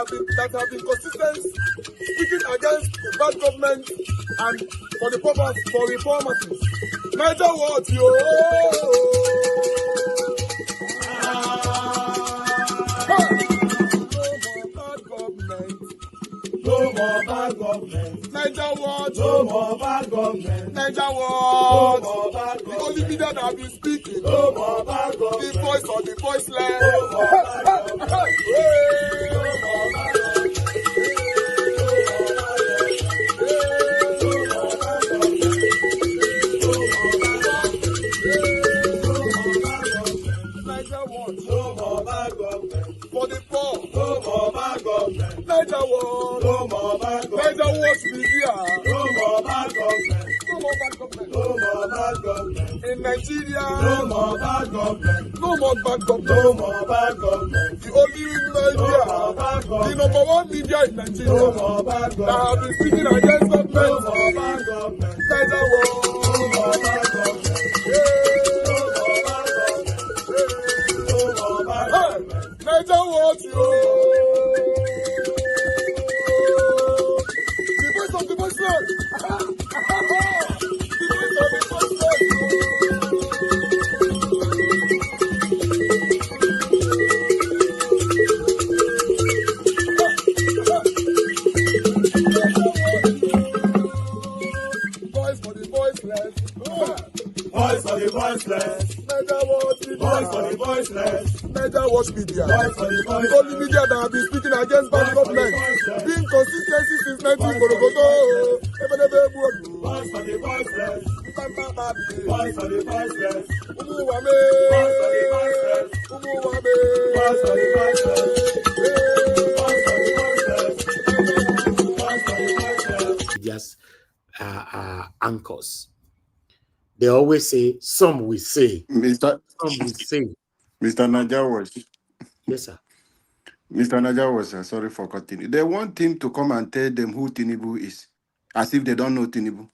that have been consistent speaking against the bad government and for the purpose for reformers. Niger what yo? No more bad government. Niger what? No more bad government. Niger what? No more bad government. The only media that have been speaking. No more bad government. The voice of the voiceless. No more bad government. No more bad government. Niger what? No more bad government. For the poor. No more bad government. Niger what? No more bad government. Niger what media? No more bad government. No more bad government. No more bad government. In Nigeria. No more bad government. No more bad government. No more bad government. The only media. No more bad government. The number one media in Nigeria. No more bad government. That have been speaking against government. No more bad government. Niger what? No more bad government. Niger what you? The voice of the voiceless. The voice of the voiceless. Voice for the voiceless. Voice for the voiceless. Niger what media? Voice for the voiceless. Niger watch media. The only media that have been speaking against bad government. Being consistency since 1944. Voice for the voiceless. Voice for the voiceless. Just anchors. They always say, some will say. Mr. Naja was. Yes, sir. Mr. Naja was, sorry for cutting. They want him to come and tell them who Tinubu is, as if they don't know Tinubu.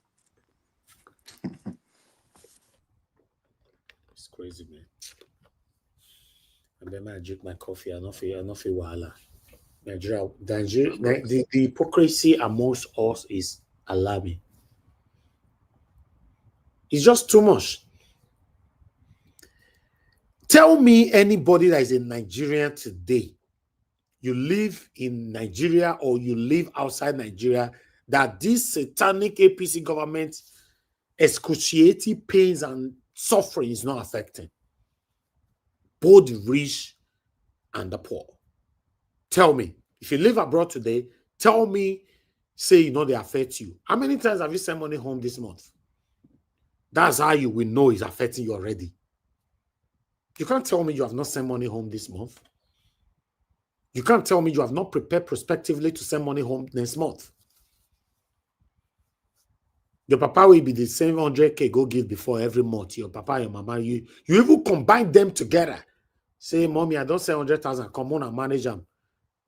It's crazy, man. And then I drink my coffee. I don't feel wahala. Nigeria, the hypocrisy amongst us is alarming. It's just too much. Tell me anybody that is in Nigeria today, you live in Nigeria or you live outside Nigeria, that this satanic APC government excruciating pains and suffering is not affecting both the rich and the poor. Tell me, if you live abroad today, tell me, say, you know, they affect you. How many times have you sent money home this month? That's how you will know it's affecting you already. You can't tell me you have not sent money home this month. You can't tell me you have not prepared prospectively to send money home next month. Your papa will be the same 100K go give before every month. Your papa, your mama, you even combine them together. Say, mommy, I don't say 100,000. Come on and manage them.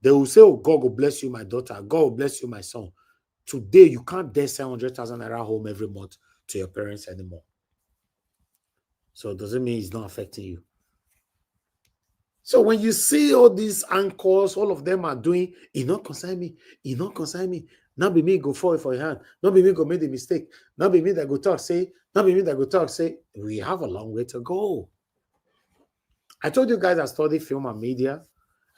They will say, oh, God will bless you, my daughter. God will bless you, my son. Today, you can't dare send 100,000 naira home every month to your parents anymore. So it doesn't mean it's not affecting you. So when you see all these anchors, all of them are doing, it not concern me, it not concern me. Not be me go fall for your hand. Not be me go make the mistake. Not be me that go talk, say, not be me that go talk, say, we have a long way to go. I told you guys I studied film and media. I'm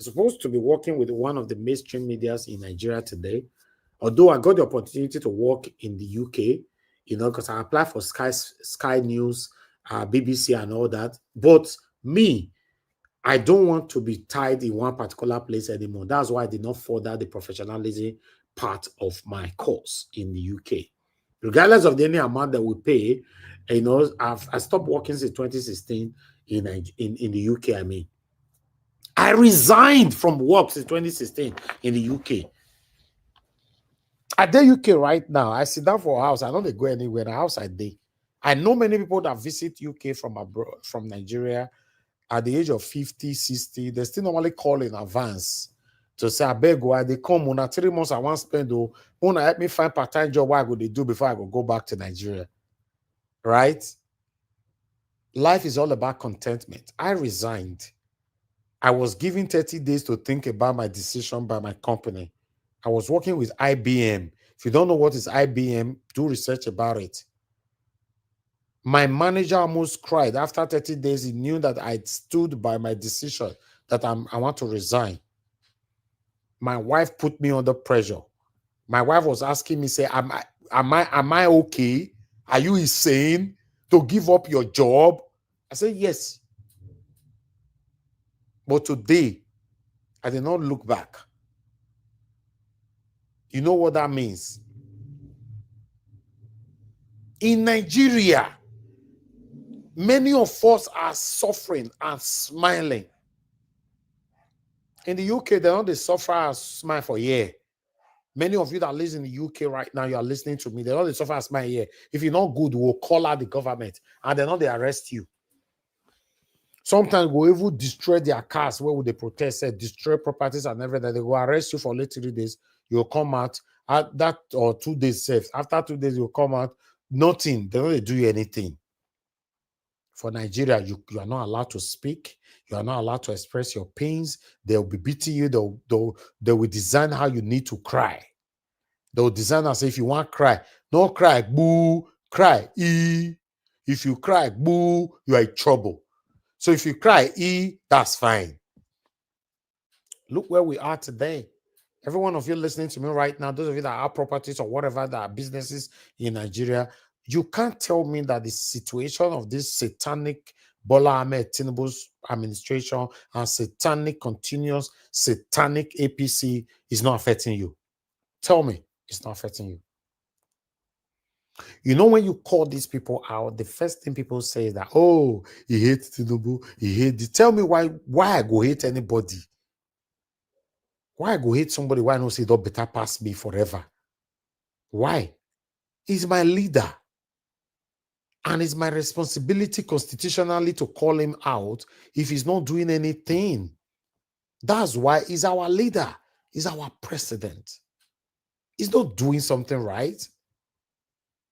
supposed to be working with one of the mainstream medias in Nigeria today. Although I got the opportunity to work in the UK, you know, because I applied for Sky News, BBC and all that. But me, I don't want to be tied in one particular place anymore. That's why I did not further the professionalism part of my course in the UK. Regardless of any amount that we pay, you know, I stopped working since 2016 in the UK, I mean. I resigned from work since 2016 in the UK. At the UK right now, I sit down for a house. I don't go anywhere. The house I did. I know many people that visit UK from abroad, from Nigeria, at the age of 50, 60. They still normally call in advance to say, I beg why they come on 3 months I want to spend, though. Want to help me find part-time job, what I go to do before I go back to Nigeria. Right? Life is all about contentment. I resigned. I was given 30 days to think about my decision by my company. I was working with IBM. If you don't know what is IBM, do research about it. My manager almost cried. After 30 days, he knew that I stood by my decision that I want to resign. My wife put me under pressure. My wife was asking me, say, am I okay? Are you insane to give up your job? I said, yes. But today, I did not look back. You know what that means? In Nigeria, many of us are suffering and smiling. In the UK, they don't suffer and smile for a year. Many of you that live in the UK right now, you are listening to me. They don't suffer and smile here. If you're not good, we'll call out the government and then they arrest you. Sometimes we'll even destroy their cars where would they protest, destroy properties and everything. They will arrest you for late 3 days. You'll come out at that or 2 days safe. After 2 days, you'll come out. Nothing. They don't do anything. For Nigeria, you are not allowed to speak. You are not allowed to express your pains. They'll be beating you. They will design how you need to cry. They'll design and say, if you want to cry, no cry, boo, cry, e. If you cry, boo, you are in trouble. So if you cry, that's fine. Look where we are today. Every one of you listening to me right now, those of you that have properties or whatever that are businesses in Nigeria, you can't tell me that the situation of this satanic Bola Ahmed Tinubu's administration and satanic continuous satanic APC is not affecting you. Tell me it's not affecting you. You know, when you call these people out, the first thing people say is that, oh, he hates Tinubu, he hates it. Tell me why I go hate anybody? Why I go hate somebody why I don't say that better pass me forever? Why? He's my leader. And it's my responsibility constitutionally to call him out if he's not doing anything. That's why he's our leader. He's our president. He's not doing something right.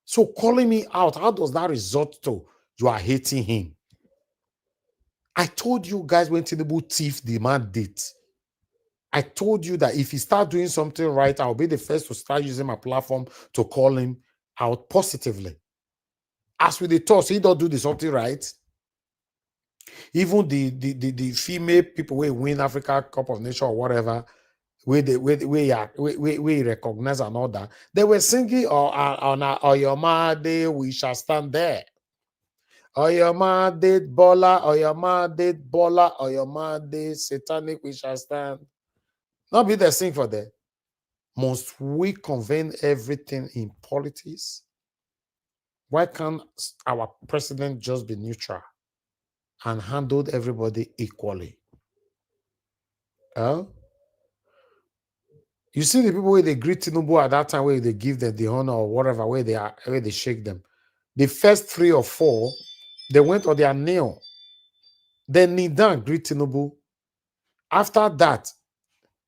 So calling me out, how does that result to you are hating him? I told you guys when Tinubu thief the mandate, I told you that if he start doing something right, I'll be the first to start using my platform to call him out positively. As with the toss, he don't do the something right. Even the female people who win Africa Cup of Nations or whatever, we recognize and all that. They were singing on Oyoma Day, we shall stand there. Oyoma did Bola, Oyoma did Bola, Oyoma did satanic, we shall stand. Not be the sing for that. Must we convene everything in politics? Why can't our president just be neutral and handle everybody equally? You see the people where they greet Tinubu at that time, where they give them the honor or whatever, where they shake them. The first 3 or 4, they went on their kneel. Then kneel down, greet Tinubu. After that,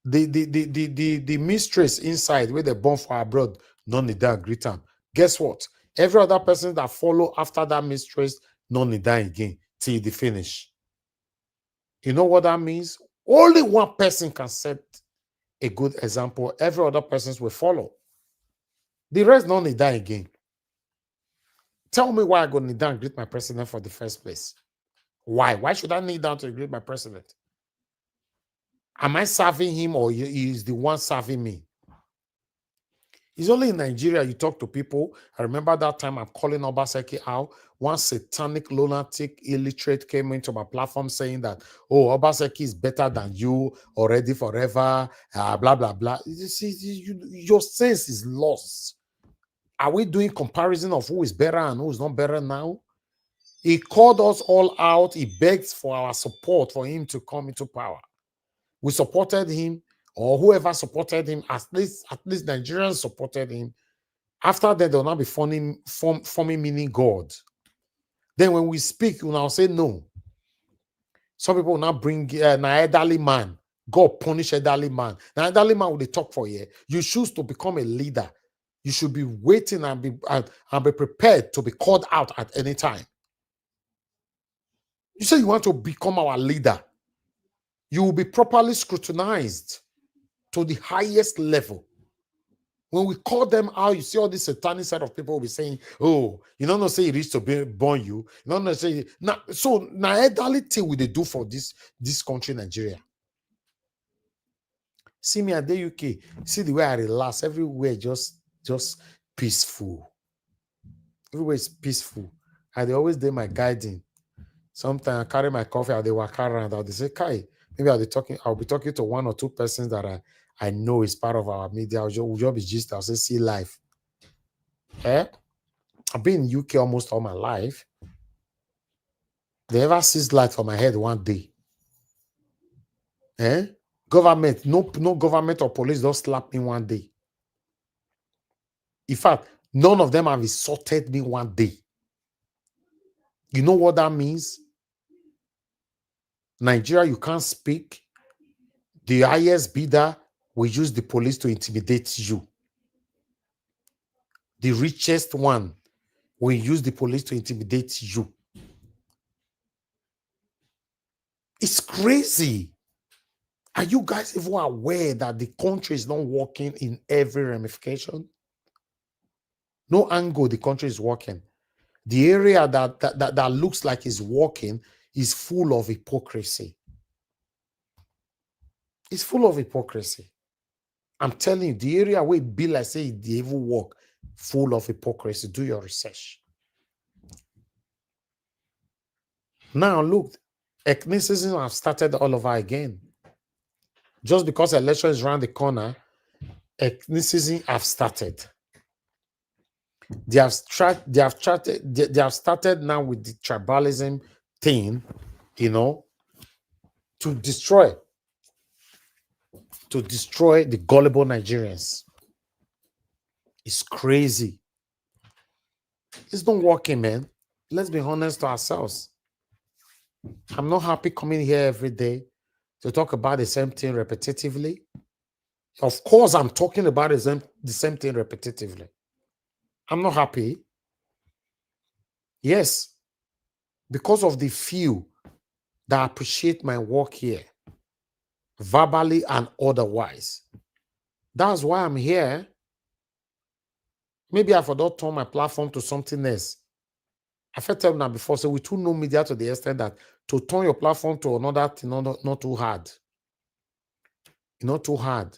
the mistress inside where they born for abroad, none need that greet them. Guess what? Every other person that follow after that mistress, none need that again till the finish. You know what that means? Only one person can set a good example. Every other person will follow. The rest none need that again. Tell me why I go kneel down and greet my president for the first place. Why? Why should I kneel down to greet my president? Am I serving him or he is the one serving me? It's only in Nigeria you talk to people. I remember that time I'm calling Obaseki out. One satanic, lunatic, illiterate came into my platform saying that, oh, Obaseki is better than you already forever, blah, blah, blah. You see, your sense is lost. Are we doing comparison of who is better and who is not better now? He called us all out. He begged for our support for him to come into power. We supported him, or whoever supported him, at least Nigerians supported him. After that, they'll not be forming meaning God. Then when we speak, we'll now say no. Some people will not bring an elderly man. God punish elderly man. Now, elderly man will they talk for you. You choose to become a leader. You should be waiting and be prepared to be called out at any time. You say you want to become our leader. You will be properly scrutinized to the highest level. When we call them out, you see all this satanic side of people will be saying, oh, you don't know, say it is to be born you. You don't know, say, now, so now, elderly will they do for this country, Nigeria? See me at the UK, see the way I relax, everywhere just peaceful. Everywhere is peaceful. I always do my guiding. Sometimes I carry my coffee, they walk around, I'll say, Kai, maybe I'll be talking to one or two persons that I know is part of our media. We'll just be just, I'll say, see life. I've been in UK almost all my life. They ever sees light for my head one day. Government, no government or police don't slap me one day. In fact, none of them have insulted me one day. You know what that means? Nigeria, you can't speak. The highest bidder will use the police to intimidate you. The richest one will use the police to intimidate you. It's crazy. Are you guys even aware that the country is not working in every ramification? No angle the country is working. The area that looks like it's working is full of hypocrisy. It's full of hypocrisy. I'm telling you, the area where it be like say the evil work, full of hypocrisy. Do your research. Now look, ethnicism have started all over again. Just because election is around the corner, ethnicism have started. They have started now with the tribalism thing, to destroy the gullible Nigerians. It's crazy. It's not working, man. Let's be honest to ourselves. I'm not happy coming here every day to talk about the same thing repetitively. Of course, I'm talking about the same thing repetitively. I'm not happy. Yes, because of the few that appreciate my work here, verbally and otherwise. That's why I'm here. Maybe I forgot to turn my platform to something else. I've told you now before, so we too know media to the extent that to turn your platform to another thing, not too hard. Not too hard.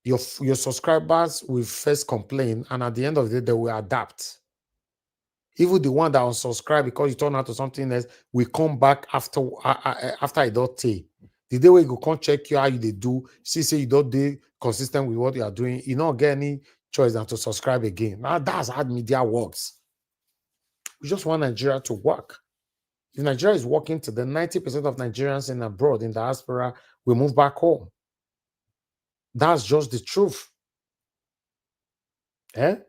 Your subscribers will first complain, and at the end of the day, they will adapt. Even the one that unsubscribe because you turn out to something else will come back after I don't take. The day where you go come check you how you do, say you don't do consistent with what you are doing, you don't get any choice than to subscribe again. Now that's how media works. We just want Nigeria to work. If Nigeria is working today, 90% of Nigerians in abroad, in diaspora, will move back home. That's just the truth. 90%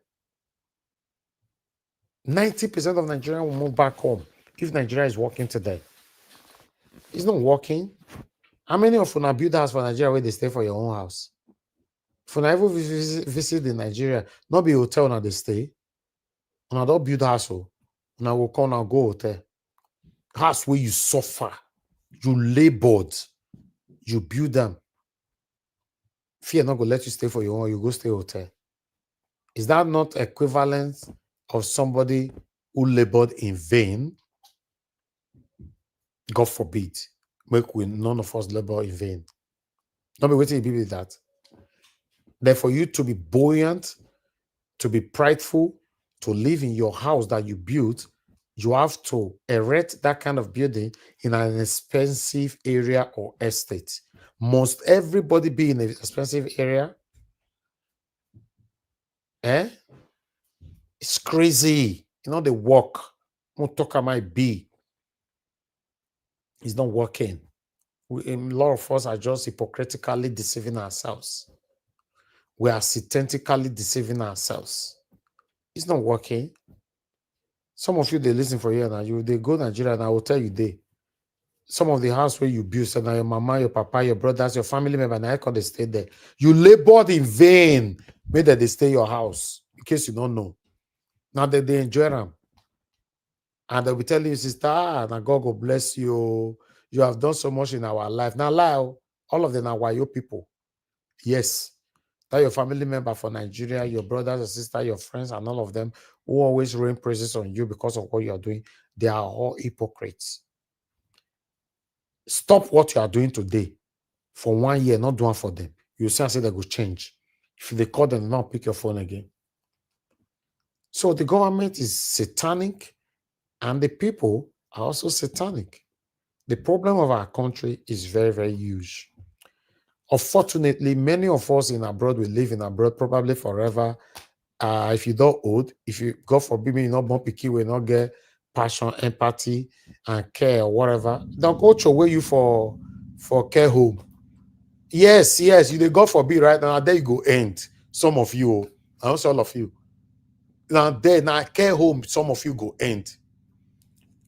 of Nigerians will move back home if Nigeria is working today. It's not working. How many of you build house for Nigeria where they stay for your own house? If you ever visit in Nigeria, not be hotel now they stay. And I don't build house, and I will come and go hotel. House where you suffer, you labored, you build them. Fear not going to let you stay for your own, you go stay hotel. Is that not equivalent of somebody who labored in vain? God forbid. None of us labor in vain. Don't be waiting to be with that. Then for you to be buoyant, to be prideful, to live in your house that you built, you have to erect that kind of building in an expensive area or estate. Must everybody be in an expensive area? It's crazy. The work. What talk might be. It's not working. A lot of us are just hypocritically deceiving ourselves. We are synthetically deceiving ourselves. It's not working. Some of you, they listen for you now. They go to Nigeria and I will tell you some of the house where you build, so now your mama, your papa, your brothers, your family member, now they stay there. You labored in vain. Made that they stay in your house. In case you don't know. Now that they enjoy them. And they'll be telling you, sister, now God will bless you. You have done so much in our life. Now, lie, all of them are Wayo people. Yes. That your family member for Nigeria, your brothers and sisters, your friends, and all of them who always rain praises on you because of what you are doing, they are all hypocrites. Stop what you are doing today for 1 year, not doing for them. You say they go change. If they call them, not pick your phone again. So the government is satanic, and the people are also satanic. The problem of our country is very, very huge. Unfortunately, many of us in abroad will live in abroad probably forever. If you don't old, if you, God forbid me, you not born picky, will not get passion, empathy, and care or whatever, they'll go to away you for care home. Yes, you they God forbid right now. There you go end. Some of you, I don't say all of you. Now care home, some of you go end.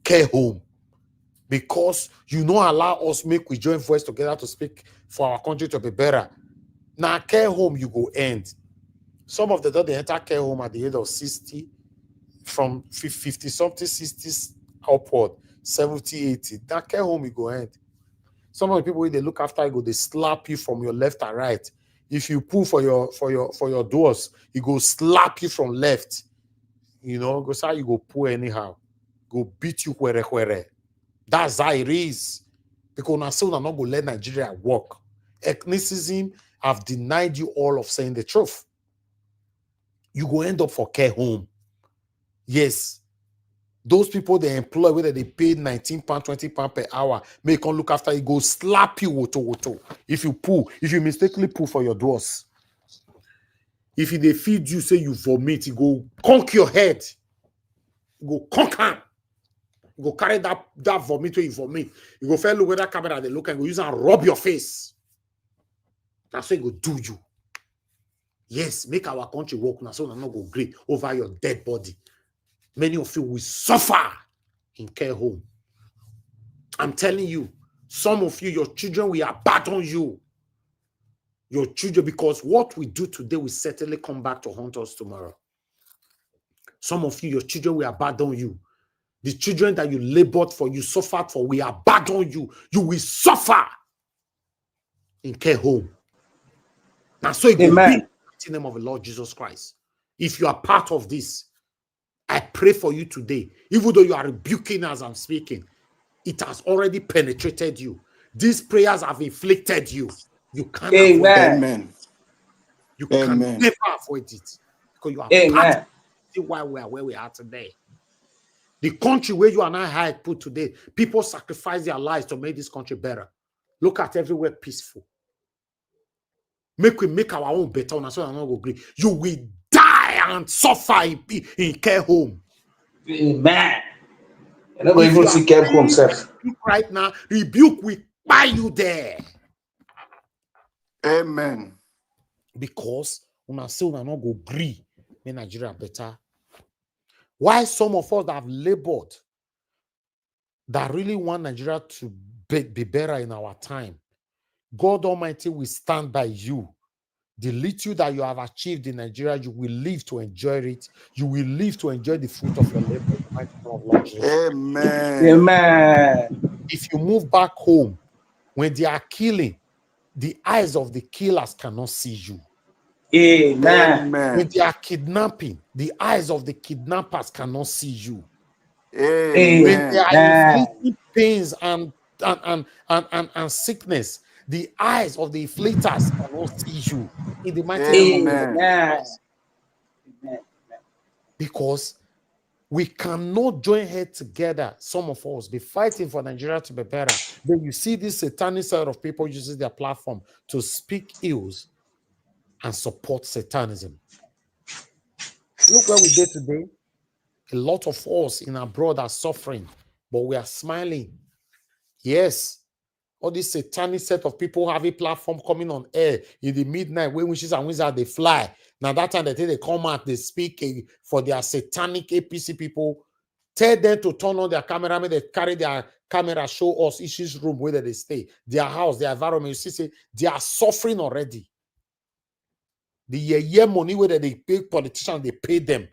Care home. Because you don't allow us make we join voice together to speak for our country to be better. Now care home you go end. Some of them they enter care home at the age of 60, from 50 something, 60s upward, 70, 80. Now care home you go end. Some of the people they look after you go, they slap you from your left and right. If you pull for your doors, you go slap you from left. You know, go say you go pull anyhow, go beat you where. That's how it is. Because now still not going to let Nigeria work. Ethnicism have denied you all of saying the truth. You go end up for care home. Yes. Those people they employ, whether they pay £19, £20 per hour, may come look after you, go slap you woto. If you mistakenly pull for your doors. If they feed you, say you vomit, you go conk your head. You go conk him. You go carry that vomit where you vomit. You go fair look where that camera they look and go use and rub your face. That's what you go do you. Yes, make our country work now so we're not go great over your dead body. Many of you will suffer in care home. I'm telling you, some of you, your children will abandon you. Your children, because what we do today will certainly come back to haunt us tomorrow. Some of you, your children will abandon you. The children that you labored for, you suffered for, will abandon you. You will suffer in care home. Now, so it will be in the name of the Lord Jesus Christ. If you are part of this, I pray for you today. Even though you are rebuking as I'm speaking, it has already penetrated you. These prayers have inflicted you. You can't avoid it. Amen. You can never avoid it. Because you are part of it. Why we are where we are today. The country where you and I had put today, people sacrifice their lives to make this country better. Look at everywhere peaceful. We make our own better. And so I'm not agree. You will die and suffer in care home. Amen. You're not going to even see care home self. Right now, rebuke will buy you there. Amen. Because when I say we are not go agree, make Nigeria better. Why some of us that have labored, that really want Nigeria to be better in our time, God Almighty will stand by you. The little that you have achieved in Nigeria, you will live to enjoy it. You will live to enjoy the fruit of your labor. Amen. Amen. If you move back home, when they are killing, the eyes of the killers cannot see you. Amen. When they are kidnapping, the eyes of the kidnappers cannot see you. Amen. When they are inflicting pains and sickness, the eyes of the inflictors cannot see you. In the mighty name of Jesus. Because we cannot join heads together, some of us, be fighting for Nigeria to be better. Then you see this satanic side of people using their platform to speak ills and support satanism. Look where we did today. A lot of us in abroad are suffering, but we are smiling. Yes. All this satanic set of people have a platform coming on air in the midnight when witches and wizards they fly. Now that time they come out, they speak for their satanic APC people. Tell them to turn on their camera, they carry their camera, show us each room where they stay, their house, their environment. You see, they are suffering already. The year money where they pay politicians, they pay them,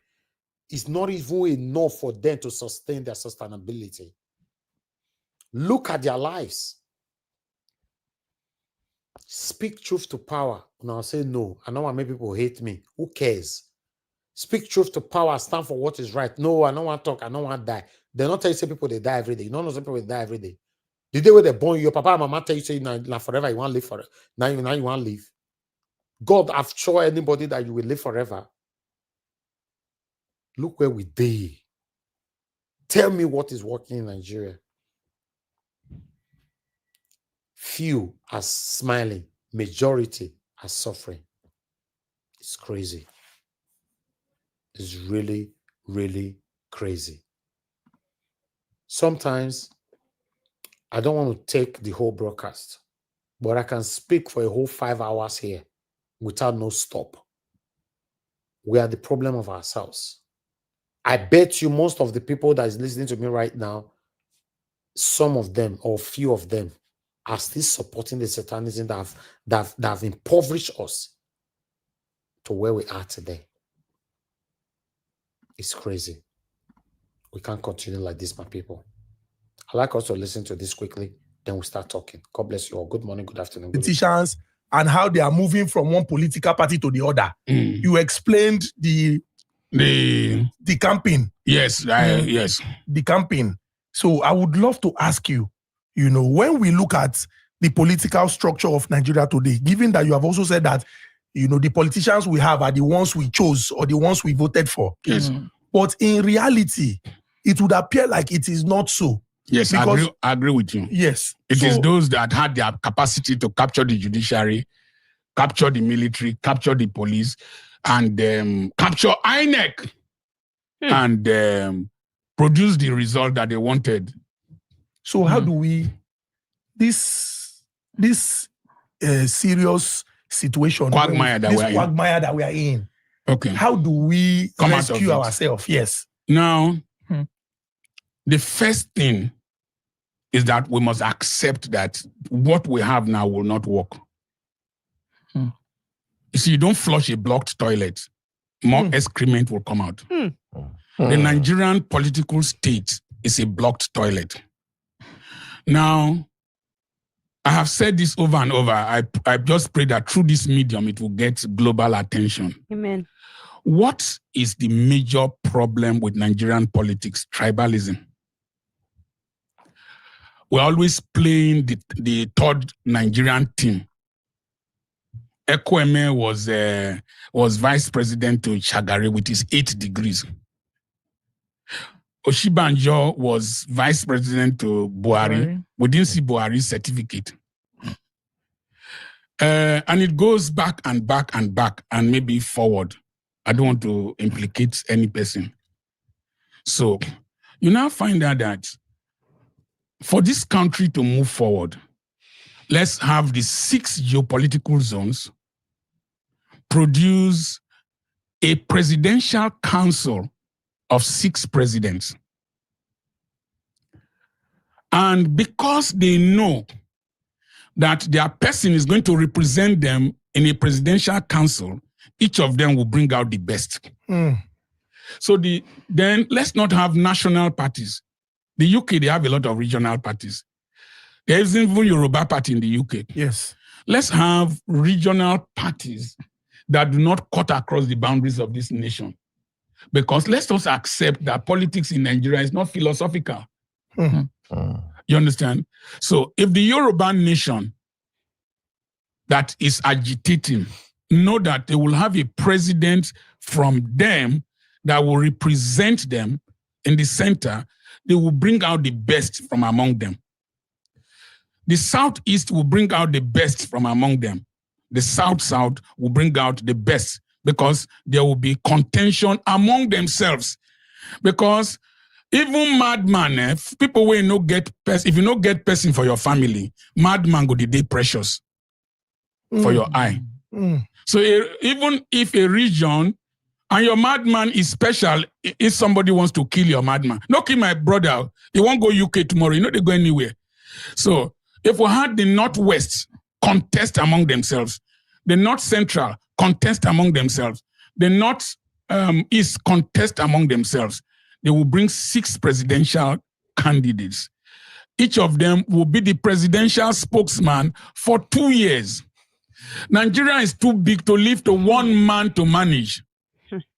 is not even enough for them to sustain their sustainability. Look at their lives. Speak truth to power. Now say no. I know why many people hate me. Who cares? Speak truth to power. Stand for what is right. No, I don't want to talk. I don't want to die. They not tell you say people they die every day. You don't know some people die every day. The day where they born you, your papa and mama tell you say now forever you want to live forever. Now you want to live. God have shown anybody that you will live forever. Look where we be. Tell me what is working in Nigeria. Few are smiling, majority are suffering. It's crazy. It's really, really crazy. Sometimes I don't want to take the whole broadcast, but I can speak for a whole 5 hours here without no stop. We are the problem of ourselves. I bet you most of the people that is listening to me right now, some of them or few of them are still supporting the satanism that have impoverished us to where we are today. It's crazy. We can't continue like this, my people. I'd like us to listen to this quickly, then we'll start talking. God bless you all. Good morning, good afternoon. Good politicians and how they are moving from one political party to the other. You explained the campaign. Yes, yes. The campaign. So I would love to ask you, when we look at the political structure of Nigeria today, given that you have also said that, the politicians we have are the ones we chose or the ones we voted for. Yes. But in reality, it would appear like it is not so. Yes, I agree with you. Yes. It is those that had their capacity to capture the judiciary, capture the military, capture the police, and capture INEC, and produce the result that they wanted. So how do we, this serious situation, quagmire that we are in, okay, how do we rescue ourselves? Yes. Now, the first thing is that we must accept that what we have now will not work. You see, you don't flush a blocked toilet, more excrement will come out. The Nigerian political state is a blocked toilet. Now, I have said this over and over. I just pray that through this medium, it will get global attention. Amen. What is the major problem with Nigerian politics? Tribalism. We're always playing the third Nigerian team. Ekweme was vice president to Shagari with his 8 degrees. Oshibanjo was vice president to Buhari. We didn't see Buhari's certificate. And it goes back and back and back and maybe forward. I don't want to implicate any person. So you now find out that for this country to move forward, let's have the 6 geopolitical zones produce a presidential council of 6 presidents. And because they know that their person is going to represent them in a presidential council, each of them will bring out the best. So then let's not have national parties. The UK, they have a lot of regional parties. There is even Yoruba party in the UK. Yes. Let's have regional parties that do not cut across the boundaries of this nation. Because let's also accept that politics in Nigeria is not philosophical. You understand? So if the Yoruba nation that is agitating know that they will have a president from them that will represent them in the center, they will bring out the best from among them. The Southeast will bring out the best from among them. The South will bring out the best because there will be contention among themselves. Because even madman, people will not get person. If you not get person for your family, madman go the day precious for your eye. So even if a region and your madman is special, if somebody wants to kill your madman, no kill my brother, he won't go UK tomorrow, they go anywhere. So if we had the Northwest contest among themselves, the North Central contest among themselves, the North East contest among themselves, they will bring 6 presidential candidates. each of them will be the presidential spokesman for 2 years. Nigeria is too big to leave to one man to manage.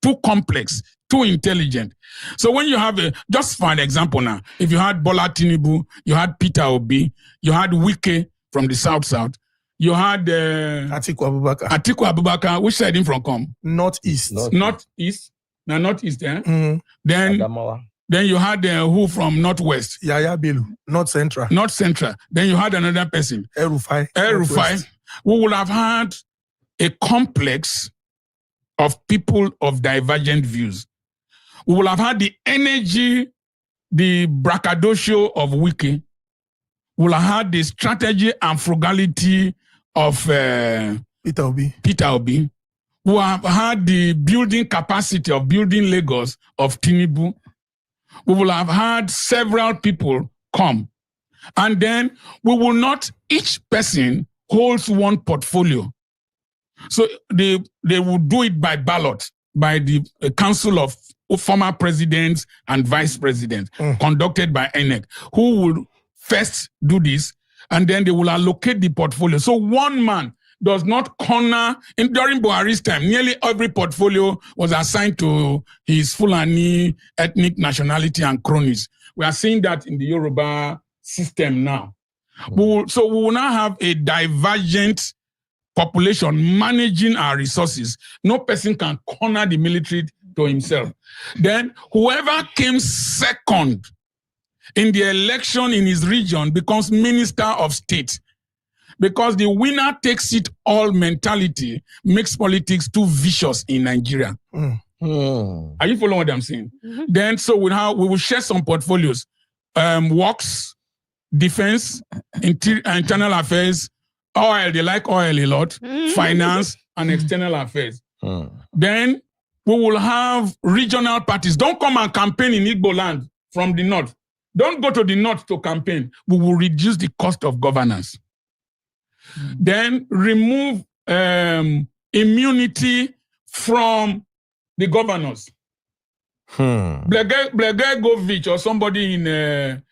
Too complex, too intelligent. So when you have just for an example now, if you had Bola Tinubu, you had Peter Obi, you had Wike from the South, you had Atiku Abubakar, which side him from come? Northeast. Northeast. Now Northeast, Then you had who from Northwest? Yaya Bello, North Central. North Central. Then you had another person. El-Rufai. We would have had a complex of people of divergent views. We will have had the energy, the braggadocio of Wike. We will have had the strategy and frugality of Peter Obi. We have had the building capacity of building Lagos of Tinubu. We will have had several people come. And then we will not, each person holds one portfolio. So they will do it by ballot, by the council of former presidents and vice presidents, conducted by INEC, who will first do this, and then they will allocate the portfolio. So one man does not corner. During Buhari's time, nearly every portfolio was assigned to his Fulani ethnic nationality and cronies. We are seeing that in the Yoruba system now. So we will now have a divergent population managing our resources. No person can corner the military to himself. Then whoever came second in the election in his region becomes minister of state. Because the winner takes it all mentality makes politics too vicious in Nigeria. Are you following what I'm saying? Then so we will share some portfolios. Works, defense, internal affairs, oil, they like oil a lot, finance, and external affairs. Then we will have regional parties. Don't come and campaign in Igbo land from the north. Don't go to the north to campaign. We will reduce the cost of governance. Then remove immunity from the governors. Blagovic or somebody in the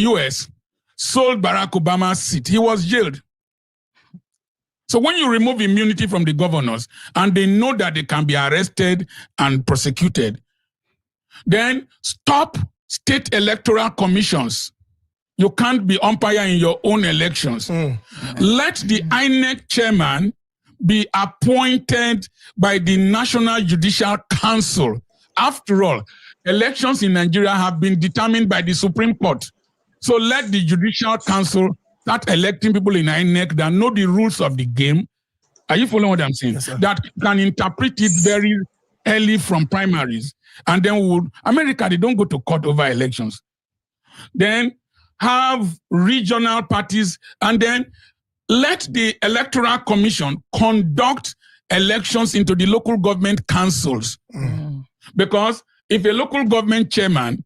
US sold Barack Obama's seat. He was jailed. So when you remove immunity from the governors and they know that they can be arrested and prosecuted, then stop state electoral commissions. You can't be umpire in your own elections. Let the INEC chairman be appointed by the National Judicial Council. After all, elections in Nigeria have been determined by the Supreme Court. So let the Judicial Council start electing people in INEC that know the rules of the game. Are you following what I'm saying? Yes, sir. That can interpret it very early from primaries. And then America, they don't go to court over elections. Then have regional parties, and then let the Electoral Commission conduct elections into the local government councils. Because if a local government chairman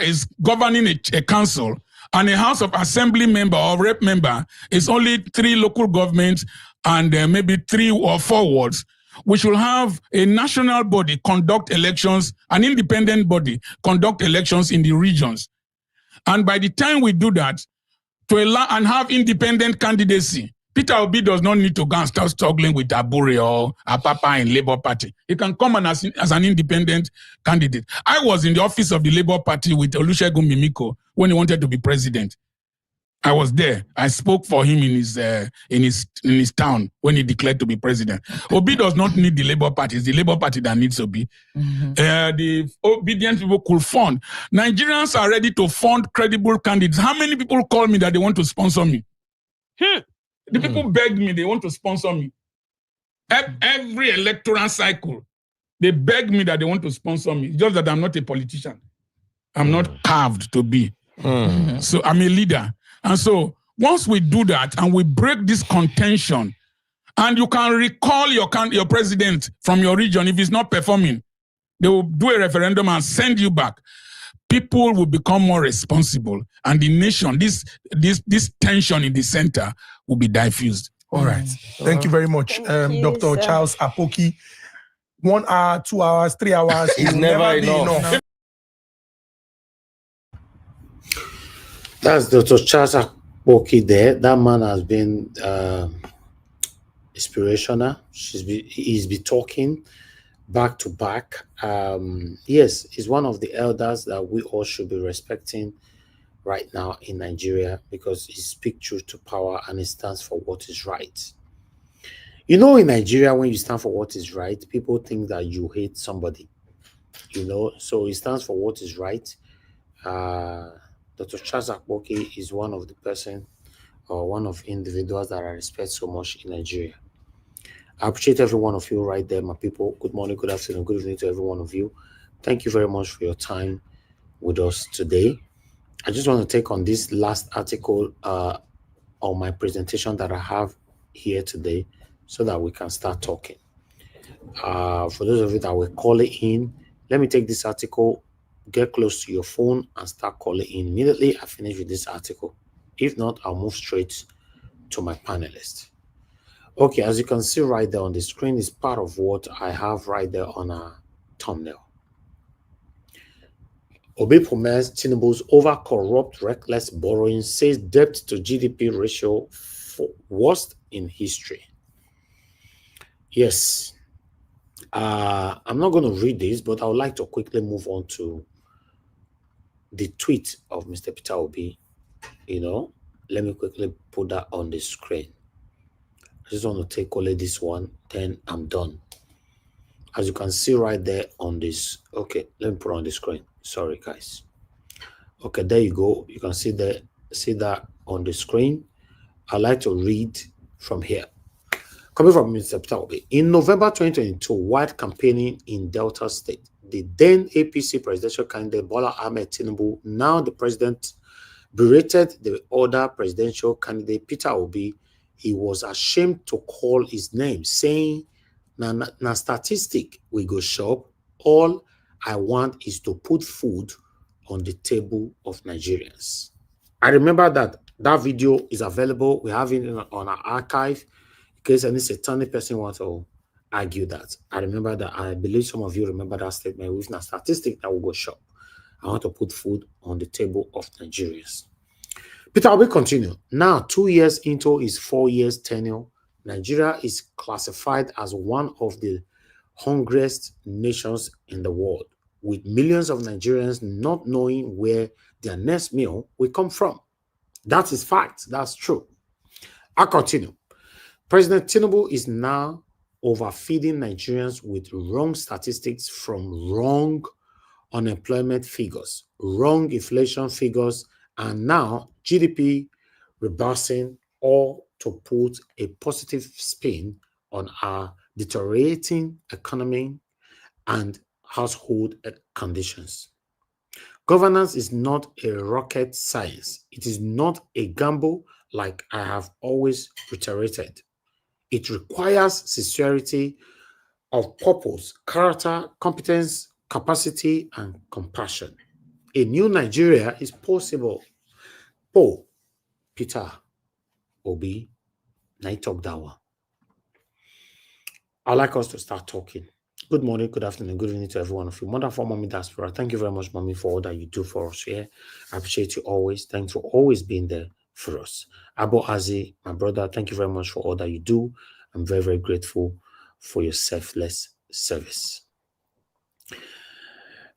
is governing a council and a House of Assembly member or rep member is only 3 local governments and maybe 3 or 4 wards, we should have a national body conduct elections, an independent body conduct elections in the regions. And by the time we do that, to allow and have independent candidacy, Peter Obi does not need to go and start struggling with Abure or Apapa in Labour Party. He can come as an independent candidate. I was in the office of the Labour Party with Olusegun Mimiko when he wanted to be president. I was there. I spoke for him in his town when he declared to be president. Obi does not need the Labour Party. It's the Labour Party that needs Obi. The obedient people could fund. Nigerians are ready to fund credible candidates. How many people call me that they want to sponsor me? The people begged me they want to sponsor me. Every electoral cycle, they beg me that they want to sponsor me. It's just that I'm not a politician. I'm not carved to be. So I'm a leader. And so once we do that and we break this contention, and you can recall your president from your region if he's not performing, they will do a referendum and send you back. People will become more responsible, and the nation, this tension in the center will be diffused. All right. Thank you very much, Dr. Charles Apoki. 1 hour, 2 hours, 3 hours is never enough. That's Dr. Charles Akpoki there. That man has been inspirational. He's been talking back to back. Yes, he's one of the elders that we all should be respecting right now in Nigeria, because he speaks truth to power and he stands for what is right. You know, in Nigeria, when you stand for what is right, people think that you hate somebody, you know, so he stands for what is right. Dr. Charles Akpoki is one of the person or one of individuals that I respect so much in Nigeria. I appreciate every one of you right there, my people. Good morning, good afternoon, good evening to every one of you. Thank you very much for your time with us today. I just want to take on this last article on my presentation that I have here today so that we can start talking. For those of you that were calling in, let me take this article, get close to your phone and start calling in immediately I finish with this article. If not, I'll move straight to my panelist. Okay, as you can see right there on the screen is part of what I have right there on our thumbnail. Obi Pumes Tinubu's over corrupt, reckless borrowing says debt to GDP ratio worst in history. Yes, I'm not going to read this, but I would like to quickly move on to the tweet of Mr. Peter Obi. You know, let me quickly put that on the screen. I just want to take only this one, then I'm done. As you can see right there on this. Okay, let me put on the screen. Sorry, guys. Okay, there you go. You can see that on the screen. I'd like to read from here. Coming from Mr. Peter Obi. In November 2022, while campaigning in Delta State, the then APC presidential candidate Bola Ahmed Tinubu, now the president, berated the other presidential candidate Peter Obi. He was ashamed to call his name, saying, na statistic we go shop, all I want is to put food on the table of Nigerians. I remember that video is available. We have it on our archive in case any satanic person wants to argue that. I remember that. I believe some of you remember that statement. With a statistic that will go shop, I want to put food on the table of Nigerians. Peter Obi continue. Now, 2 years into his 4 years tenure, Nigeria is classified as one of the hungriest nations in the world, with millions of Nigerians not knowing where their next meal will come from. That is fact. That's true. I continue. President Tinubu is now overfeeding Nigerians with wrong statistics from wrong unemployment figures, wrong inflation figures, and now GDP reversing, all to put a positive spin on our deteriorating economy and household conditions. Governance is not a rocket science. It is not a gamble, like I have always reiterated. It requires sincerity of purpose, character, competence, capacity, and compassion. A new Nigeria is possible. Paul Peter Obi, Night Talk Dawa. I'd like us to start talking. Good morning, good afternoon, good evening to every one of you. Mother for Mommy Diaspora, thank you very much, Mommy, for all that you do for us here. I appreciate you always. Thanks for always being there for us. Abo Azi, my brother, thank you very much for all that you do. I'm very, very grateful for your selfless service.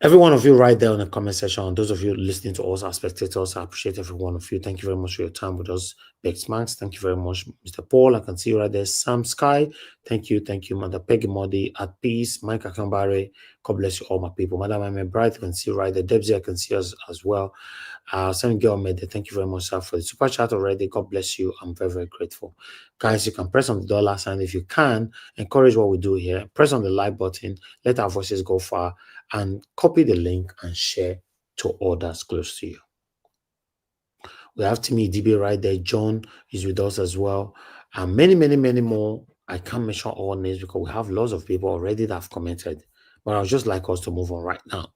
Every one of you right there in the comment section, those of you listening to us as spectators, I appreciate every one of you. Thank you very much for your time with us. Bex Max, thank you very much. Mr. Paul, I can see you right there. Sam Sky, thank you, Mother Peggy Modi, at peace. Mike Akambare, God bless you all, my people. Madam I'm Bright, I can see you right there. Debsy, I can see us as well. Sam Girl Mede, thank you very much, sir, for the super chat already. God bless you. I'm very, very grateful. Guys, you can press on the dollar sign if you can. Encourage what we do here. Press on the like button. Let our voices go far. And copy the link and share to others close to you. We have Timmy DB right there. John is with us as well. And many, many, many more. I can't mention all names because we have lots of people already that have commented. But I would just like us to move on right now.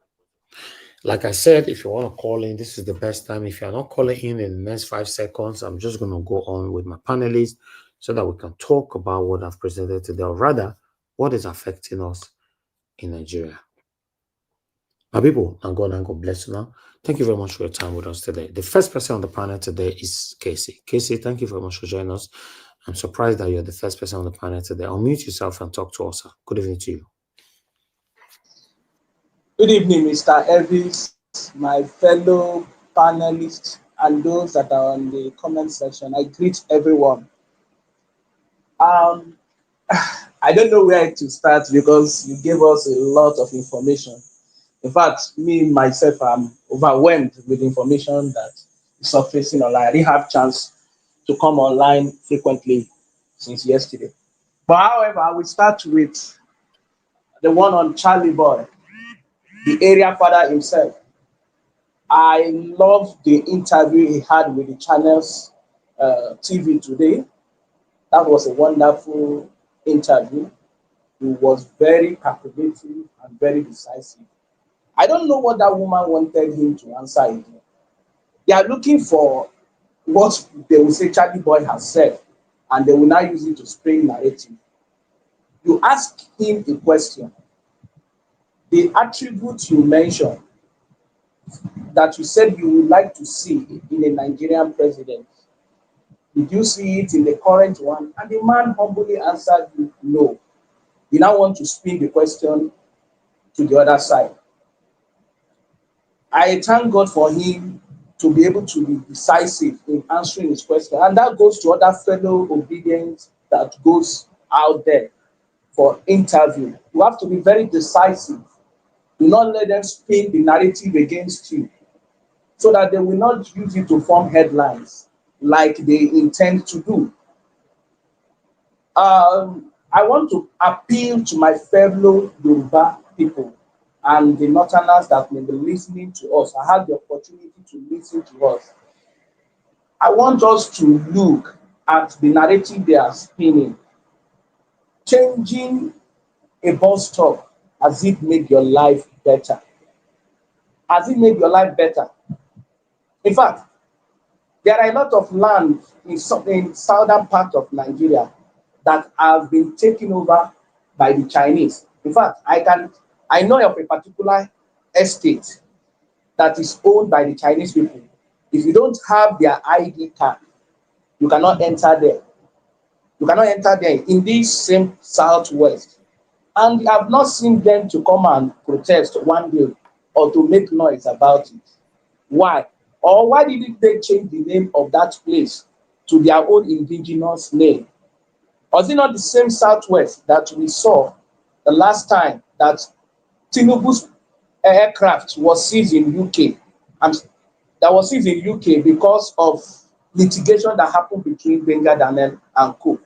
Like I said, if you want to call in, this is the best time. If you're not calling in the next 5 seconds, I'm just going to go on with my panelists so that we can talk about what I've presented today, or rather, what is affecting us in Nigeria. My people, and God bless you now. Thank you very much for your time with us today. The first person on the panel today is Casey. Casey, thank you very much for joining us. I'm surprised that you're the first person on the panel today. Unmute yourself and talk to us. Good evening to you. Good evening, Mr. Elvis, my fellow panelists, and those that are on the comment section. I greet everyone. I don't know where to start because you gave us a lot of information. In fact, me myself, I'm overwhelmed with information that is surfacing online. I didn't have chance to come online frequently since yesterday. But however, I will start with the one on Charlie Boy, the area father himself. I love the interview he had with the channel's TV today. That was a wonderful interview. He was very captivating and very decisive. I don't know what that woman wanted him to answer again. They are looking for what they will say Charlie Boy has said, and they will now use it to spring narrative. You ask him a question. The attributes you mentioned that you said you would like to see in a Nigerian president, did you see it in the current one? And the man humbly answered you, no. You now want to spin the question to the other side. I thank God for him to be able to be decisive in answering his question. And that goes to other fellow obedience that goes out there for interview. You have to be very decisive. Do not let them spin the narrative against you so that they will not use it to form headlines like they intend to do. I want to appeal to my fellow Yoruba people and the Northerners that may be listening to us. I had the opportunity to listen to us. I want us to look at the narrative they are spinning. Changing a bus stop, has it made your life better? Has it made your life better? In fact, there are a lot of land in southern part of Nigeria that have been taken over by the Chinese. In fact, I know of a particular estate that is owned by the Chinese people. If you don't have their ID card, you cannot enter there. You cannot enter there in this same southwest. And I've not seen them to come and protest one day or to make noise about it. Why? Or why didn't they change the name of that place to their own indigenous name? Was it not the same southwest that we saw the last time that Tinubu's aircraft was seized in UK? And that was seized in UK because of litigation that happened between Benga Daniel and Co.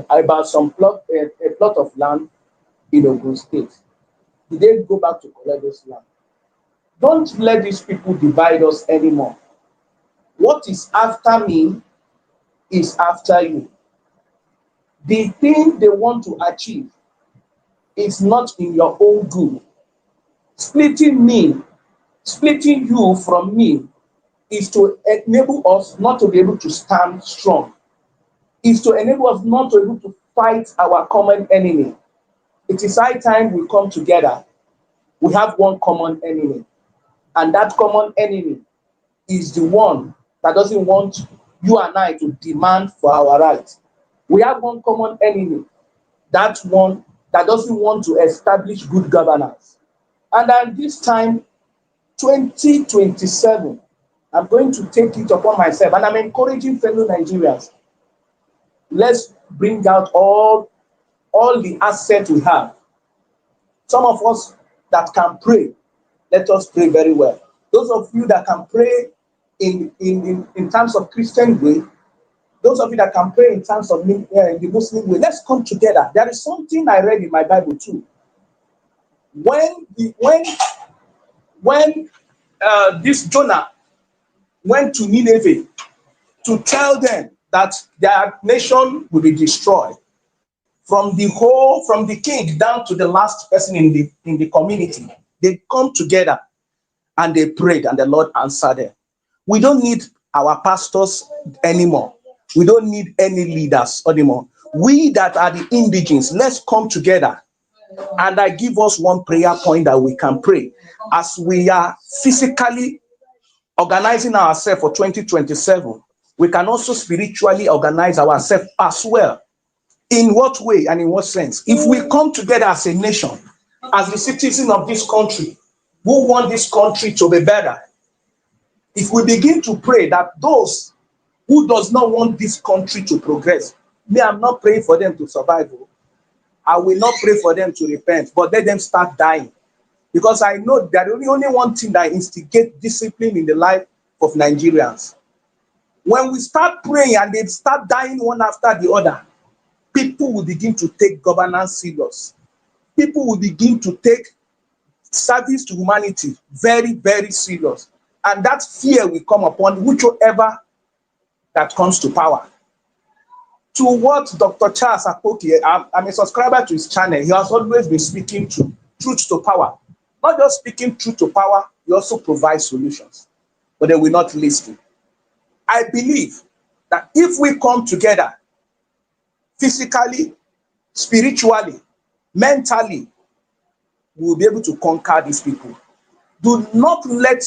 About a plot of land in Ogun State. Did they go back to collect this land? Don't let these people divide us anymore. What is after me is after you. The thing they want to achieve is not in your own good. Splitting you from me is to enable us not to be able to stand strong. Is to enable us not to be able to fight our common enemy. It is high time we come together. We have one common enemy. And that common enemy is the one that doesn't want you and I to demand for our rights. We have one common enemy. That one that doesn't want to establish good governance. And at this time, 2027, I'm going to take it upon myself, and I'm encouraging fellow Nigerians. Let's bring out all the assets we have. Some of us that can pray, let us pray very well. Those of you that can pray in terms of Christian way, those of you that can pray in terms of the Muslim way, let's come together. There is something I read in my Bible too. When this Jonah went to Nineveh to tell them that their nation will be destroyed, from the king down to the last person in the community, they come together and they prayed, and the Lord answered them. We don't need our pastors anymore. We don't need any leaders anymore. We that are the indigenes, let's come together. And I give us one prayer point that we can pray as we are physically organizing ourselves for 2027. We can also spiritually organize ourselves as well. In what way and in what sense? If we come together as a nation, as the citizen of this country, who want this country to be better, if we begin to pray that those who does not want this country to progress, me, I'm not praying for them to survive. I will not pray for them to repent, but let them start dying. Because I know that only one thing that instigates discipline in the life of Nigerians. When we start praying and they start dying one after the other, people will begin to take governance serious. People will begin to take service to humanity very, very serious. And that fear will come upon whichever that comes to power. To what Dr. Charles Apoki, I'm a subscriber to his channel. He has always been speaking truth to power. Not just speaking truth to power, he also provides solutions. But they will not listen. I believe that if we come together physically, spiritually, mentally, we will be able to conquer these people. Do not let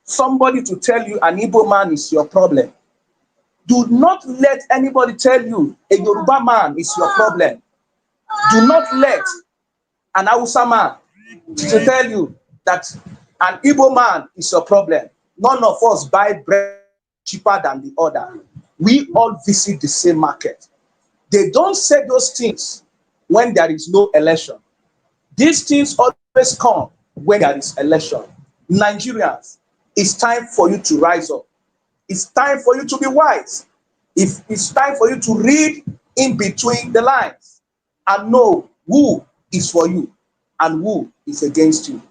somebody to tell you an Igbo man is your problem. Do not let anybody tell you a Yoruba man is your problem. Do not let an Hausa man to tell you that an Igbo man is your problem. None of us buy bread cheaper than the other. We all visit the same market. They don't say those things when there is no election. These things always come when there is election. Nigerians, it's time for you to rise up. It's time for you to be wise. It's time for you to read in between the lines and know who is for you and who is against you.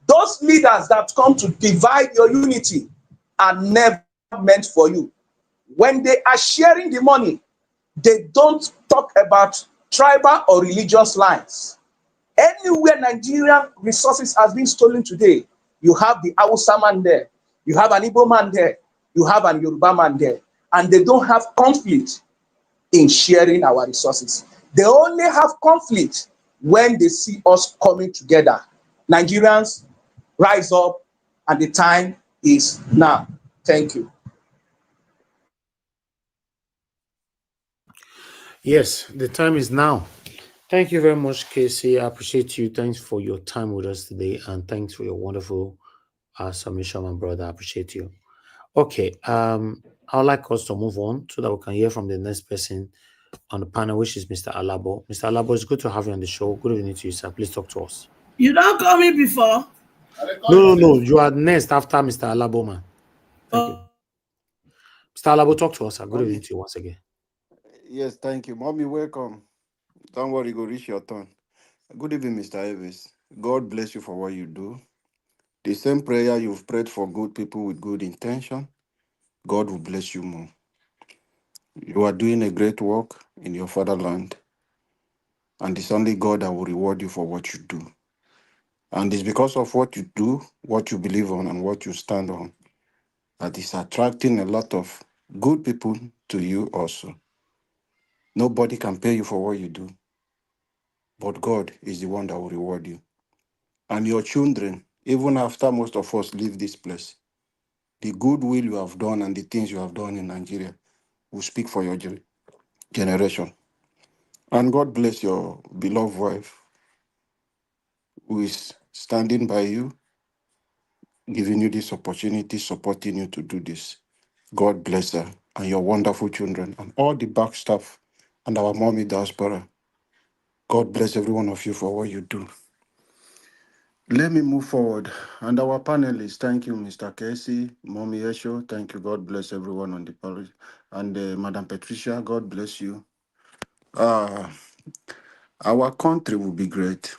Those leaders that come to divide your unity are never meant for you. When they are sharing the money, they don't talk about tribal or religious lines. Anywhere Nigerian resources has been stolen today, you have the Hausa man there, you have an Igbo man there, you have an Yoruba man there, and they don't have conflict in sharing our resources. They only have conflict when they see us coming together. Nigerians, rise up, and the time is now. Thank you. Yes, the time is now. Thank you very much, Casey. I appreciate you. Thanks for your time with us today, and thanks for your wonderful submission, my brother. I appreciate you. Okay, I'd like us to move on so that we can hear from the next person on the panel, which is Mr. Alabo. Mr. Alabo, it's good to have you on the show. Good evening to you, sir. Please talk to us. You don't call me before. No. You are next after Mr. Alabo, man. Thank you. Mr. Alabo, talk to us, sir. Good evening to you once again. Yes, thank you. Mommy, welcome. Don't worry, go reach your turn. Good evening, Mr. Eves. God bless you for what you do. The same prayer you've prayed for good people with good intention, God will bless you more. You are doing a great work in your fatherland, and it's only God that will reward you for what you do. And it's because of what you do, what you believe on, and what you stand on, that is attracting a lot of good people to you also. Nobody can pay you for what you do, but God is the one that will reward you. And your children, even after most of us leave this place, the goodwill you have done and the things you have done in Nigeria will speak for your generation. And God bless your beloved wife who is standing by you, giving you this opportunity, supporting you to do this. God bless her and your wonderful children and all the back staff and our mommy Diaspora. God bless every one of you for what you do. Let me move forward. And our panelists, thank you, Mr. Casey, Mommy Esho. Thank you. God bless everyone on the panel. And Madam Patricia, God bless you. Our country will be great.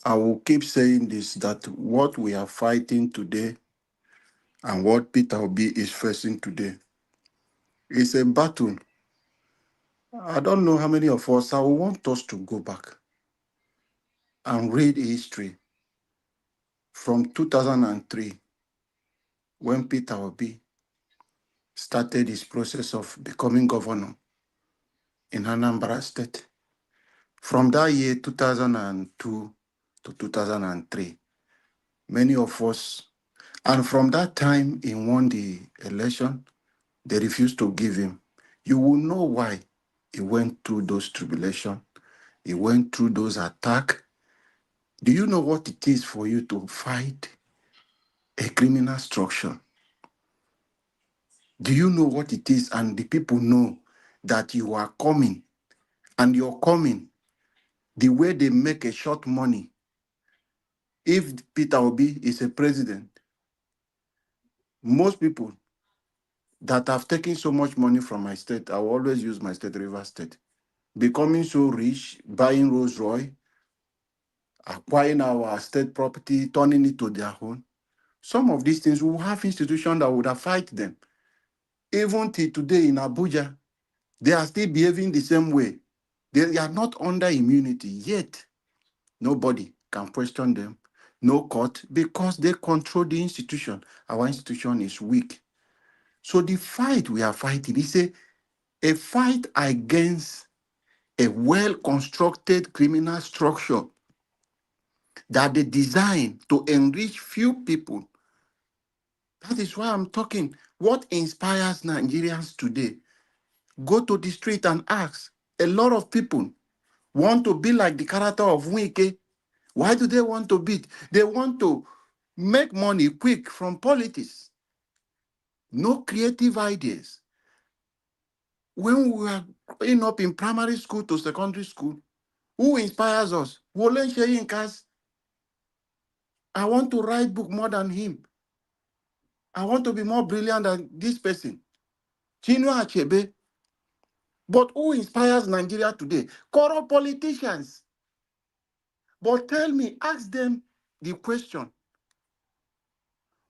I will keep saying this, that what we are fighting today and what Peter Obi is facing today is a battle. I don't know how many of us, I want us to go back and read history from 2003 when Peter Obi started his process of becoming governor in Anambra State. From that year, 2002 to 2003, many of us, and from that time he won the election, they refused to give him. You will know why he went through those tribulations. He went through those attacks. Do you know what it is for you to fight a criminal structure? Do you know what it is? And the people know that you are coming, and you're coming the way they make a short money. If Peter Obi is a president, most people that have taken so much money from my state, I will always use my state, Rivers State, becoming so rich, buying Rolls Royce, acquiring our state property, turning it to their own. Some of these things will have institutions that would have fight them. Even till today in Abuja, they are still behaving the same way. They are not under immunity yet. Nobody can question them. No court, because they control the institution. Our institution is weak. So the fight we are fighting is a fight against a well-constructed criminal structure that they design to enrich few people. That is why I'm talking. What inspires Nigerians today? Go to the street and ask. A lot of people want to be like the character of Wike. Why do they want to beat? They want to make money quick from politics. No creative ideas. When we were growing up in primary school to secondary school, who inspires us? Wolen Sheyinkas. I want to write book more than him. I want to be more brilliant than this person. Chinua Achebe. But who inspires Nigeria today? Corrupt politicians. But tell me, ask them the question.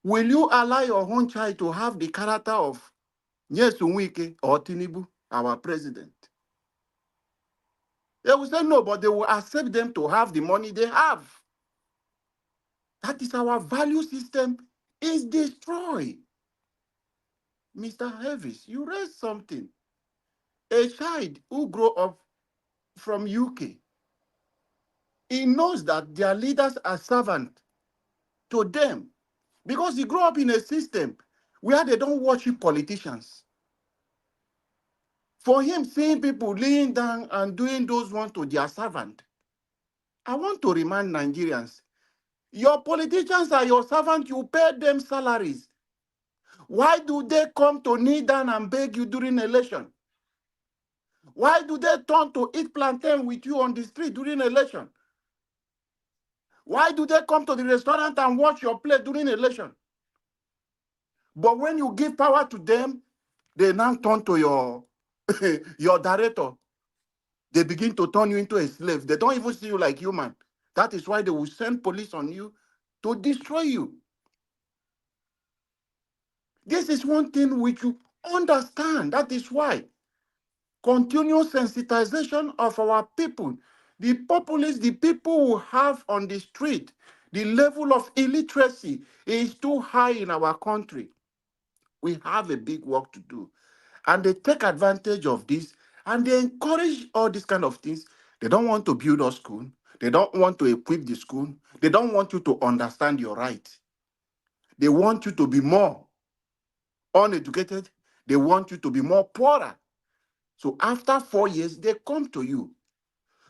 Will you allow your own child to have the character of Nyesom Wike or Tinubu, our president? They will say no, but they will accept them to have the money they have. That is our value system is destroyed. Mr. Heavis, you raised something. A child who grew up from UK, he knows that their leaders are servant to them because he grew up in a system where they don't worship politicians. For him, seeing people laying down and doing those ones to their servant, I want to remind Nigerians, your politicians are your servant, you pay them salaries. Why do they come to kneel down and beg you during election? Why do they turn to eat plantain with you on the street during election? Why do they come to the restaurant and watch your plate during election? But when you give power to them, they now turn to your, your director. They begin to turn you into a slave. They don't even see you like human. That is why they will send police on you to destroy you. This is one thing which you understand. That is why continuous sensitization of our people, the populace, the people who have on the street, the level of illiteracy is too high in our country. We have a big work to do. And they take advantage of this and they encourage all these kind of things. They don't want to build a school. They don't want to equip the school. They don't want you to understand your right. They want you to be more uneducated. They want you to be more poorer. So after 4 years, they come to you.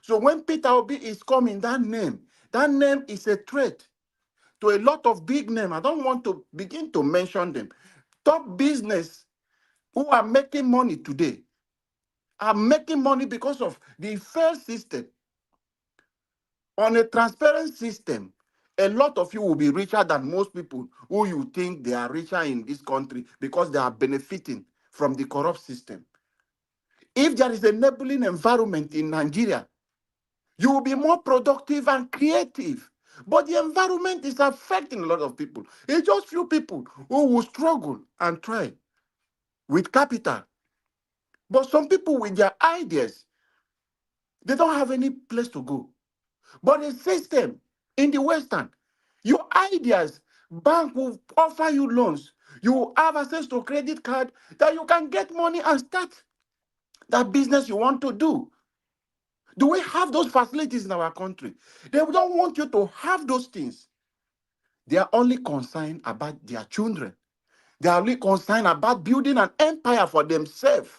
So when Peter Obi is coming, that name is a threat to a lot of big names. I don't want to begin to mention them. Top business who are making money today are making money because of the fair system. On a transparent system, a lot of you will be richer than most people who you think they are richer in this country because they are benefiting from the corrupt system. If there is a enabling environment in Nigeria, you will be more productive and creative. But the environment is affecting a lot of people. It's just few people who will struggle and try with capital. But some people with their ideas, they don't have any place to go. But the system in the Western, your ideas, bank will offer you loans. You have access to credit card that you can get money and start that business you want to do. Do we have those facilities in our country? They don't want you to have those things. They are only concerned about their children. They are only concerned about building an empire for themselves.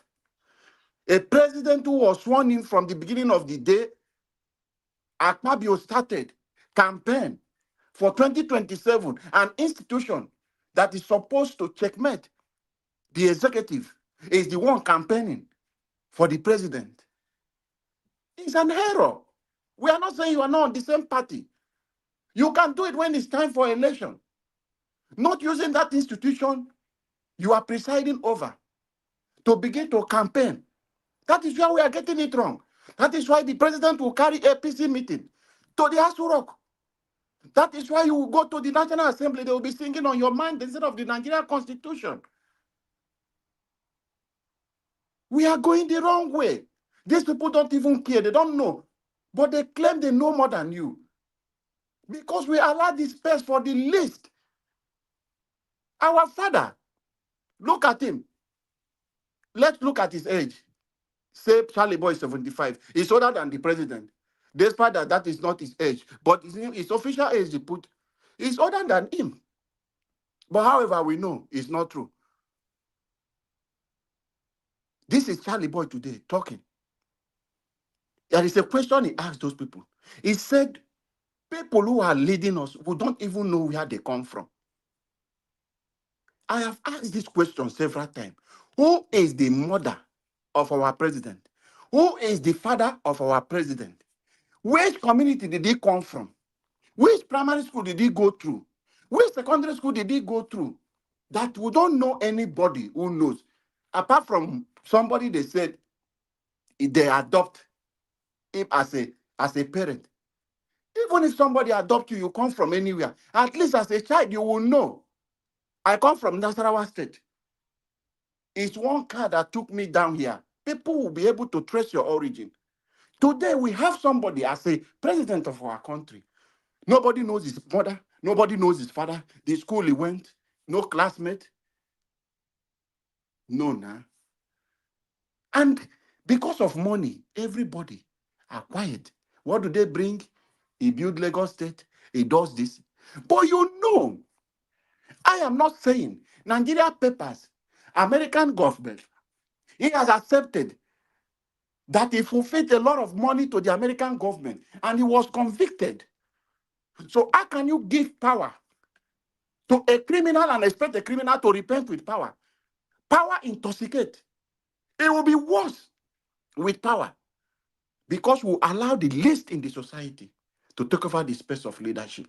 A president who was sworn in from the beginning of the day, Akpabio started campaign for 2027, an institution that is supposed to checkmate the executive is the one campaigning for the president. It's an error. We are not saying you are not on the same party. You can do it when it's time for election. Not using that institution you are presiding over to begin to campaign. That is where we are getting it wrong. That is why the president will carry a PC meeting to the Aso Rock. That is why you will go to the National Assembly. They will be singing on your mind instead of the Nigerian Constitution. We are going the wrong way. These people don't even care. They don't know. But they claim they know more than you. Because we allow this space for the least. Our father, look at him. Let's look at his age. Say Charlie Boy is 75. He's older than the president. Despite that is not his age. But his official age he put is older than him. But however, we know it's not true. This is Charlie Boy today talking. There is a question he asked those people. He said, people who are leading us, we don't even know where they come from. I have asked this question several times. Who is the mother of our president? Who is the father of our president? Which community did he come from? Which primary school did he go through? Which secondary school did he go through? That we don't know anybody who knows. Apart from somebody they said they adopt him as a parent. Even if somebody adopt you, you come from anywhere. At least as a child, you will know. I come from Nasarawa State. It's one car that took me down here. People will be able to trace your origin. Today, we have somebody as a president of our country. Nobody knows his mother. Nobody knows his father. The school he went. No classmate. No, nah. And because of money, everybody are quiet. What do they bring? He built Lagos State. He does this. But you know, I am not saying Nigeria papers, American government, he has accepted that he fulfilled a lot of money to the American government and he was convicted. So how can you give power to a criminal and expect a criminal to repent with power? Power intoxicates. It will be worse with power because we allow the least in the society to take over the space of leadership.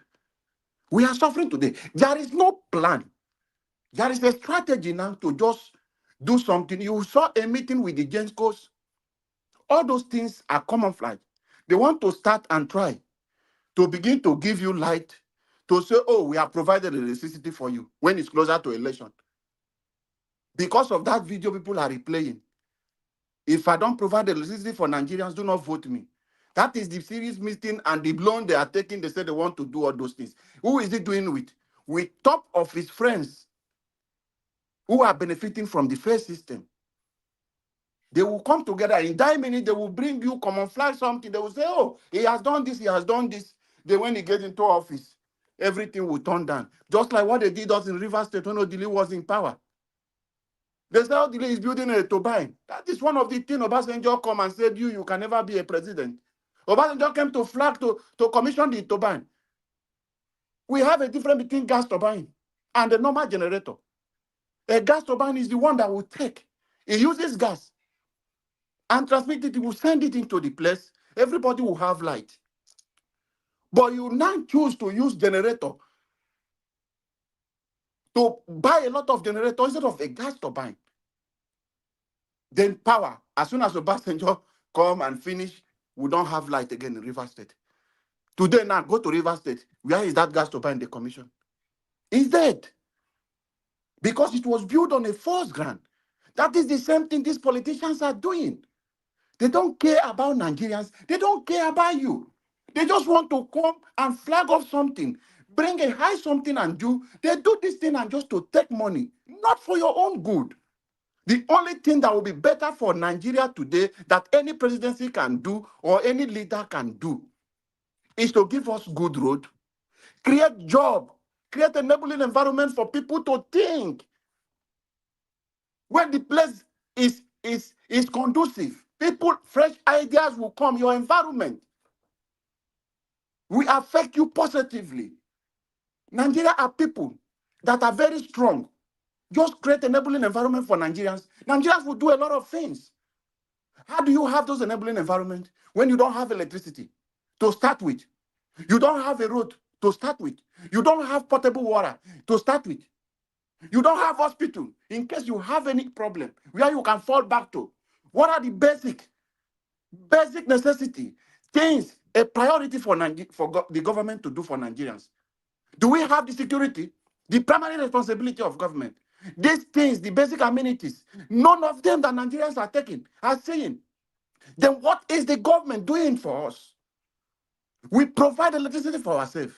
We are suffering today. There is no plan. There is a strategy now to just do something. You saw a meeting with the Genscos. All those things are camouflage. They want to start and try to begin to give you light to say, oh, we have provided electricity for you when it's closer to election. Because of that video, people are replaying. If I don't provide electricity for Nigerians, do not vote me. That is the serious meeting and the loan they are taking. They say they want to do all those things. Who is he doing with? With top of his friends who are benefiting from the fair system. They will come together. In that minute, they will bring you, camouflage something. They will say, oh, he has done this, he has done this. Then when he gets into office, everything will turn down. Just like what they did us in Rivers State when Odili was in power. They said Odili is building a turbine. That is one of the things Obasanjo come and said, you can never be a president. Obasanjo came to flag to commission the turbine. We have a difference between gas turbine and the normal generator. A gas turbine is the one that will take. It uses gas and transmit it. It will send it into the place. Everybody will have light. But you now choose to use generator to buy a lot of generator instead of a gas turbine. Then power. As soon as Obasanjo come and finish, we don't have light again in River State. Today now, go to River State. Where is that gas turbine the commission? It's dead. Because it was built on a false ground. That is the same thing these politicians are doing. They don't care about Nigerians. They don't care about you. They just want to come and flag off something, bring a high something and do. They do this thing and just to take money, not for your own good. The only thing that will be better for Nigeria today that any presidency can do or any leader can do is to give us good road, create job, create enabling environment for people to think. When the place is conducive, people, fresh ideas will come, your environment will affect you positively. Nigeria are people that are very strong. Just create enabling environment for Nigerians. Nigerians will do a lot of things. How do you have those enabling environment when you don't have electricity to start with? You don't have a road to start with. You don't have potable water to start with. You don't have hospital in case you have any problem where you can fall back to. What are the basic necessity things, a priority for the government to do for Nigerians? Do we have the security, the primary responsibility of government? These things, the basic amenities, none of them that Nigerians are taking, are saying. Then what is the government doing for us? We provide electricity for ourselves.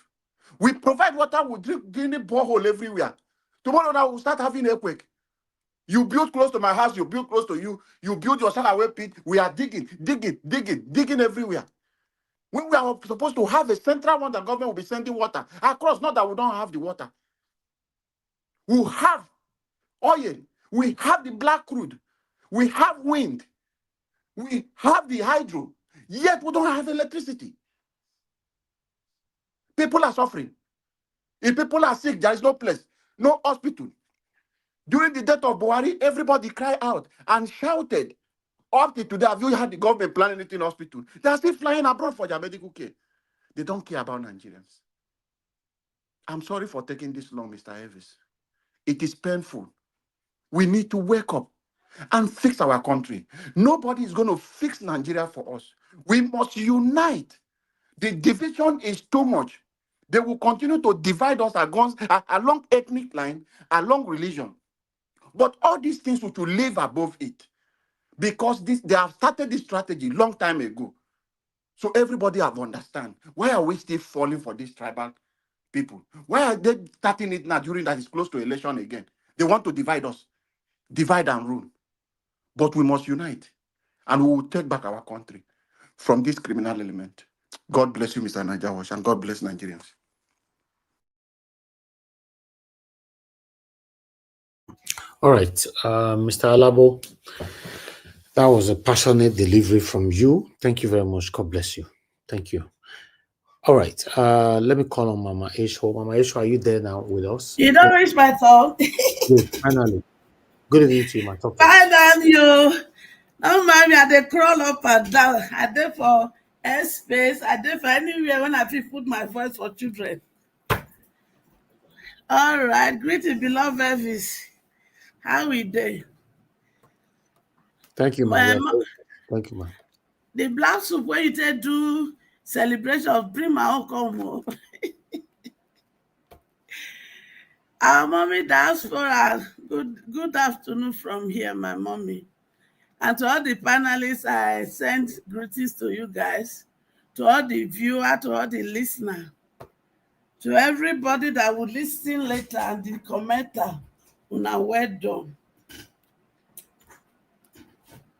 We provide water, we drink a borehole everywhere. Tomorrow now we'll start having earthquake. You build close to my house, you build close to you, you build your away pit, we are digging everywhere. When we are supposed to have a central one, the government will be sending water across, not that we don't have the water. We have oil, we have the black crude, we have wind, we have the hydro, yet we don't have electricity. People are suffering. If people are sick, there is no place, no hospital. During the death of Buhari, everybody cried out and shouted. Up to today, have you had the government plan anything in hospital? They are still flying abroad for their medical care. They don't care about Nigerians. I'm sorry for taking this long, Mr. Evis. It is painful. We need to wake up and fix our country. Nobody is going to fix Nigeria for us. We must unite. The division is too much. They will continue to divide us along ethnic line, along religion. But all these things we should live above it. Because they have started this strategy long time ago. So everybody have understand. Why are we still falling for these tribal people? Why are they starting it now during that it's close to election again? They want to divide us. Divide and rule. But we must unite. And we will take back our country from this criminal element. God bless you, Mr. Najawash, and God bless Nigerians. All right, Mr. Alabo, that was a passionate delivery from you. Thank you very much. God bless you. Thank you. All right, let me call on Mama Esho. Mama Esho, are you there now with us? You don't reach my phone. Good, finally. Good evening to you, my talk. Bye, damn you. Don't mind me, I dey crawl up and down. I dey for airspace. I dey for anywhere when I feel put my voice for children. All right, greeting, beloved Elvis. How we dey? Thank you, ma'am. Thank you, ma'am. The black soup where you take do celebration, bring my own come. Our mommy Diaspora, good afternoon from here, my mommy. And to all the panelists, I send greetings to you guys, to all the viewers, to all the listeners, to everybody that will listen later and the commenter. Una well done.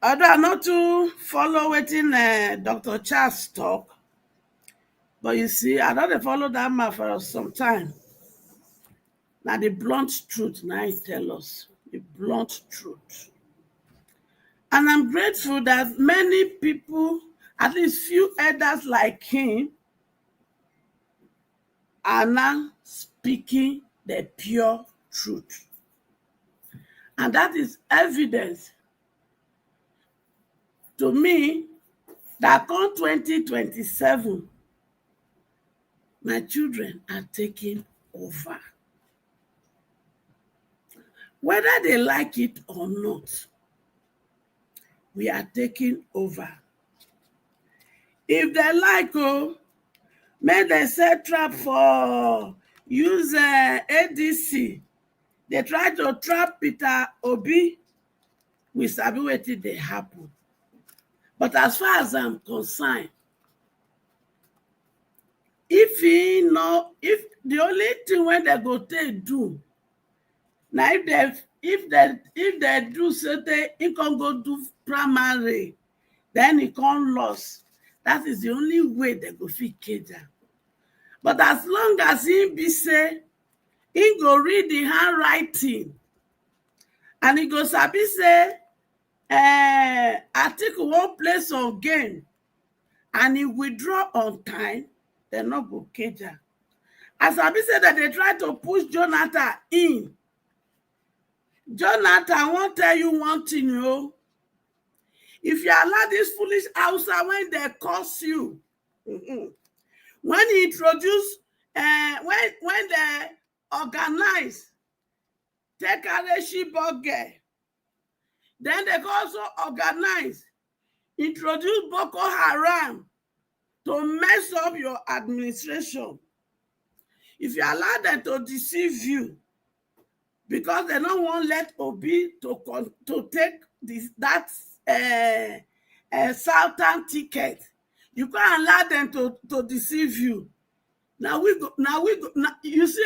Although I not to follow wetin Dr. Charles talk, but you see, I don't follow that man for some time. Now the blunt truth, now he tell us the blunt truth. And I'm grateful that many people, at least few elders like him, are now speaking the pure truth. And that is evidence to me that come 2027, my children are taking over. Whether they like it or not, we are taking over. If they like, may they set trap for use ADC. They try to trap Peter Obi. We sabi wetin dey happen. But as far as I'm concerned, if the only thing when they go take do Now if they do certain, he can go do primary, then he can't lose. That is the only way they go fit cater. But as long as he be say, he go read the handwriting, and he go sabi say, article one place of gain, and he withdraw on time, they no go cater. As I said that they try to push Jonathan in. Jonathan won't tell you one thing, you know. If you allow this foolish Hausa when they curse you, when he introduce, when they organize, take a Shibogge, then they also organize, introduce Boko Haram to mess up your administration. If you allow them to deceive you, because they don't want let Obi to take that Southern ticket, you can't allow them to deceive you. Now you see,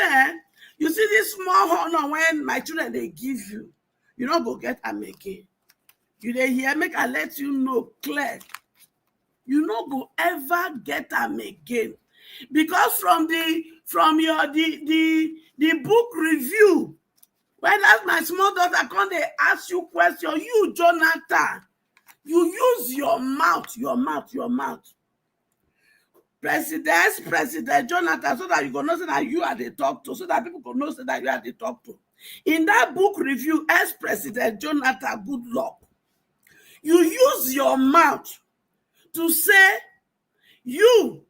you see this small honor when my children they give you, you don't go get them again. You dey hear, make I let you know clear. You no go ever get them again. Because from your book review, when that's my small daughter come, they ask you question, you Jonathan, you use your mouth. President Jonathan, so that you go know say that you are the talk to, so that people go know say that you are the talk to. In that book review, ex-President Jonathan, good luck. You use your mouth to say you,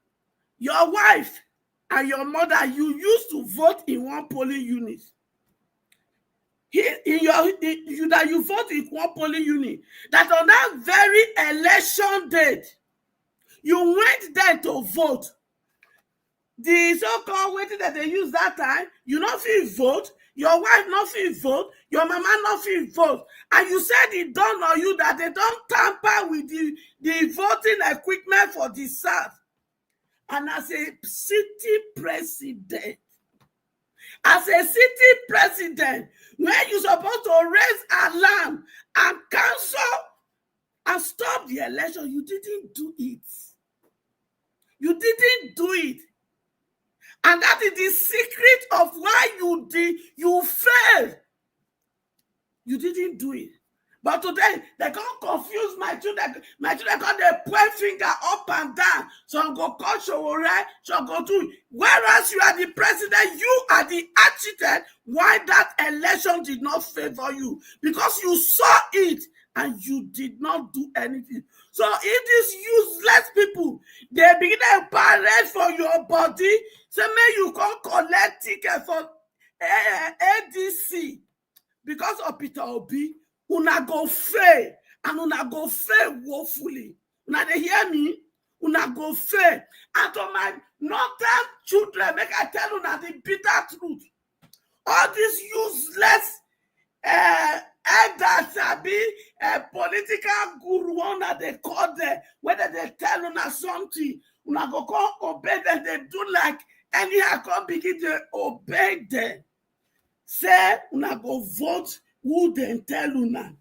your wife, and your mother, you used to vote in one polling unit. That you vote in one polling unit. That on that very election date, you went there to vote. The so-called waiting that they use that time, you not feel vote, your wife not feel vote, your mama not feel vote. And you said it dawned on you that they don't tamper with the voting equipment for the South. And as a city president, when you're supposed to raise alarm and cancel and stop the election, you didn't do it. You didn't do it. And that is the secret of why you failed. You didn't do it. But today, they can't confuse my children. My children can't they point finger up and down. Some go call Showore, some go do. Whereas you are the president, you are the architect why that election did not favor you. Because you saw it and you did not do anything. So if these useless people, they begin to parade for your body, say, may you come collect ticket for ADC because of Peter Obi, una go fail, and una go fail woefully. Una they hear me? Una go fail. And to my northern children, make I tell una the bitter truth. All these useless elders sabi political guru one that they call them, whether they tell una something, una go come obey them, they do like anyhow come begin to obey them. Say una go vote who they tell una.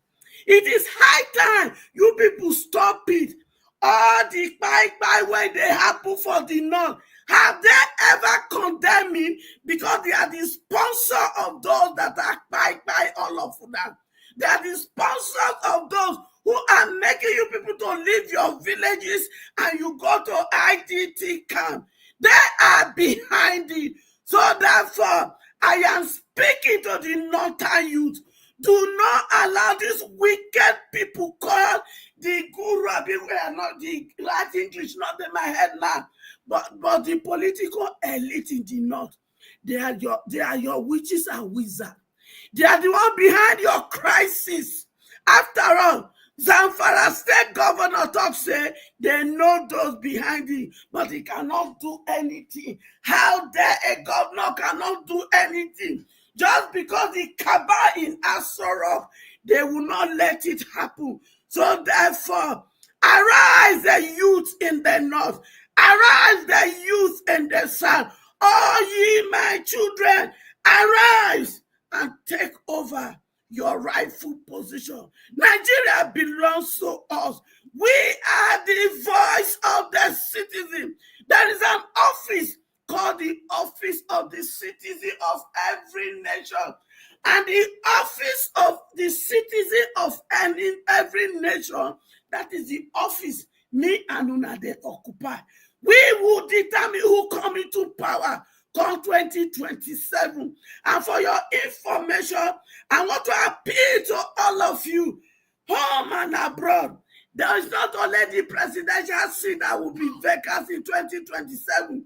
It is high time you people stop it. All the bye when they happen for the North, have they ever condemned me because they are the sponsor of those that are by all of them? They are the sponsors of those who are making you people to leave your villages and you go to IDT camp. They are behind it. So therefore, I am speaking to the northern youth. Do not allow these wicked people called the guru. We are not the right English, not in my head now, but the political elite in the north. They are your witches and wizards. They are the one behind your crisis. After all, Zamfara state governor talk say they know those behind it, but he cannot do anything. How dare a governor cannot do anything? Just because the cabal in Asorok, they will not let it happen. So therefore, arise the youth in the north, arise the youth in the south. All ye my children, arise and take over your rightful position. Nigeria belongs to us. We are the voice of the citizen. There is an office called the office of the citizen of every nation. And the office of the citizen of every nation, that is the office me and Una they occupy. We will determine who come into power come 2027. And for your information, I want to appeal to all of you, home and abroad. There is not only the presidential seat that will be vacant in 2027.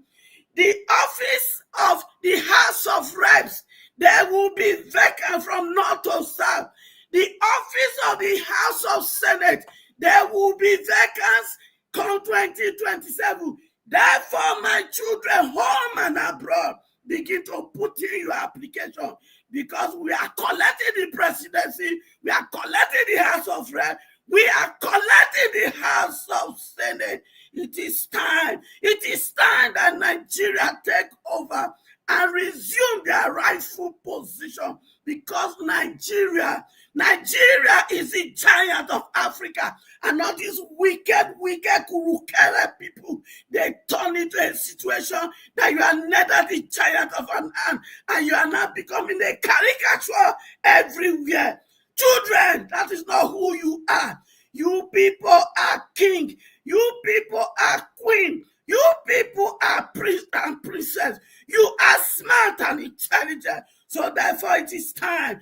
The office of the House of Reps, there will be vacant from north to south. The office of the House of Senate, there will be vacancies come 2027. Therefore, my children, home and abroad, begin to put in your application, because we are collecting the presidency, we are collecting the House of Reps, we are collecting the House of Senate. It is time that Nigeria take over and resume their rightful position, because Nigeria is the giant of Africa, and not these wicked Kurukere people. They turn into a situation that you are neither the giant of an ant, and you are now becoming a caricature everywhere. Children, that is not who you are. You people are king. You people are queen. You people are priest and princess. You are smart and intelligent. So therefore it is time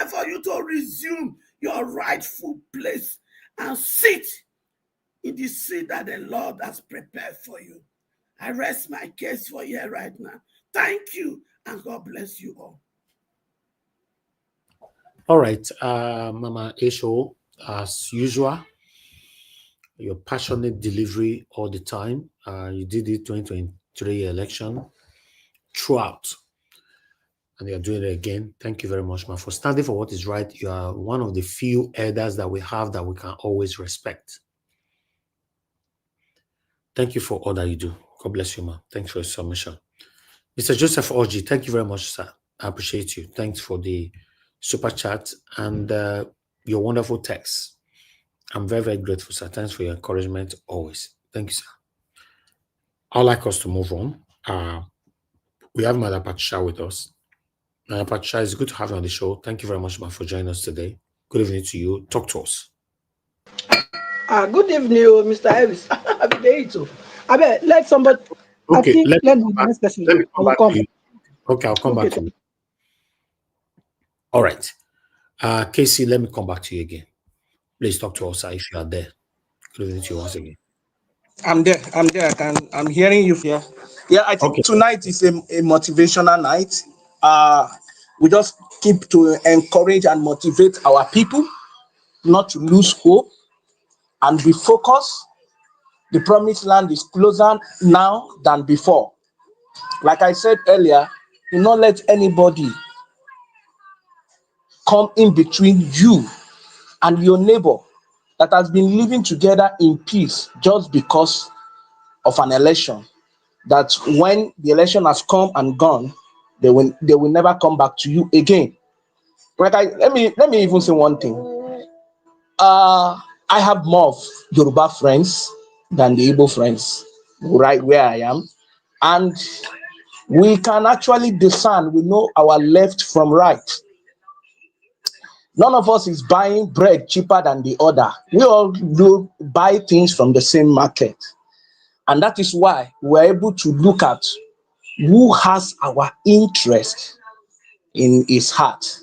for you to resume your rightful place and sit in the seat that the Lord has prepared for you. I rest my case for you right now. Thank you, and God bless you all. All right, Mama Esho, as usual, your passionate delivery all the time. You did it 2023 election throughout, and you're doing it again. Thank you very much, ma, for standing for what is right. You are one of the few elders that we have that we can always respect. Thank you for all that you do. God bless you, ma. Thanks for your submission. Mr. Joseph Orji, thank you very much, sir. I appreciate you. Thanks for the super chat and your wonderful text. I'm very, very grateful, sir. Thanks for your encouragement always. Thank you, sir. I'd like us to move on. We have Madam Patricia with us. Madam Patricia, it's good to have you on the show. Thank you very much, ma, for joining us today. Good evening to you. Talk to us. Good evening, Mr. Elvis. Happy day too. I bet let somebody. Okay, I think let the next person. Let me come back come. to you. Okay, I'll come back to you. All right. Casey, let me come back to you again. Please talk to us, sir, if you are there. Good evening to you once again. I'm there. I'm hearing you here. Yeah, I think tonight is a motivational night. We just keep to encourage and motivate our people not to lose hope and be focused. The promised land is closer now than before. Like I said earlier, do not let anybody come in between you and your neighbor that has been living together in peace just because of an election. That when the election has come and gone, they will never come back to you again. Like let me even say one thing. I have more of Yoruba friends than the Igbo friends, right where I am, and we can actually discern. We know our left from right. None of us is buying bread cheaper than the other. We all do buy things from the same market. And that is why we're able to look at who has our interest in his heart.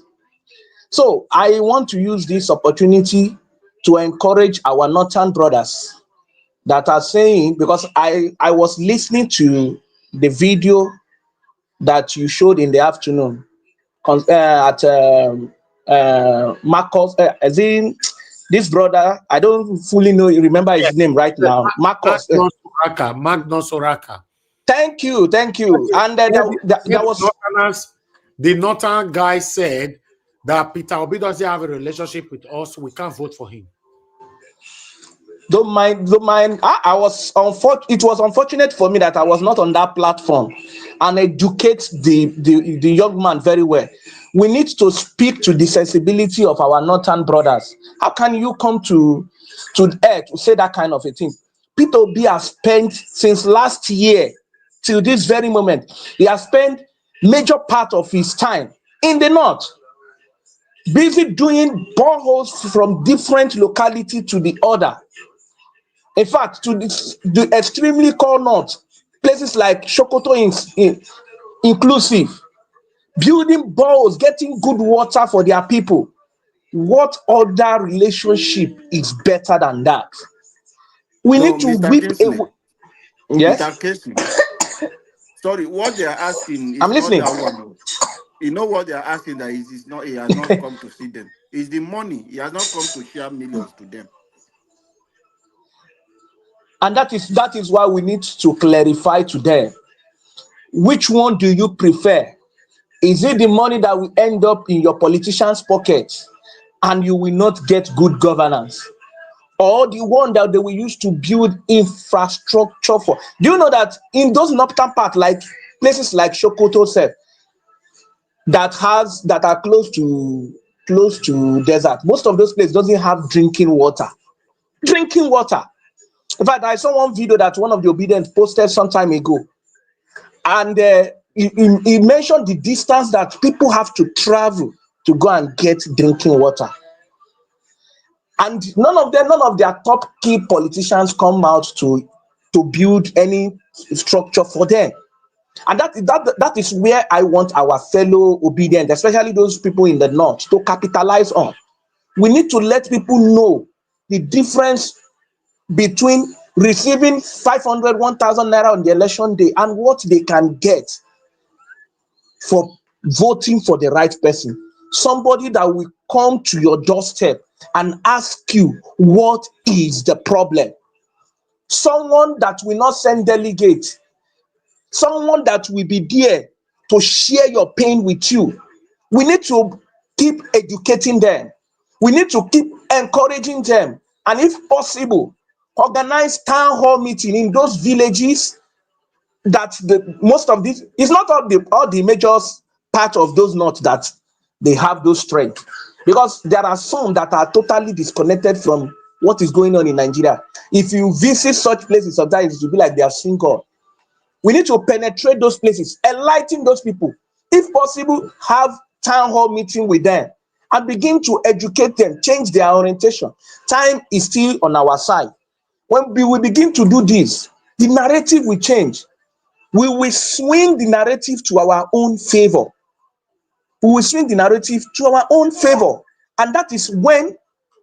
So I want to use this opportunity to encourage our northern brothers that are saying, because I was listening to the video that you showed in the afternoon at Marcos, as in this brother, I don't fully remember his name right now. Marcos. Magnus Oraka. Thank you. And there was the northern guy said that Peter Obi doesn't have a relationship with us, we can't vote for him. Don't mind, don't mind. I was it was unfortunate for me that I was not on that platform and educate the young man very well. We need to speak to the sensibility of our northern brothers. How can you come to air to say that kind of a thing? Peter Obi has spent since last year till this very moment, he has spent major part of his time in the north, busy doing boreholes from different locality to the other. In fact, to the extremely cold north, places like Sokoto inclusive, building boreholes, getting good water for their people. What other relationship is better than that? We No, need to Mr. whip Kingsley. away. Yes, Mr. Kingsley. Sorry, what they are asking I'm is not listening. that one. No. You know what they are asking that is not, he has not come to see them. It's the money. He has not come to share millions to them. And that is why we need to clarify to them. Which one do you prefer? Is it the money that will end up in your politician's pockets and you will not get good governance? Or the one that they will use to build infrastructure for? Do you know that in those northern parts, like places like Sokoto, that are close to desert, most of those places doesn't have drinking water. Drinking water. In fact, I saw one video that one of the obedience posted some time ago, and he mentioned the distance that people have to travel to go and get drinking water. And none of their top key politicians come out to build any structure for them. And that is where I want our fellow obedient, especially those people in the north, to capitalize on. We need to let people know the difference between receiving 500, 1,000 naira on the election day and what they can get for voting for the right person. Somebody that will come to your doorstep and ask you what is the problem. Someone that will not send delegates. Someone that will be there to share your pain with you. We need to keep educating them. We need to keep encouraging them. And if possible, organize town hall meeting in those villages that most of these, it's not all the major part of those north that they have those strength, because there are some that are totally disconnected from what is going on in Nigeria. If you visit such places, sometimes it will be like they have seen God. We need to penetrate those places, enlighten those people. If possible, have town hall meeting with them and begin to educate them, change their orientation. Time is still on our side. When we will begin to do this, the narrative will change. We will swing the narrative to our own favor. We will swing the narrative to our own favor. And that is when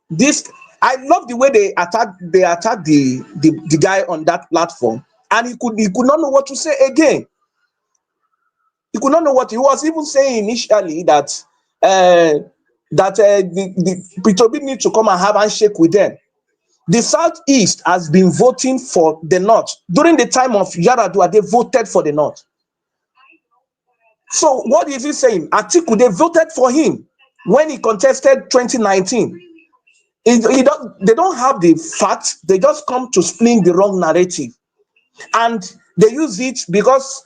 this, I love the way they attacked the guy on that platform, and he could not know what to say again. He could not know what he was even saying initially, that the Peter Obi need to come and have a handshake with them. The Southeast has been voting for the North. During the time of Yaradua, they voted for the North. So what is he saying? Atiku, they voted for him when he contested 2019. They don't have the facts. They just come to spin the wrong narrative. And they use it because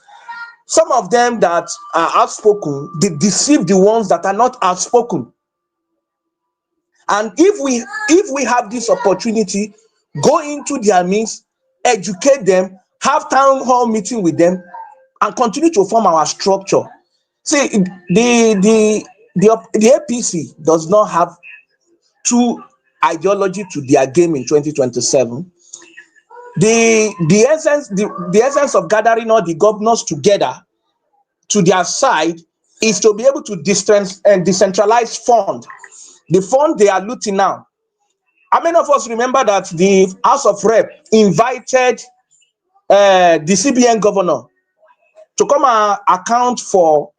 some of them that are outspoken, they deceive the ones that are not outspoken. And if we have this opportunity, go into their midst, educate them, have town hall meeting with them, and continue to form our structure. See, the APC does not have true ideology to their game in 2027. The essence of gathering all the governors together to their side is to be able to decentralize fund. The fund they are looting now. How many of us remember that the House of Rep invited the CBN governor to come and account for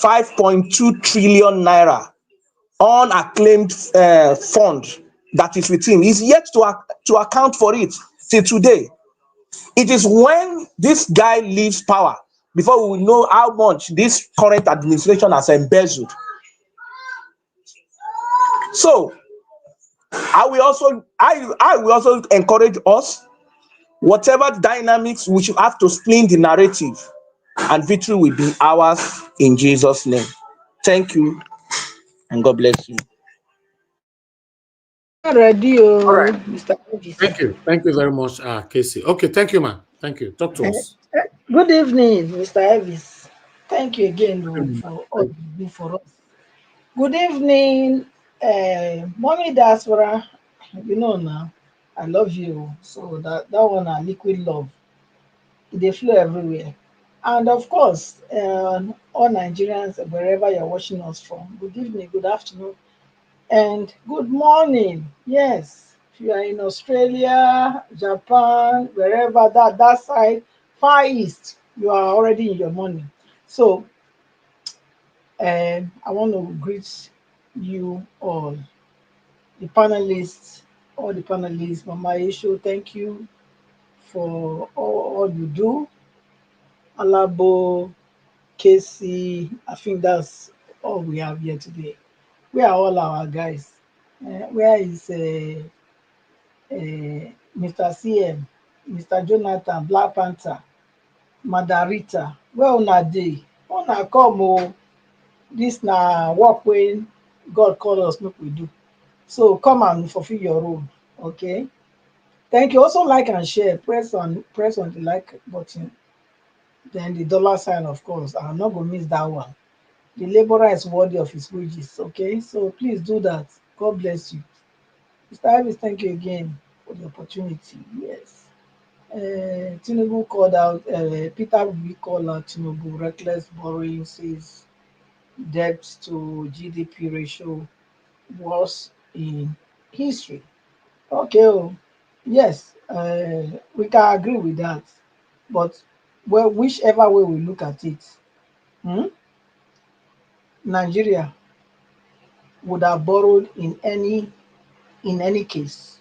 5.2 trillion naira unacclaimed fund that is with him? He's yet to account for it till today. It is when this guy leaves power before we will know how much this current administration has embezzled. So I will also encourage us, whatever dynamics we should have to spin the narrative, and victory will be ours in Jesus' name. Thank you, and God bless you. Ready, All right. Mr. Davis. Thank you. Thank you very much, Casey. Okay, thank you, man. Thank you. Talk to us. Good evening, Mr. Davis. Thank you again for all Thank you do for us. Good evening, Mommy Diaspora. You know now, I love you. So that one, a liquid love, they flow everywhere. And of course, all Nigerians, wherever you're watching us from, good evening, good afternoon, and good morning. Yes, if you are in Australia, Japan, wherever that side, Far East, you are already in your morning. So I want to greet you all, the panelists, Mama Isho, thank you for all you do. Alabo, Casey, I think that's all we have here today. Where are all our guys? Where is Mr. CM, Mr. Jonathan, Black Panther, Madarita? Where una dey? Una come o. This na work wey God call us make we do. So come and fulfill your role. Okay. Thank you. Also like and share. Press on the like button. Then the dollar sign, of course. I'm not gonna miss that one. The laborer is worthy of his wages. Okay. So please do that. God bless you. Mr. Ivis, thank you again for the opportunity. Yes. Tinubu called out, Peter we called out Tinubu reckless borrowing, says debt to GDP ratio worse in history. Okay, yes, we can agree with that. But well, whichever way we look at it, hmm, Nigeria would have borrowed in any case.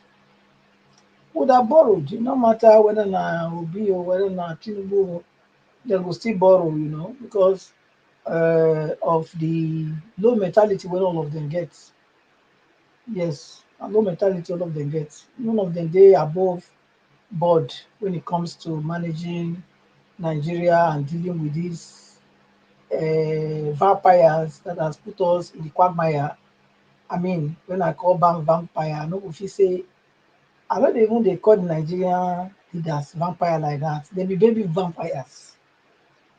Would have borrowed, no matter whether na Obi or whether na Tinubu, they will still borrow, because of the low mentality when all of them get. Yes, and low mentality all of them get. None of them they above board when it comes to managing Nigeria and dealing with these vampires that has put us in the quagmire. I mean, when I call bank vampire, no if you say I don't even they call the Nigerian leaders vampire like that. They be baby vampires.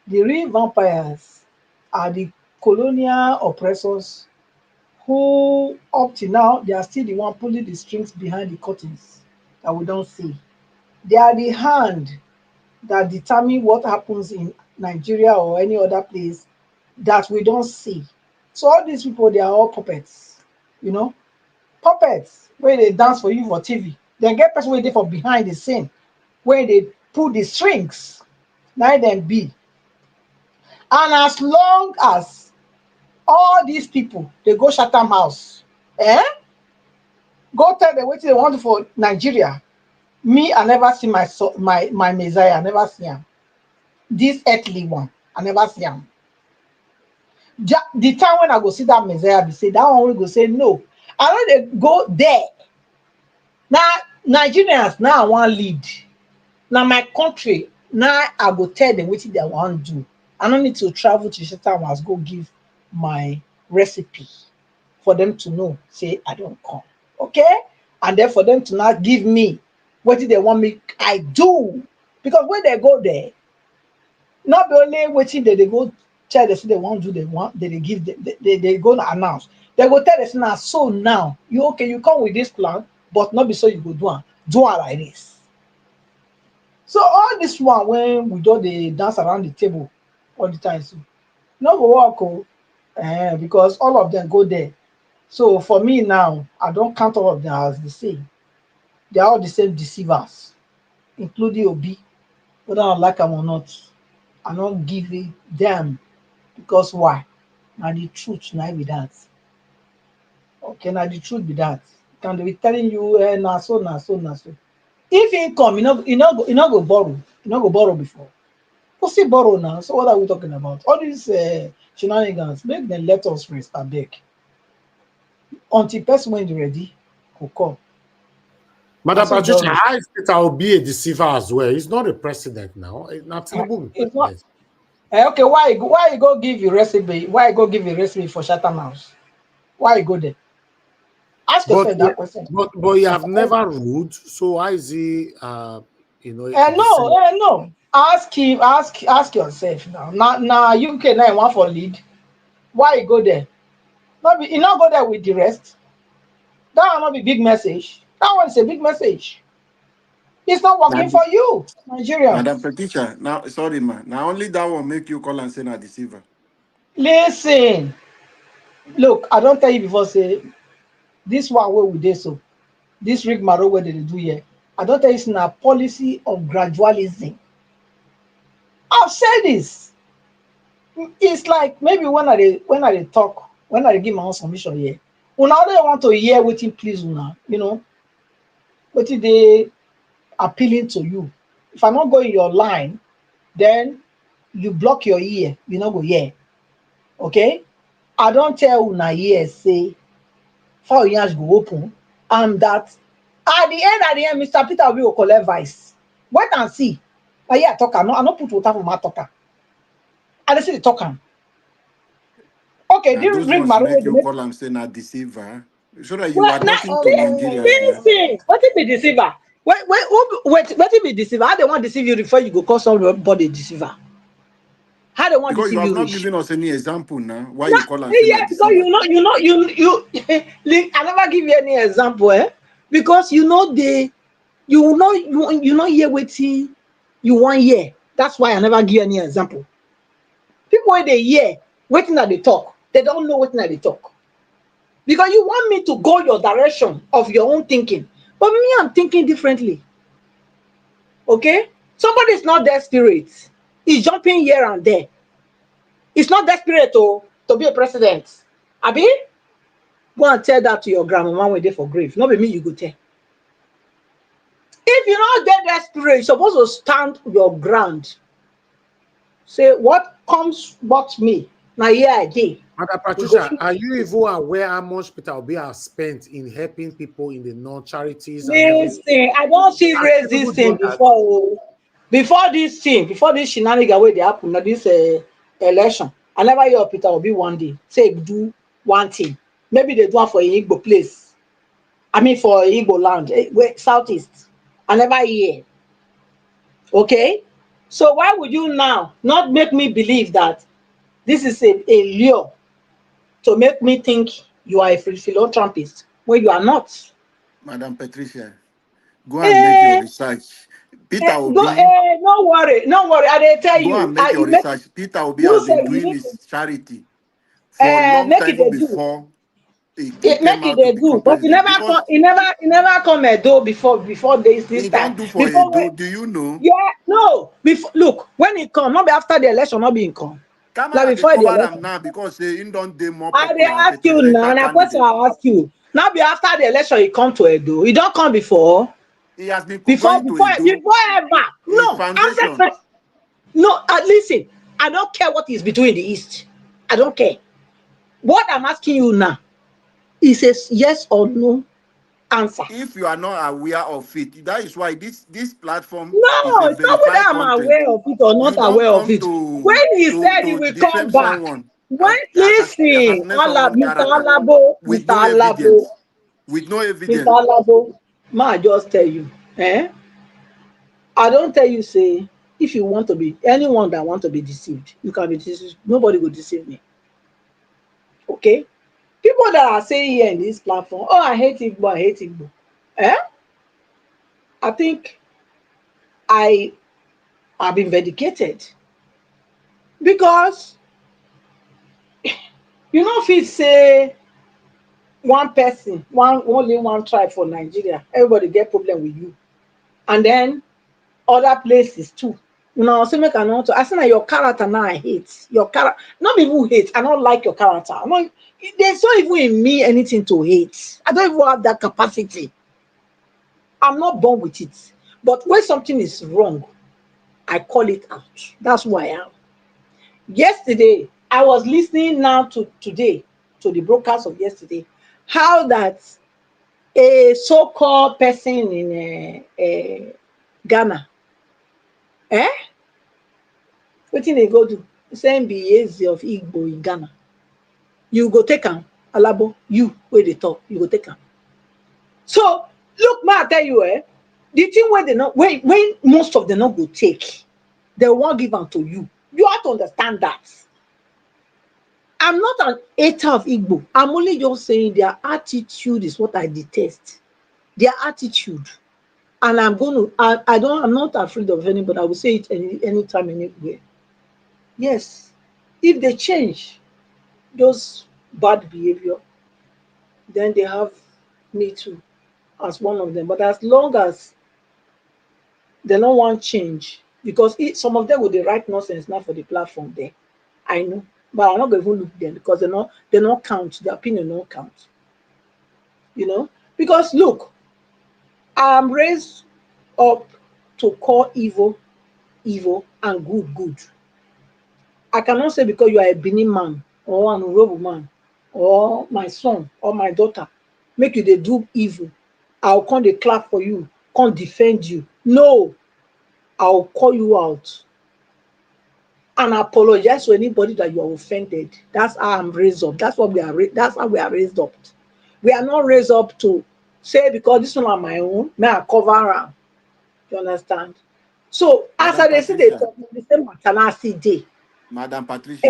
The real vampires are the colonial oppressors who up to now they are still the one pulling the strings behind the curtains that we don't see. They are the hand that determine what happens in Nigeria or any other place that we don't see. So all these people, they are all puppets, you know, puppets where they dance for you for TV. Then get person where they for behind the scene, where they pull the strings, now them be. And as long as all these people they go shut them house, eh? Go tell them what they want for Nigeria. Me, I never see my Messiah, I never see him. This earthly one, I never see him. The time when I go see that Messiah, be say that one will go say no. I know they go there. Now Nigerians now I want lead. Now my country now I go tell them what they want to do. I don't need to travel to Shaitan house go give my recipe for them to know. Say I don't come, okay? And then for them to not give me what they want me I do, because when they go there, not be only waiting that they go tell the they want to do, they give they go to announce. They go tell us now, so now you okay, you come with this plan, but not be so you go do it like this. So all this one when we do the dance around the table all the time, so no go work, because all of them go there. So for me now, I don't count all of them as the same. They are all the same deceivers, including Obi, whether I like them or not. I don't give it them. Because why? Now the truth now be that. Okay, now the truth be that. Can they be telling you na so na so na so. If income, you know go borrow. You know go borrow before. Go see borrow now. So what are we talking about? All these shenanigans, make them let us rest a beg. Until person when they ready, will come. Madam That's what Patricia, government. I think I will be a deceiver as well. He's not a president now. Not Tinubu be It's not. president. Okay, why you go give you recipe? Why you go give you recipe for Chatham House? Why you go there? Ask yourself that question. But you have never ruled, so why is he No, no. Ask him, ask yourself now. Now UK now want for lead. Why you go there? You not go there with the rest. That will not be big message. That one is a big message. It's not working for you, Madam Nigerians. Patricia, now sorry, man. Now only that one make you call and say na deceiver. Listen, look, I don't tell you before, say this one where we did so. This rigmarole where they do here. I don't tell you it's a policy of gradualism. I've said this. It's like maybe when I talk, when I give my own submission here, una only want to hear wetin please una, wetin dey appealing to you. If I not go in your line, then you block your ear, you not go hear. Okay? I don't tell una here say four years go open, and that at the end, Mr. Peter Obi will collect vice. Wait and see. But yeah, talk. I no put water for my talker. I dey see the talker. Okay, Now this those ring ones maroon make wey you dey call and say na deceiver. So that you well, are talking to Nigerians now. listen, wetin be deceiver? Wait, wetin be deceiver? How they want deceive you before you go call somebody deceiver? How they want Because you deceive have you not reach? given us any example now. Why No, you call and say na yeah, because deceiver? you I never give you any example, because you know hear wetin you wan hear. That's why I never give you any example. People wey dey hear wetin I dey talk, they don't know wetin I dey talk. Because you want me to go your direction of your own thinking, but me, I'm thinking differently. Okay? Somebody is not desperate. He's jumping here and there. It's not desperate to be a president. Abi? Go and tell that to your grandmama when they for grave. Not be me you go tell. If you're not that desperate, you're supposed to stand your ground. Say what comes but me. Now here I did. Madam Patricia, are you even aware how much Peter Obi has spent in helping people in the non-charities and everything? Listen, I don't see Has raise this Tinubu thing done that? before. Before this shenanigan wey dey happen, this election, I never hear of Peter Obi one day say do one thing. Maybe they do it for Igbo place. I mean for Igbo land, southeast. I never hear. Okay, so why would you now not make me believe that this is a lure to make me think you are a philanthropist when you are not? Madam Patricia, go and make your research. Peter Obi, No worry, no worry. I dey tell go and you, make your you make research. Peter Obi you has say been you doing need to his charity for a long make time, it even they do. before he Make came it out to they do, become but he president. never come. Because He never come Edo before this he time. don't do for Before Edo, we, do you know? yeah, no. Before look, when he come, not be after the election, not being come. Like Camera they before the cover them election. now because he don't they more I dey popular as a ask you now, presidential and a question candidate. I ask you. Now be after the election, he come to Edo. He don't come before. He has been Before going to Edo, ever. his No, I'm the foundation. first. No, listen. I don't care what is between the East. I don't care. What I'm asking you now is a yes or no answer. If you are not aware of it, that is why this platform is No, a it's not whether verified I'm content. aware of it or not You don't aware of come it. When he said he to will come defame back, someone, when listen, assassinate someone character with Mr. no Alabo, evidence. With no Mr. evidence. Alabo, ma just tell you, I don't tell you say if you want to be anyone that want to be deceived, you can be deceived. Nobody will deceive me. Okay? People that are saying here in this platform, oh, I hate Igbo, I hate Igbo. I think I have been vindicated because you know if it's say one person, only one tribe for Nigeria, everybody get problem with you. And then other places too. You know, so make an I say your character now I hate. Your character, not even hate, I don't like your character. There's not even in me anything to hate. I don't even have that capacity. I'm not born with it. But when something is wrong, I call it out. That's who I am. Yesterday, I was listening now to today, to the broadcast of yesterday, how that a so-called person in Ghana, wetin they go do? Same behavior of Igbo in Ghana. You go take am, Alabo, you where they talk, you go take am. So look, ma, I tell you, the thing where they not when most of them not go take, they won't give am to you. You have to understand that. I'm not an hater of Igbo. I'm only just saying their attitude is what I detest. Their attitude. And I'm not afraid of anybody. I will say it anytime, anywhere. Yes. If they change those bad behavior, then they have me too as one of them. But as long as they don't want change, because some of them with the right nonsense now for the platform there, I know. But I'm not going to even look them because they not count. Their opinion don't count. You know? Because look, I'm raised up to call evil evil and good good. I cannot say because you are a Benin man or an Urobo man or my son or my daughter, make you they do evil. I'll come dey clap for you, come defend you. No, I'll call you out and apologize to anybody that you are offended. That's how I'm raised up. That's what we are. That's how we are raised up. We are not raised up to say because this one are my own, may I cover am. You understand? So as Madam I dey see the Patricia, talk, the same maternity day. Madam Patricia,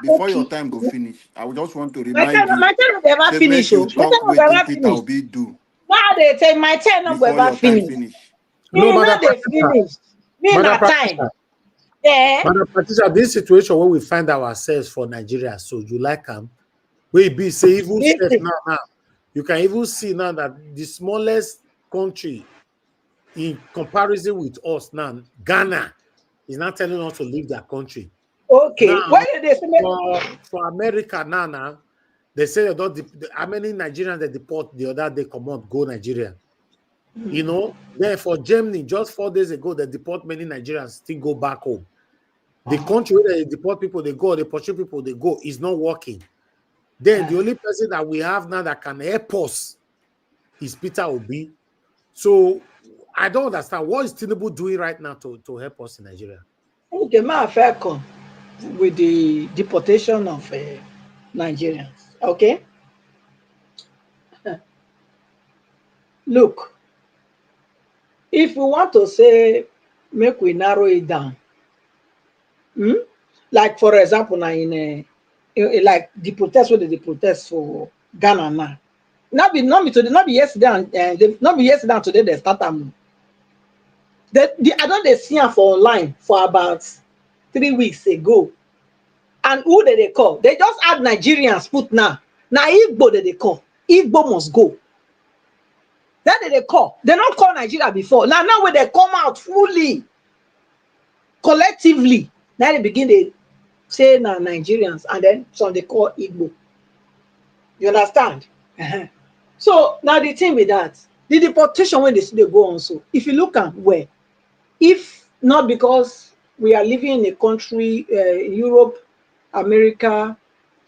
before your Akoki, time go finish, I would just want to my remind time, you, my time no go ever say make finish. you Oh, my time talk no go waiting ever Peter finish. Obi do Now they say my time no go before ever your time finish. finish. No, Me no Madam dey Patricia, finish. Me Madam na time. Patricia, Eh? Madam Patricia, this situation where we find ourselves for Nigeria, so you like we be say even self Listen, now. You can even see now that the smallest country in comparison with us now, Ghana, is not telling us to leave their country. okay. Now, Why did they say me? for America now, they say they don't how many Nigerians they deport the other day come out, go Nigeria. You know, then for Germany, just 4 days ago, they deport many Nigerians, still go back home. The country where they deport people, they go, they pursue people, they go, is not working. Then the only person that we have now that can help us is Peter Obi. So I don't understand what is Tinubu doing right now to help us in Nigeria. Okay, my affair come with the deportation of Nigerians. Okay, look, if we want to say make we narrow it down, like for example, now like the protest where they protest for Ghana now. Not be today, not be yesterday, and not be yesterday and today they start them. I don't they see am for online for about 3 weeks ago. And who did they call? They just add Nigerians put now. Now Igbo did they call. Igbo must go. That did they call. They not call Nigeria before. Now when they come out fully, collectively, now they begin to say now Nigerians, and then some they call Igbo. You understand? So now the thing with that, the deportation when they go on, so if you look at where, if not because we are living in a country, Europe, America,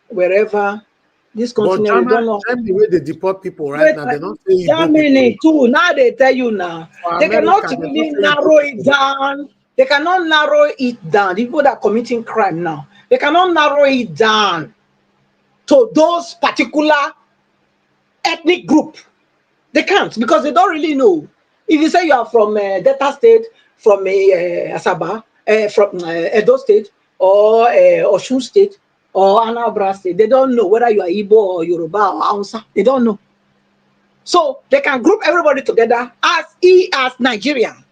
wherever, this But continent, we don't know. Germany, where they deport people right Wait, now, they don't say Igbo Germany people. too. Now they tell you now. For They cannot America, they don't really say Igbo narrow it people. down. They cannot narrow it down. The people that are committing crime now, they cannot narrow it down to those particular ethnic group. They can't because they don't really know. If you say you are from Delta State, from Asaba, from Edo State, or Osun State, or Anambra State, they don't know whether you are Igbo or Yoruba or Hausa. They don't know. So they can group everybody together as Nigerians.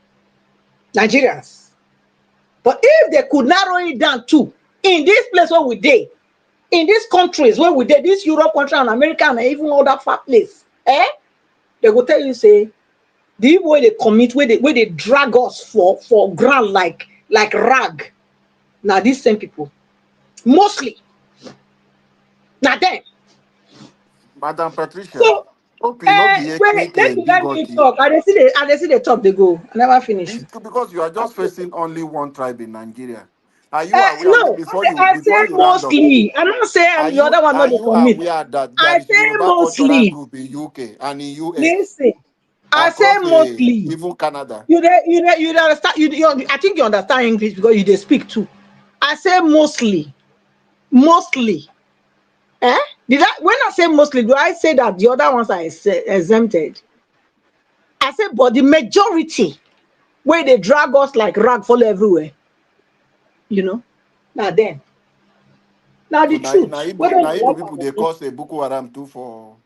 But if they could narrow it down to in this place where we did, in these countries where we did, this Europe country and America and even other far place, they will tell you say the way they commit, where they drag us for ground like rag. Now these same people, mostly, now them. Madam Patricia, So hope you not be wait, ethnic let me bigotry. talk. I see the talk they go. I never finish. Because you are just facing only one tribe in Nigeria. Are you aware? No, I say Before you round up, mostly. I don't say are the you other one not the commit. aware that there I is say Yoruba cultural mostly. group in UK and in US, Listen, I say across mostly. even Canada? You understand? I think you understand English because you they speak too. I say mostly, mostly. Eh? When I say mostly, do I say that the other ones are exempted? I say, but the majority where they drag us like rag fall everywhere. You know. Now So the truth. Whether you Igbo like people am they or not. cause a Boko Haram too for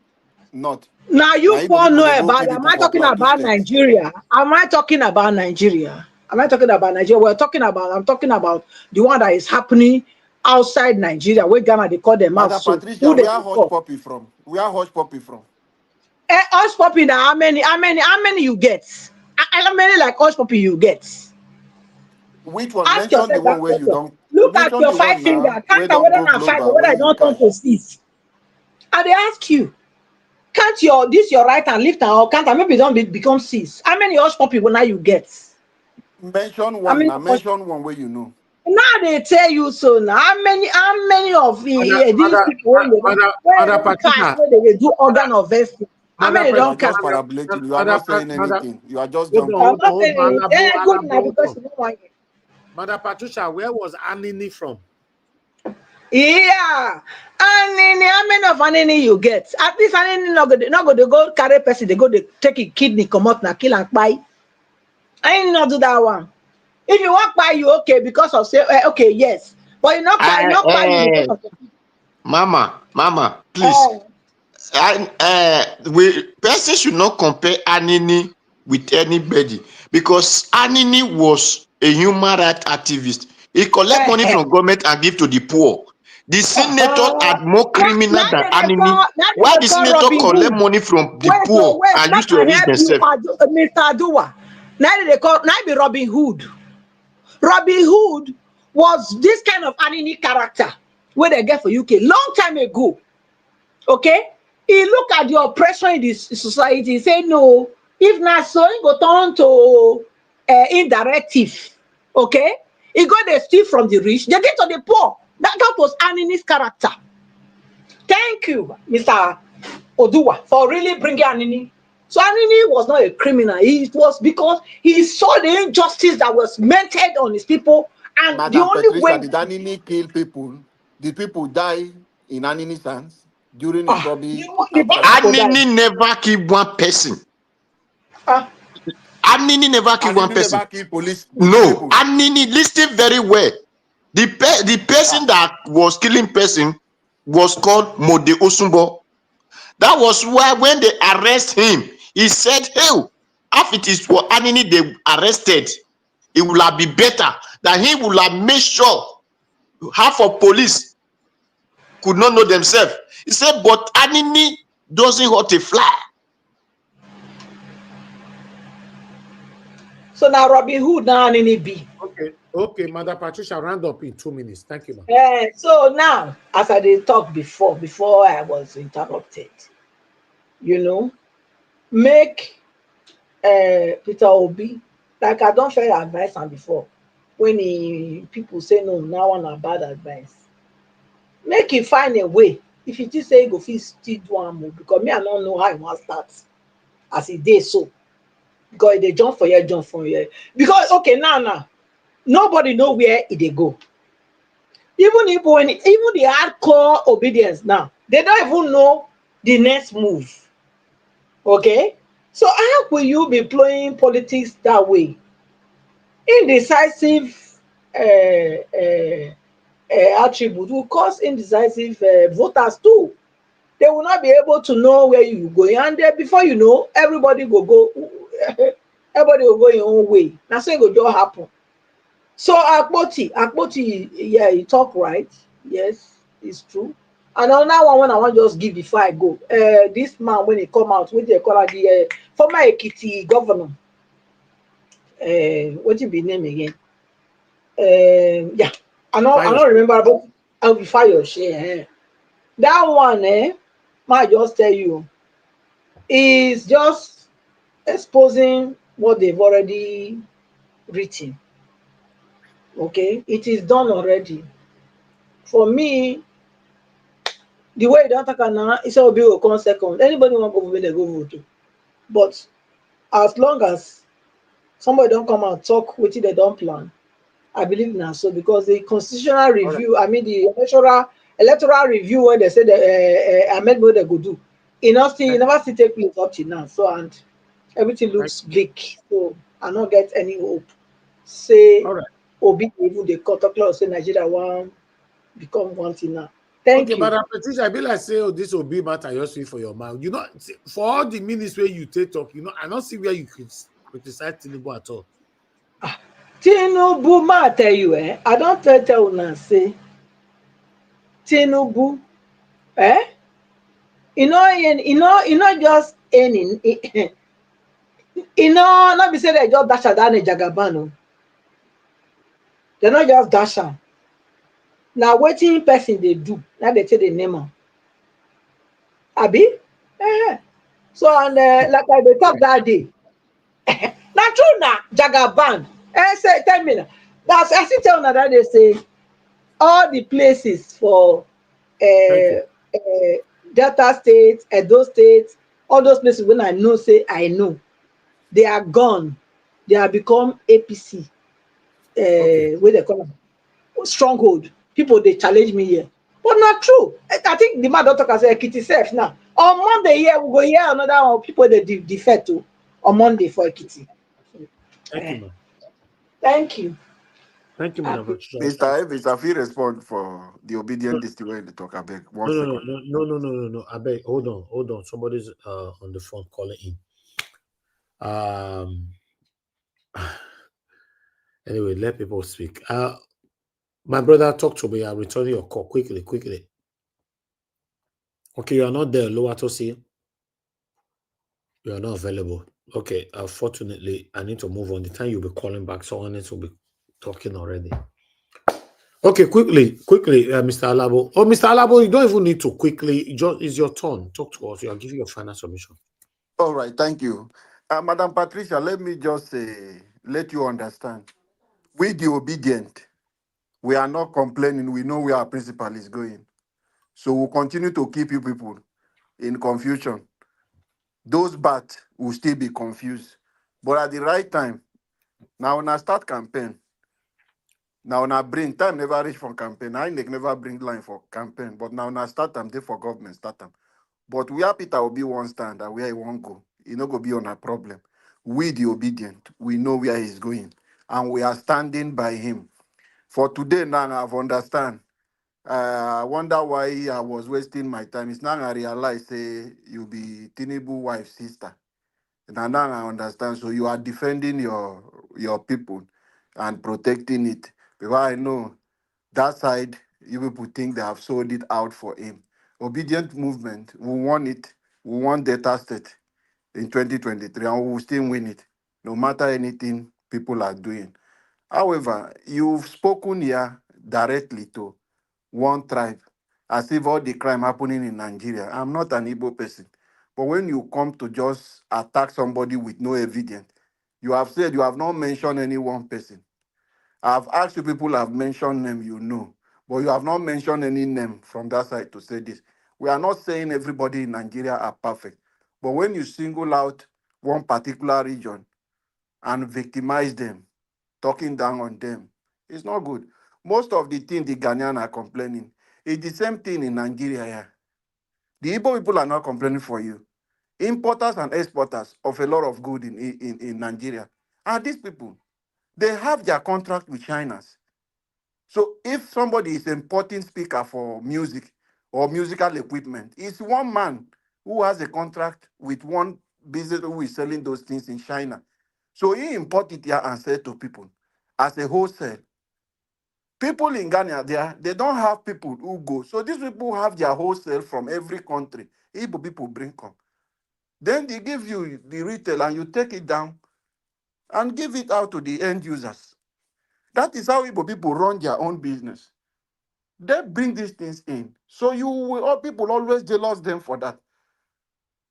not. Now Now you Igbo Paul people they know go about kill it. Am people I for talking Plateau about State. Nigeria? Am I talking about Nigeria? Am I talking about Nigeria? I'm talking about the one that is happening outside Nigeria, where Ghana they call them out. Mother So Patricia, who they where Hush call? Puppy from? Where Hush Puppy from? Hush puppy now, how many you get? How many like hush puppy you get? Which one? Ask Mention the yourself one that where you question. don't. Look at Mention your the five one finger. now Count where out don't whether go not five or global, whether where I you don't turn catch. to six. And they ask you, count your right hand, lift hand, or count and maybe don't become six. How many hush puppy will now you get? Mention I one mean, now. Mention one where you know. now they tell you so now. How many of these people when they don't catch, Patricia, when they do organ of vesting, how Mother many You are don't Patricia, catch? just parabolating. You are Mother, not saying Mother, anything. You are just hold on, jumping. I'm hold on, not hold saying on, it. Alabo, Good now Alabo, hold because on. you don't want it. Mother Patricia, where was Anini from? Yeah. And how many of Anini you get? At least Anini not go to go carry person, they go to take a kidney, come out now, kill and buy. I ain't not do that one. If you walk by, you okay because of say okay, yes. But you not buy you because of the Mama, please. uh, We person should not compare Anini with anybody because Anini was a human rights activist. He collect money from government and give to the poor. The senator had more criminal than Anini. now Why they the call senator Robin collect Hood. money from the Wait, poor and make use to I enrich help you, themselves? Mr. Adua. Now they call now be Robin Hood. Robin Hood was this kind of Anini character where they get for UK long time ago. Okay, he look at the oppression in this society. He say no. If not so, he go turn to indirective. Okay, he go they steal from the rich. They get to the poor. That was Anini's character. Thank you, Mr. Odua, for really bringing Anini. So Anini was not a criminal. It was because he saw the injustice that was meted on his people, and the Madam only Patricia, way did Anini kill people? Did people die in Anini's hands during his the, lobby the after? bad people die. Anini never kill one person. Ah, Anini never kill one Anini person. never kill police No, people. Anini, listen very well. The person Ah, that was killing person was called Mode Osumbo. That was why when they arrest him, he said, hey, if it is for Anini they arrested, it would have been better that he would have made sure half of police could not know themselves. He said, but Anini doesn't hurt a fly. so now Robin Hood now Anini be. Okay, Mother Patricia, round up in 2 minutes. Thank you, ma'am. So now, as I did talk before I was interrupted, you know, make Peter Obi, like I don't fair advice am before. When people say no, now one a bad advice. Make him find a way. If you just say he go fit still do am o, because me I don't know how he wan start as e dey so. Because they jump for here, jump for here. Because okay, now nobody know where e dey go. Even the hardcore obedience now, they don't even know the next move. Okay, so how will you be playing politics that way? Indecisive attribute will cause indecisive voters too. They will not be able to know where you go, and then before you know, everybody go everybody will go your own way. That's so it go just happen. So Akpoti, yeah, you talk right. Yes, it's true. And another one when I want just give before I go. This man when he come out, what they call the former Ekiti governor. What you be name again? Yeah, I Fire. don't remember, but I'll be fire share. That one, might just tell you, is just exposing what they've already written. Okay, it is done already. For me, the way you don't talk am now, it's all be will come second. Anybody want go vote, make dem go vote o. But as long as somebody don't come and talk wetin dem don plan, I believe na so, because the constitutional All right. review, I mean the electoral review wey dem say the amendment wey dem go do, e never still take place up till now. So, and everything Thank, looks bleak. So I no get any hope say all right. Obi even dey cut talk say Nigeria wan become one thing now. Okay, Thank you. Madam Patricia, I be like say, oh, this will be matter just sweet for your mouth. You know, for all the minutes where you take talk, you know, I don't see where you could criticize Tinubu at all. Tinubu ma tell you, I don tell una say Tinubu, e no just earning, e no be say dem just dash am down a jagaban o. Dem no just dash am. Na wetin person dey do na dey take dey name am. Abi? So, and like I dey talk that day, na true na jagaban. Say tell me na. That's I still tell una that day say all the places for Thank you. Delta State, Edo State, all those places wey I know say I know, they are gone. They have become APC, Okay. wey dem call am stronghold. People dey challenge me here, but na true. I think the man don talk am say Ekiti sef now. On Monday here we go hear another one. People dey defect o on Monday for Ekiti. Thank you, man. Thank you. Thank you, I Madam appreciate. Patricia. Mr. Evans, have you respond for the obedient this way they talk about? No, 1 no, second. no. I beg, hold on. Somebody's on the phone calling in. Anyway, let people speak. My brother, talk to me. I'm returning your call quickly. Okay, you are not there, Lower to see. You are not available. Okay, unfortunately, I need to move on. The time you'll be calling back, someone needs to be talking already. Okay, quickly, Mr. Alabo. Oh, Mr. Alabo, you don't even need to quickly. It's your turn. Talk to us. You are giving your final submission. All right, thank you. Madam Patricia, let me just let you understand. We the obedient, we are not complaining. We know where our principal is going. So we'll continue to keep you people in confusion. Those bats will still be confused. But at the right time, now when I start campaign, now when I bring time never reach for campaign. I never bring line for campaign. But now when I start them, they for government start them. But where Peter will be one stand and where he won't go, he not go be on a problem. We the obedient, we know where he's going, and we are standing by him. For today now, I've understand. I wonder why I was wasting my time. It's now I realize say you be Tinubu wife's sister. And now I understand. So you are defending your people and protecting it. Because I know that side, you people think they have sold it out for him. Obedient movement, we want it. We want Delta State in 2023, and we will still win it, no matter anything people are doing. However, you've spoken here directly to one tribe, as if all the crime happening in Nigeria. I'm not an Igbo person, but when you come to just attack somebody with no evidence, you have said you have not mentioned any one person. I've asked you people have mentioned name, you know, but you have not mentioned any name from that side to say this. We are not saying everybody in Nigeria are perfect, but when you single out one particular region and victimize them, talking down on them, it's not good. Most of the thing the Ghanaians are complaining, it's the same thing in Nigeria here. The Igbo people are not complaining for you. Importers and exporters of a lot of good in Nigeria are these people. They have their contract with China's. So if somebody is importing speaker for music or musical equipment, it's one man who has a contract with one business who is selling those things in China. So he import it here and sell to people as a wholesale. People in Ghana, they don't have people who go. So these people have their wholesale from every country. Igbo people bring come. Then they give you the retail and you take it down and give it out to the end users. That is how Igbo people run their own business. They bring these things in. So all people always jealous them for that.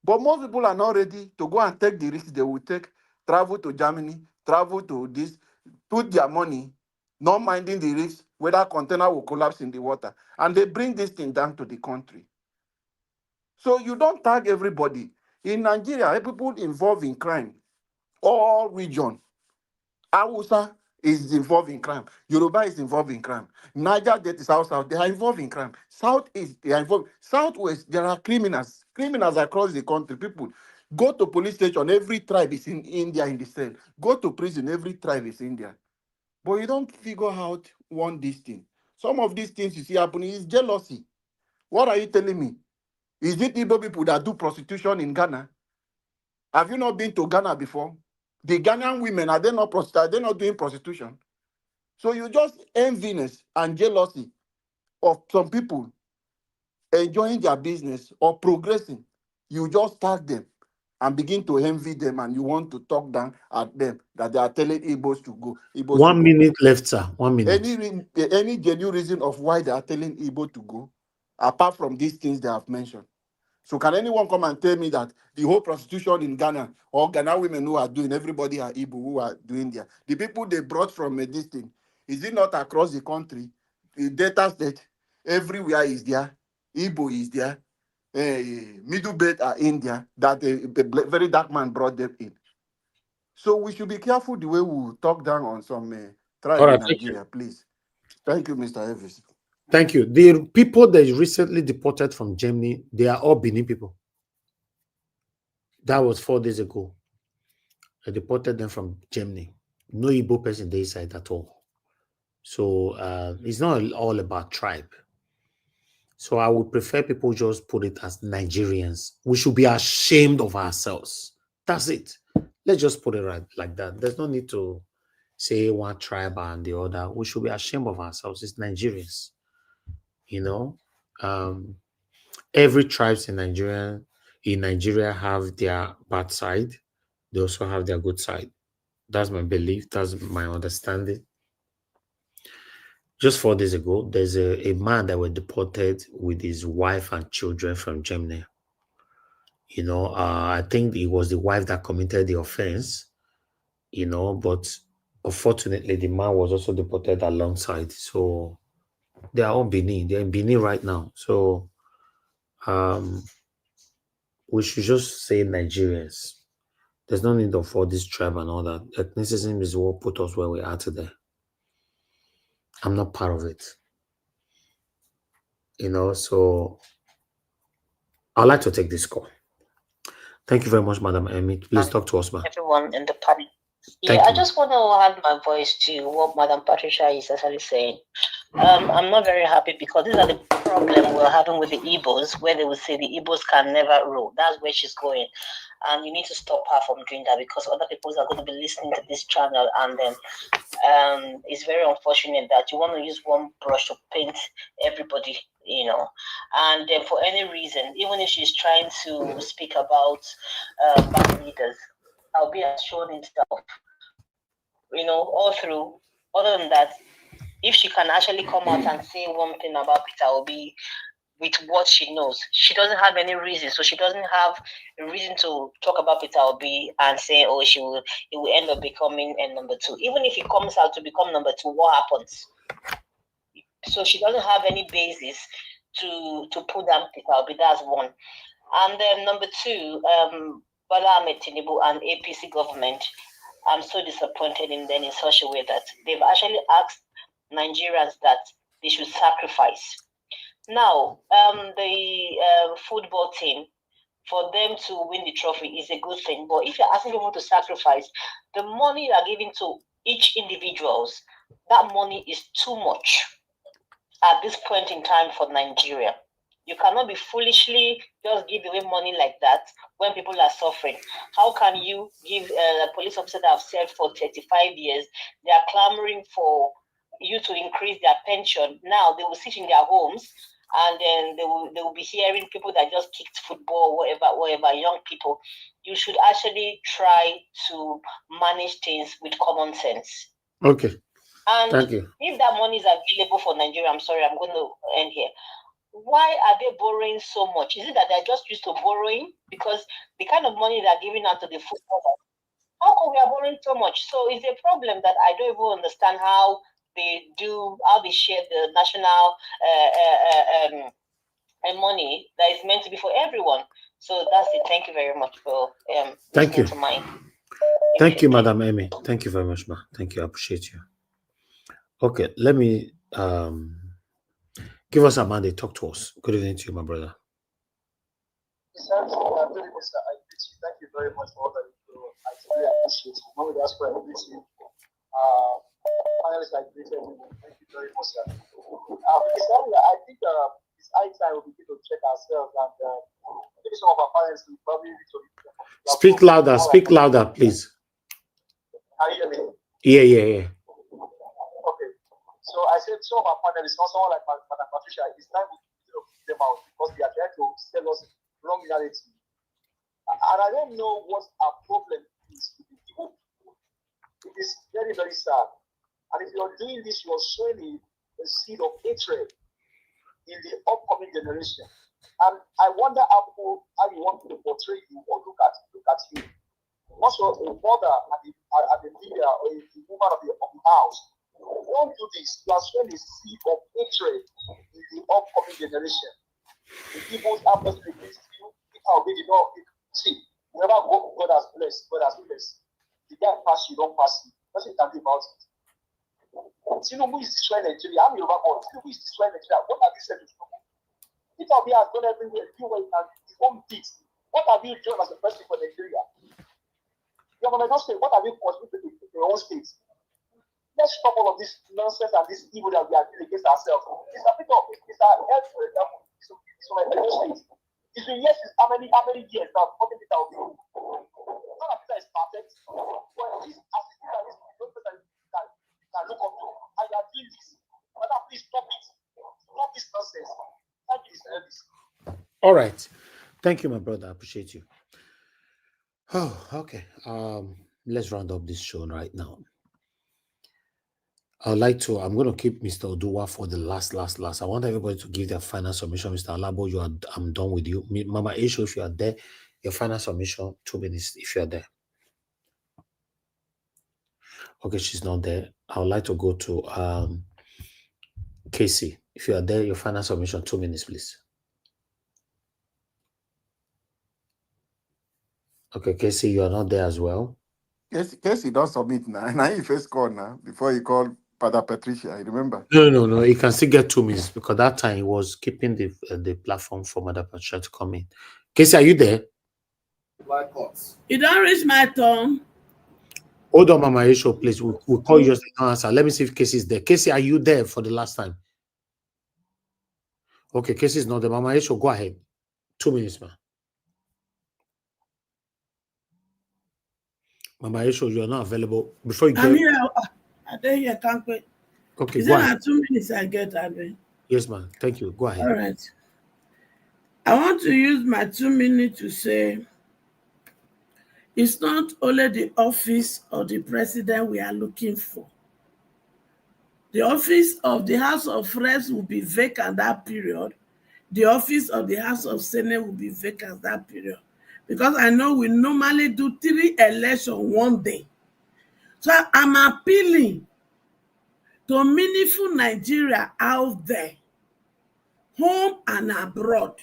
But most people are not ready to go and take the risk they will take, travel to Germany, travel to this, put their money not minding the risk whether container will collapse in the water. And they bring this thing down to the country. So you don't tag everybody. In Nigeria, people involved in crime, all region. Hausa is involved in crime. Yoruba is involved in crime. Niger, that is South, they are involved in crime. Southeast, they are involved. Southwest, there are criminals. Criminals across the country. People go to police station, every tribe is in India in the cell. Go to prison, every tribe is India. But you don't figure out this thing. Some of these things you see happening is jealousy. What are you telling me? Is it Igbo people that do prostitution in Ghana? Have you not been to Ghana before? The Ghanaian women, are they not doing prostitution? So you just enviness and jealousy of some people enjoying their business or progressing. You just tag them and begin to envy them, and you want to talk down at them that they are telling Igbos to go. 1 minute left, sir. 1 minute. Any genuine reason of why they are telling Igbo to go, apart from these things they have mentioned? So can anyone come and tell me that the whole prostitution in Ghana, or Ghana women who are doing, everybody are Igbo who are doing there? The people they brought from this thing, is it not across the country? The Delta State, everywhere is there. Igbo is there. Middle Belt are India, that a very dark man brought them in. So we should be careful the way we talk down on some tribe in Nigeria, please. Thank you, Mr. Evans. Thank you. The people that recently deported from Germany, they are all Benin people. That was 4 days ago. I deported them from Germany. No Igbo person they side at all. So it's not all about tribe. So I would prefer people just put it as Nigerians. We should be ashamed of ourselves. That's it. Let's just put it right like that. There's no need to say one tribe and the other. We should be ashamed of ourselves. It's Nigerians. You know, every tribes in Nigeria have their bad side. They also have their good side. That's my belief. That's my understanding. Just 4 days ago, there's a man that was deported with his wife and children from Germany. You know, I think it was the wife that committed the offense, you know, but unfortunately, the man was also deported alongside. So they are all Benin. They're in Benin right now. So we should just say Nigerians. There's no need of all this tribe and all that. Ethnicism is what put us where we are today. I'm not part of it. You know, so I'd like to take this call. Thank you very much, Madam Emmy. Please talk to us, ma'am. Everyone in the party. Yeah, I just want to add my voice to what Madam Patricia is actually saying. I'm not very happy because these are the problem we're having with the Igbos, where they will say the Igbos can never rule. That's where she's going. And you need to stop her from doing that because other people are going to be listening to this channel. And then it's very unfortunate that you want to use one brush to paint everybody, you know. And then for any reason, even if she's trying to speak about bad leaders, I'll be as shown itself, you know, all through. Other than that, if she can actually come out and say one thing about Peter Obi with what she knows, she doesn't have any reason. So she doesn't have a reason to talk about Peter Obi and say, oh, it will end up becoming a number 2. Even if he comes out to become number 2, what happens? So she doesn't have any basis to put down Peter Obi. That's one. And then number 2, Bola Ahmed Tinubu and APC government, I'm so disappointed in them in such a way that they've actually asked Nigerians that they should sacrifice. Now, the football team, for them to win the trophy is a good thing. But if you're asking people to sacrifice, the money you're giving to each individuals, that money is too much at this point in time for Nigeria. You cannot be foolishly just give away money like that when people are suffering. How can you give a police officer that have served for 35 years, they are clamoring for you to increase their pension? Now they will sit in their homes and then they will be hearing people that just kicked football, whatever, young people. You should actually try to manage things with common sense. Okay. And thank you. If that money is available for Nigeria, I'm sorry, I'm going to end here. Why are they borrowing so much? Is it that they're just used to borrowing? Because the kind of money they're giving out to the footballers, how come we are borrowing so much? So it's a problem that I don't even understand how they share the national money that is meant to be for everyone. So that's it. Thank you very much for Thank you. listening to my Thank you, Madam Amy. Thank you very much, ma. Thank you. I appreciate you. Okay, let me give us a mandate. Talk to us. Good evening to you, my brother. Thank you very much for all that you do. I truly appreciate it. Mom, that's for everything. Finally, thank you very much, sir. I think it's high time we begin to check ourselves and maybe some of our parents will probably need to speak louder. Speak louder, please. Can you hear me? Yeah. Okay. So I said some of our panelists, someone like Madam Patricia, it's time we kick them out because they are trying to sell us wrong narrative. And I don't know what our problem is with the people. It is very, very sad. And if you're doing this, you're sowing a seed of hatred in the upcoming generation. And I wonder how you want to portray you or look at you. Also, a mother and a leader or a woman of the house, don't do this. You are sowing a seed of hatred in the upcoming generation. The people have nothing against you. People did not see. Whenever God has blessed, God has blessed. The guy pass you, don't pass you. Nothing you can do about it. Tinubu is destroying Nigeria. I'm your God. Tinubu is destroying Nigeria. What have you said to Tinubu? Peter Obi has done everywhere, everywhere he can, his own bits. What have you done as a president for Nigeria? Your government state, what have you contributed to your own state? Let's stop all of this nonsense and this evil that we are doing against ourselves. It's a bit of it's our health, for example. It's my fellow state. It's been years since how many years now? Fucking Peter Obi. None of Peter is perfect. But this assistant and this person can look up to. And you are doing this. Madam, please stop it. Stop this nonsense. Thank you, Mr. Elvis. All right. Thank you, my brother. I appreciate you. Oh, okay. Let's round up this show right now. I'm going to keep Mr. Oduwa for the last. I want everybody to give their final submission. Mr. Alabo, I'm done with you. Mama Esho, if you are there, your final submission, 2 minutes if you are there. Okay, she's not there. I would like to go to Casey. If you are there, your final submission, 2 minutes, please. Okay, Casey, you are not there as well. Casey don't submit now. Now you first call now before you call Father Patricia. I remember. No. He can still get 2 minutes because that time he was keeping the platform for Mother Patricia to come in. Casey, are you there? You don't reach my turn. Hold on, Mama Isho, please. We'll call you just to answer. Let me see if Casey is there. Casey, are you there for the last time? Okay, Casey is not there. Mama Isho, go ahead. 2 minutes, man. Mama Isho, you are not available. Before you get... I'm here. I tell you, I can't wait. Okay, is go it ahead. 2 minutes I get, Abby? Yes, ma'am. Thank you. Go ahead. All right. I want to use my 2 minutes to say it's not only the office of the president we are looking for. The office of the House of Reps will be vacant that period. The office of the House of Senate will be vacant that period. Because I know we normally do 3 elections one day. So I'm appealing to meaningful Nigeria out there, home and abroad.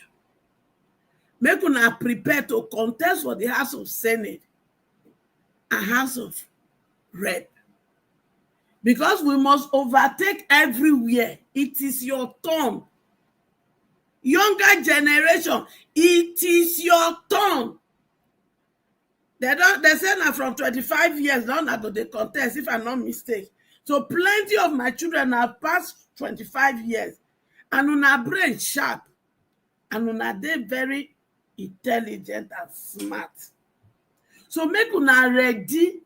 Make una prepare to contest for the House of Senate and House of Rep. Because we must overtake everywhere. It is your turn. Younger generation, it is your turn. They say now from 25 years down to the contest, if I'm not mistaken. So plenty of my children have passed 25 years. And una brain sharp. And una they very intelligent and smart. So make una ready.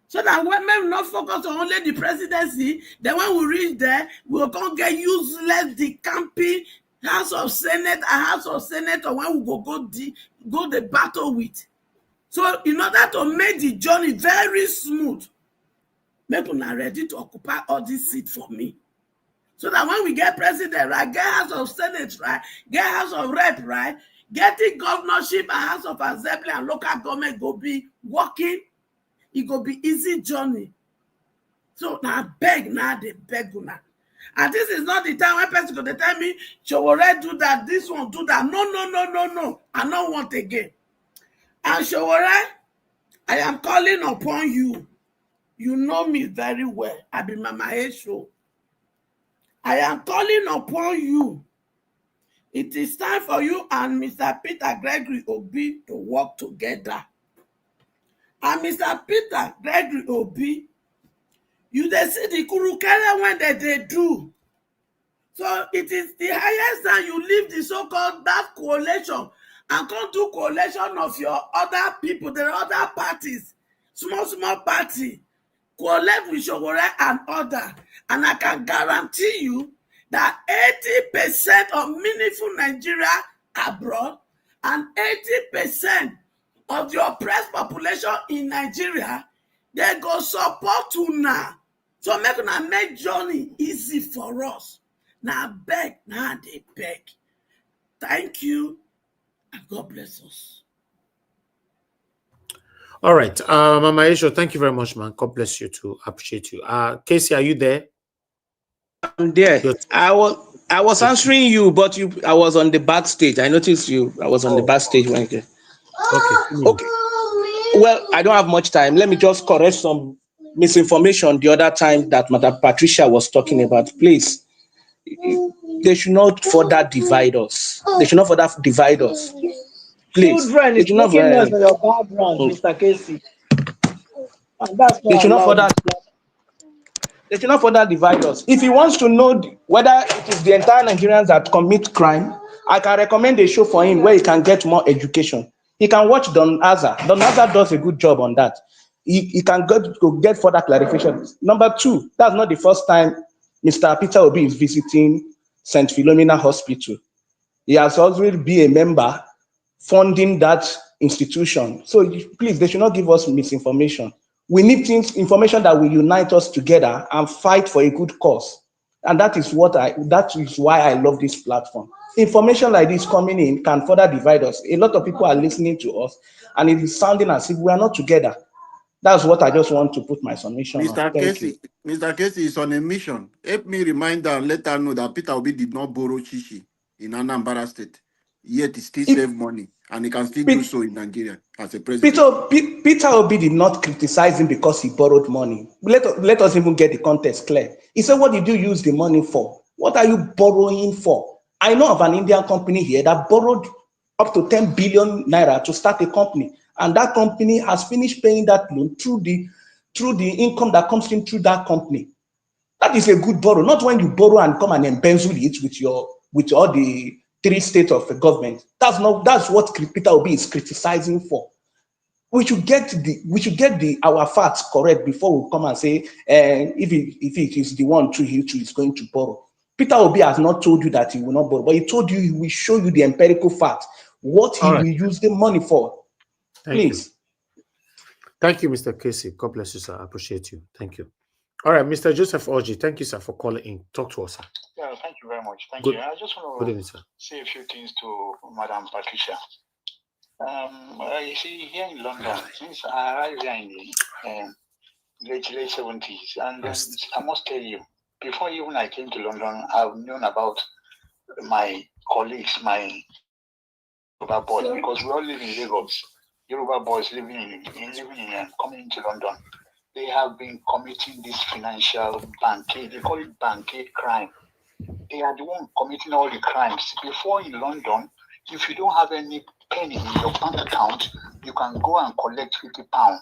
So that when we not focus on only the presidency, then when we reach there, we'll come get useless the camping House of Senate, a House of Senator when we go the battle with. So in order to make the journey very smooth, make una ready to occupy all these seats for me. So that when we get president, right, get House of Senate, right, get House of Rep, right, getting governorship and House of Assembly and local government go be working. It go be easy journey So now beg, now they beg una. And this is not the time when person go to tell me, Showore do that, this one do that. No, no, no, no, no. I don't want again. And Showore, I am calling upon you. You know me very well. I be Mama Esho. I am calling upon you. It is time for you and Mr. Peter Gregory Obi to work together. And Mr. Peter Gregory Obi, you dey see the kurukere when they do. So it is the highest time you leave the so-called that coalition and come do coalition of your other people, the other parties, small party, collect with Shogore and other. And I can guarantee you that 80% of meaningful Nigeria abroad and 80% of the oppressed population in Nigeria, they go support una. So make una make journey easy for us. Now beg, now they beg. Thank you, and God bless us. All right. Mama Esho, thank you very much, man. God bless you too. Appreciate you. Casey, are you there? I'm there. I was answering you, but I was on the backstage. I noticed you. I was on the backstage when you. Okay. Well, I don't have much time. Let me just correct some misinformation the other time that Madam Patricia was talking about. Please, they should not further divide us. They should not further divide us. Please. Children is making noise in your background, Mr. Casey. And that's They should not further. They should not further divide us. If he wants to know whether it is the entire Nigerians that commit crime, I can recommend a show for him where he can get more education. He can watch Don Azar. Don Azar does a good job on that. He can get further clarification. Number two, that's not the first time Mr. Peter Obi is visiting St. Philomena Hospital. He has always been a member funding that institution. So please, they should not give us misinformation. We need information that will unite us together and fight for a good cause. And that is why I love this platform. Information like this coming in can further divide us. A lot of people are listening to us, and it is sounding as if we are not together. That's what I just want to put my submission on. Mr. Casey is on a mission. Help me remind her and let her know that Peter Obi did not borrow Shishi in Anambra State. Yet he still save money, and he can still do so in Nigeria as a president. Peter Obi did not criticize him because he borrowed money. Let us even get the context clear. He said, what did you use the money for? What are you borrowing for? I know of an Indian company here that borrowed up to 10 billion naira to start a company. And that company has finished paying that loan through the income that comes in through that company. That is a good borrow. Not when you borrow and come and embezzle it with all the three states of the government. That's what Peter Obi is criticizing for. We should get our facts correct before we come and say if it is the one he is going to borrow. Peter Obi has not told you that he will not borrow, but he told you he will show you the empirical facts, what he will use the money for. Please. Thank you, Mr. Casey. God bless you, sir. I appreciate you. Thank you. All right, Mr. Joseph Orji, thank you, sir, for calling in. Talk to us, sir. Yeah, thank you very much. Thank you. I just want to say a few things to Madam Patricia. You see, here in London, since I arrived here in the late 70s, and I must tell you, before even I came to London, I've known about my colleagues, my Yoruba boys, because we all live in Lagos. Yoruba boys living coming into London. They have been committing this financial banquet. They call it banquet crime. They are the one committing all the crimes. Before in London, if you don't have any penny in your bank account, you can go and collect £50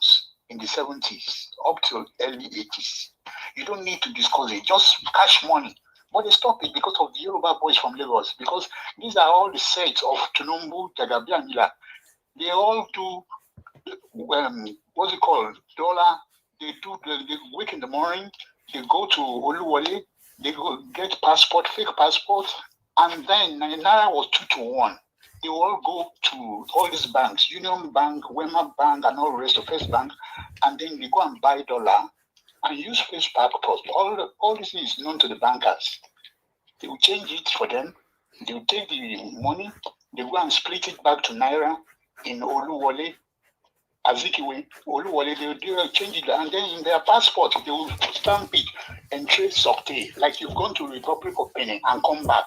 in the 70s up to early 80s. You don't need to discuss it, just cash money. But they stop it because of the Yoruba boys from Lagos, because these are all the sets of Tinubu, Jagabi, and Mila. They all do, what's it called? Dollar. They wake in the morning, they go to Oluwole, they go get passport, fake passport, and then Naira was 2-1. They all go to all these banks, Union Bank, Wema Bank, and all the rest of First Bank, and then they go and buy dollar and use face passport. All this is known to the bankers. They will change it for them. They will take the money, they go and split it back to Naira in Oluwole, Azikiwe, Oluwole, they will change it, and then in their passport, they will stamp it and trace Sokte, like you've gone to Republic of Benin and come back.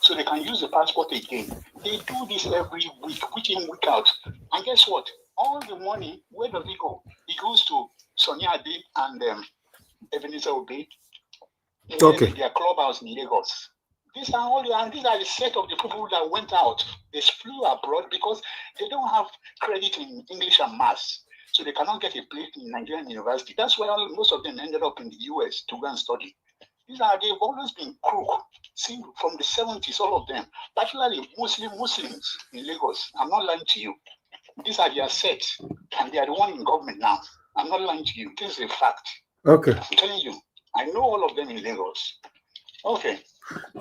So they can use the passport again. They do this every week in, week out. And guess what? All the money, where does it go? It goes to Sonia Ade and Ebenezer Obey, Okay. their clubhouse in Lagos. These are all, and these are the set of the people that went out. They flew abroad because they don't have credit in English and maths. So they cannot get a place in Nigerian university. That's why most of them ended up in the US to go and study. They've always been crook. See, from the 70s, all of them, particularly Muslims in Lagos. I'm not lying to you. These are their sets, and they are the one in government now. I'm not lying to you. This is a fact. Okay. I'm telling you. I know all of them in Lagos. Okay.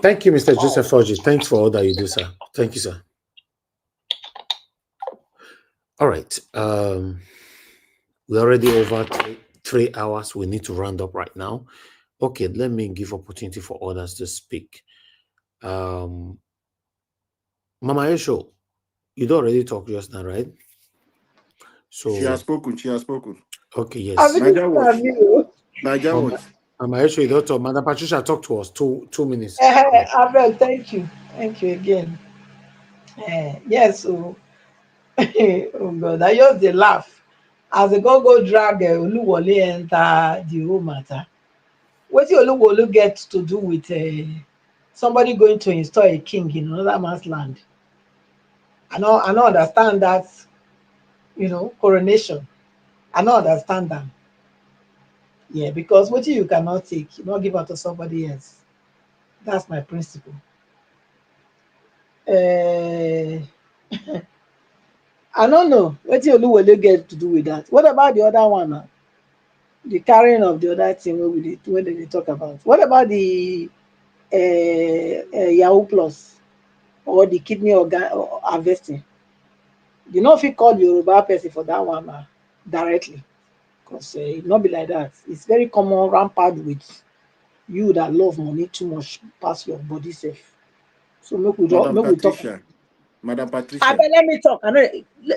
Thank you, Mr. Joseph Forgy. Thanks for all that you do, sir. Thank you, sir. All right. We're already over three hours. We need to round up right now. Okay, let me give opportunity for others to speak. Mama Esho, you don't already talk just now, right? So she has spoken. She has spoken. Okay, yes. Niger Watch. Niger Watch. Mama Esho, you don't talk. Madam Patricia, talk to us. Two minutes. Abel, thank you. Thank you again. Yes, oh, oh God, I just dey laugh as they go drag Oluwole enter the whole matter. What Oluwole get to do with somebody going to install a king in another man's land? I don't understand that, coronation. I don't understand that. Yeah, because what you cannot take, you not give out to somebody else. That's my principle. I don't know what Oluwole get to do with that. What about the other one now? The carrying of the other thing when they talk about. What about the Yahoo Plus or the kidney organ harvesting? You know if you call Yoruba person for that one directly, because it not be like that. It's very common rampant with you that love money too much past your body safe. So make we talk. Madam Patricia. Let me talk.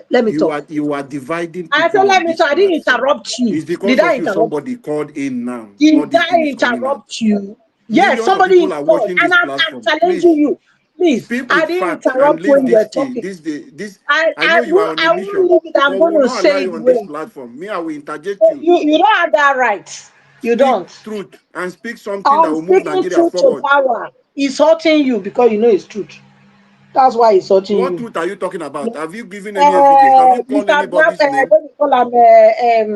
Let me talk. You are dividing people. I said let me talk. I didn't interrupt you. It's because of you somebody called in now. Did I interrupt you? Yes, somebody is called, and I'm challenging you. Please, I didn't interrupt when you were talking. I know you are on a mission, I'm going to say you on this platform. Me, I will interject you. You don't have that right. You don't. Truth and speak something that will move Nigeria forward. Power is hurting you because you know it's truth. That's why it's hurting you. What truth are you talking about? Have you given any evidence? Have you called anybody's name?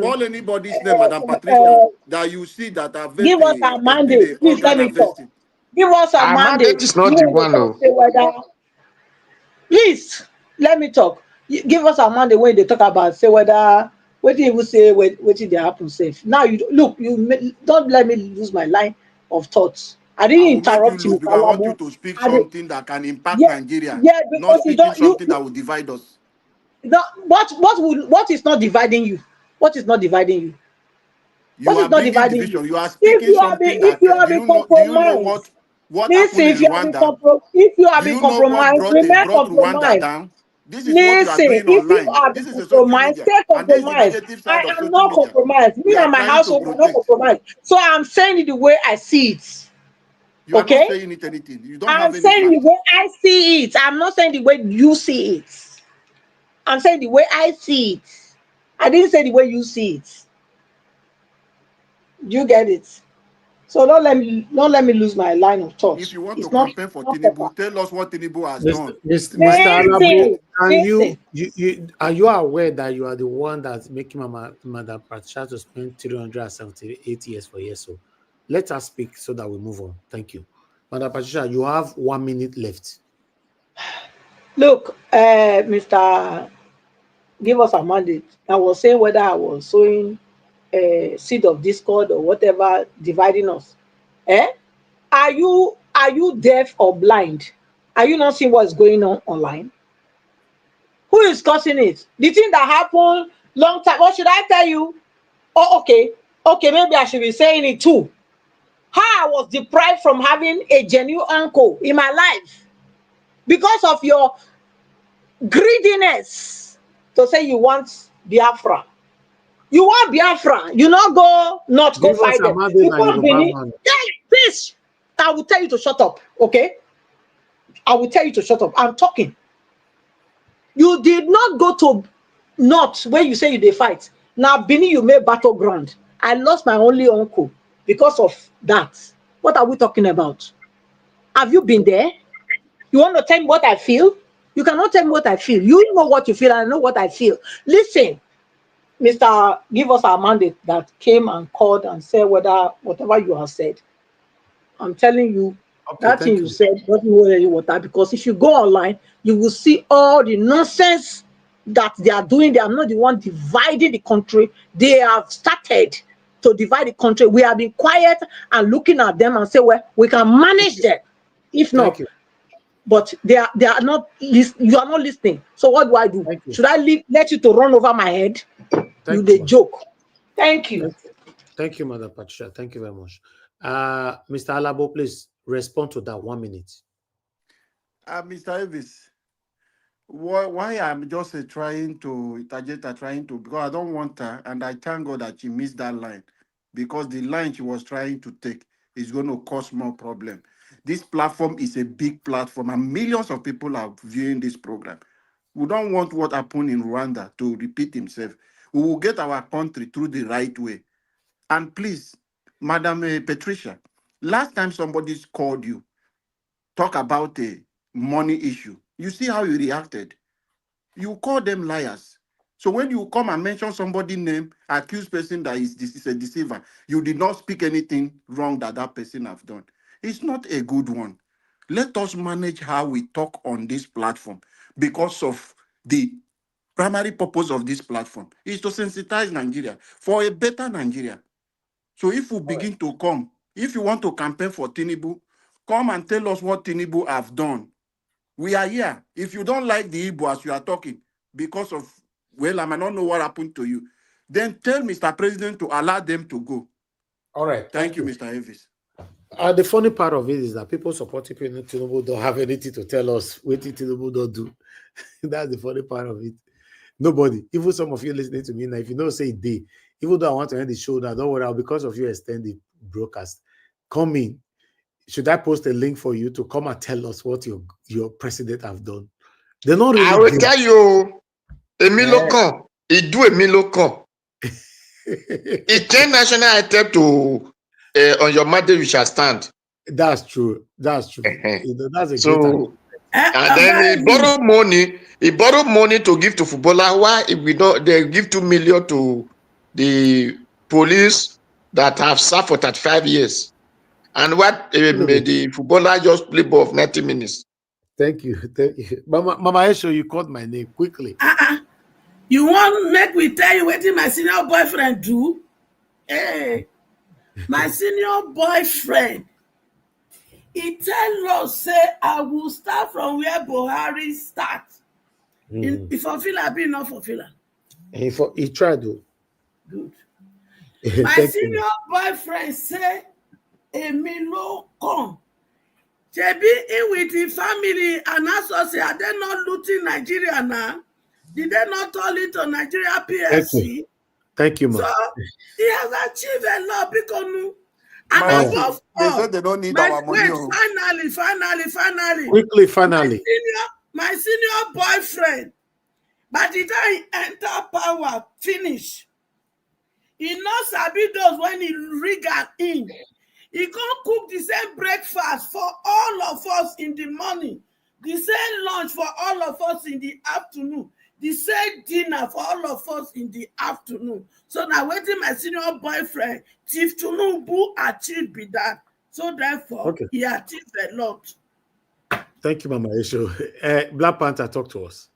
Call anybody's name, Madam Patricia, that you see that have give us a mandate. Please let me talk. Give us a mandate. Is not the one, though. Please let me talk. Give us a mandate when they talk about say whether what you say what did they happen safe. Now you look, you don't let me lose my line of thoughts. I didn't interrupt you. Because I want you to speak something that can impact Nigeria. Yeah, because not speaking something that will divide us. What is not dividing you? What is not dividing you? You are bringing division. You are speaking something that do you know what happened in Rwanda? If you have been compromised, remain compromised. Down? This is what you are doing online. This is a social media. And this is the negative side of social media. I am not compromised. Me and my household are not compromised. So I'm saying it the way I see it. You are not saying it anything. You don't have any. I'm saying the way I see it. I'm not saying the way you see it. I'm saying the way I see it. I didn't say the way you see it. You get it? So don't let me lose my line of thought. If you want to campaign for Tinubu, tell us what Tinubu has done. Mr. Alabo, are you aware that you are the one that's making Madam Patricia to spend 378 years for years? So let us speak so that we move on. Thank you. Madam Patricia, you have 1 minute left. Look, Mr. Give us a mandate. I was saying whether I was sowing seed of discord or whatever dividing us. Are you deaf or blind? Are you not seeing what's going on online? Who is causing it? The thing that happened long time. What should I tell you? Oh, okay, maybe I should be saying it too. How I was deprived from having a genuine uncle in my life because of your greediness to say you want Biafra. You want Biafra, you not go not go Give us fight a them. mandate You na come Yoruba Benin. man. Yeah, please. I will tell you to shut up. Okay. I will tell you to shut up. I'm talking. You did not go to North where you say you did fight. Now Benin, you made battleground. I lost my only uncle because of that. What are we talking about? Have you been there? You want to tell me what I feel? You cannot tell me what I feel. You know what you feel, I know what I feel. Listen, Mr. Give us our mandate that came and called and said whether whatever you have said. I'm telling you, Okay, that thing thank you you. said doesn't hold any water, because if you go online, you will see all the nonsense that they are doing. They are not the one dividing the country. They have started to divide the country. We have been quiet and looking at them and say, well, we can manage them. If Thank not, you. but they are not you are not listening. So what do I do? Thank you. Should I let you to run over my head? You Thank you, the ma. joke. Thank you. Thank you, Madam Patricia. Thank you very much. Mr. Alabo, please respond to that 1 minute. Mr. Elvis, why I'm just trying to, because I don't want her, and I thank God that she missed that line, because the line she was trying to take is going to cause more problem. This platform is a big platform, and millions of people are viewing this program. We don't want what happened in Rwanda to repeat himself. We will get our country through the right way. And please, Madam Patricia, last time somebody called you, talk about a money issue, you see how you reacted. You call them liars. So when you come and mention somebody's name, accuse person that is a deceiver, you did not speak anything wrong that person have done. It's not a good one. Let us manage how we talk on this platform, because of the primary purpose of this platform is to sensitize Nigeria for a better Nigeria. So if we begin to come, if you want to campaign for Tinubu, come and tell us what Tinubu have done. We are here. If you don't like the Igbo as you are talking, because of, well, I might not know what happened to you, then tell Mr. President to allow them to go. All right. Thank you, Mr. Elvis. The funny part of it is that people supporting Tinubu don't have anything to tell us what Tinubu don't do. That's the funny part of it. Nobody, even some of you listening to me now, if you don't say day, even though I want to end the show now, don't worry, because of you extend the broadcast. Come in. Should I post a link for you to come and tell us what your president have done? They're not really. I will tell you, Emilio Con, he do Emilio Con. He change national item to on your mandate you shall stand. That's true. That's true. That's a great So, and then he borrow money. He borrowed money to give to footballer. Why if we don't? They give 2 million to the police that have served for 35 years. And what the footballer just play ball of 90 minutes. Thank you. Thank you. Mama Esho, you called my name quickly. You want make we tell you what my senior boyfriend do? Hey, my senior boyfriend, he tell us, say, I will start from where Buhari start. If fulfill, be not fulfill. He tried to. Good. My senior boyfriend say, Emilio Con. JB in with the family and associate, are they not looting Nigeria now? Did they not turn it to Nigeria PLC? Thank you, ma. So he has achieved a lot because And above they all, said they don't need our money. Finally. Quickly, finally. My senior boyfriend, by the time he enter power, finish. He not sabi those when he rig in. He can't cook the same breakfast for all of us in the morning, the same lunch for all of us in the afternoon, the same dinner for all of us in the afternoon. So now waiting my senior boyfriend, Chief Tinubu achieved be that. So therefore, he achieved a lot. Thank you, Mama Esho. Black Panther, talk to us.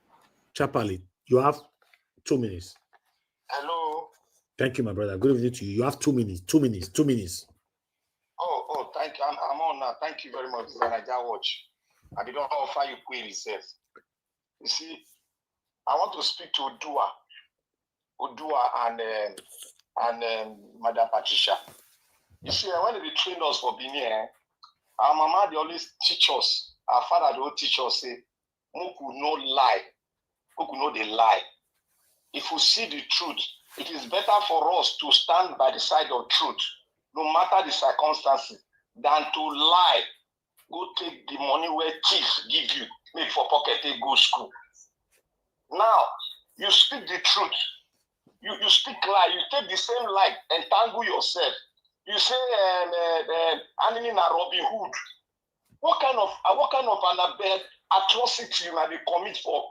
Chapali, you have 2 minutes. Hello. Thank you, my brother. Good evening to you. You have 2 minutes. 2 minutes. 2 minutes. Oh, thank you. I'm on now. Thank you very much, Nigeria Watch. I did not offer you queries. You see, I want to speak to Udua and Madam Patricia. You see, when they train us for Benin, our mama they always teach us. Our father they always teach us say, "Moku no lie, Moku no they lie." if we see the truth, it is better for us to stand by the side of truth, no matter the circumstances, than to lie. Go take the money where thieves give you, make for pocket, take go school. Now, you speak the truth. You speak lie. You take the same lie, entangle yourself. You say, Anini na Robin Hood. What kind of an atrocity you might be commit for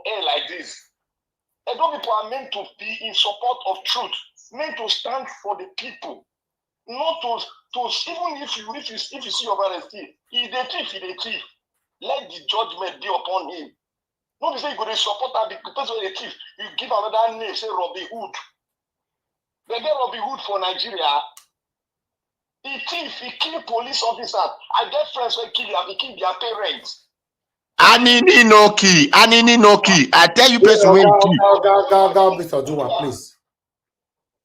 air like this? And those people are meant to be in support of truth, meant to stand for the people, not to even if you see your brother thief, he the thief. Let the judgment be upon him. No, be say you go to support that because of the thief. You give another name, say Robin Hood. They get Robin Hood for Nigeria. He thief, he kill police officers. I get friends who kill their parents. Anini no key. I tell you, person when go, Mr. Dua, please.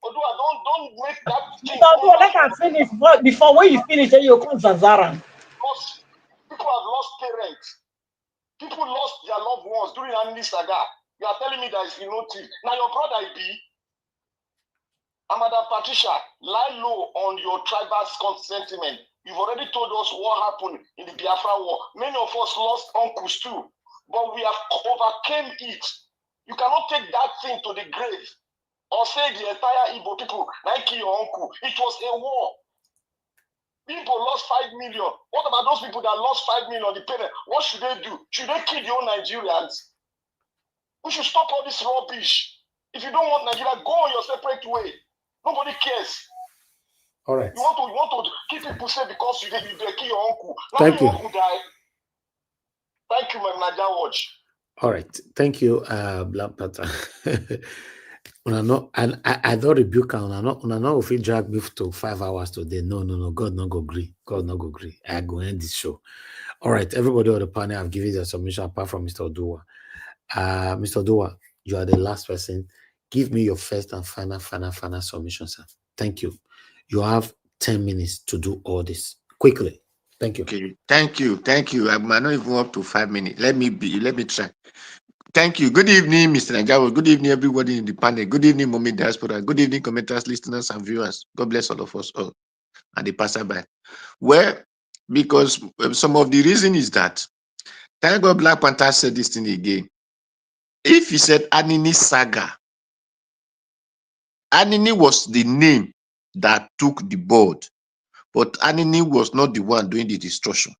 Odua, don't make that thing. Mr. Dua, let us finish before when you finish, then you come Zanzara. People have lost parents. People lost their loved ones during Anini saga. You are telling me that it's no thief. Now your brother be. Madam Patricia, lie low on your tribal sentiment. You've already told us what happened in the Biafra war. Many of us lost uncles too, but we have overcame it. You cannot take that thing to the grave or say the entire Igbo people like your uncle. It was a war. People lost 5 million. What about those people that lost 5 million? The parents, what should they do? Should they kill the old Nigerians? We should stop all this rubbish. If you don't want Nigeria, go on your separate way. Nobody cares. All right. You want to keep people safe because you kill your uncle. Now Thank you. Your uncle die. Thank you, my Naija Watch. All right. Thank you, Black Panther. And I don't rebuke her. If you drag me to 5 hours today, no. God not go agree. I go end this show. All right, everybody on the panel, I've given their submission apart from Mr. Odua. Mr. Odua, you are the last person. Give me your first and final submission, sir. Thank you. You have 10 minutes to do all this quickly. Thank you. Okay. Thank you. I might not even up to 5 minutes. Let me try. Thank you. Good evening, Mr. Najawo. Good evening, everybody in the panel. Good evening, Mommy Diaspora. Good evening, commenters, listeners, and viewers. God bless all of us all and the passerby. Well, because some of the reason is that, thank God Black Panther said this thing again. If he said Anini Saga, Anini was the name that took the board, but Anini was not the one doing the destruction.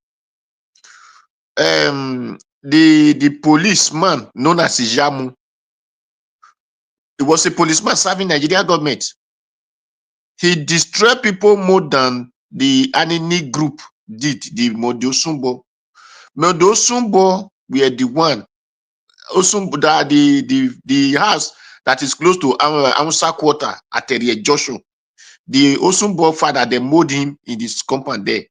The policeman known as Ijamu, he was a policeman serving Nigerian government. He destroyed people more than the Anini group did, the Modosumbo. Modosumbo were the one, Osumbo, the house that is close to Amusa quarter at Area Joshua. The Osumbo father, they mowed him in this compound there.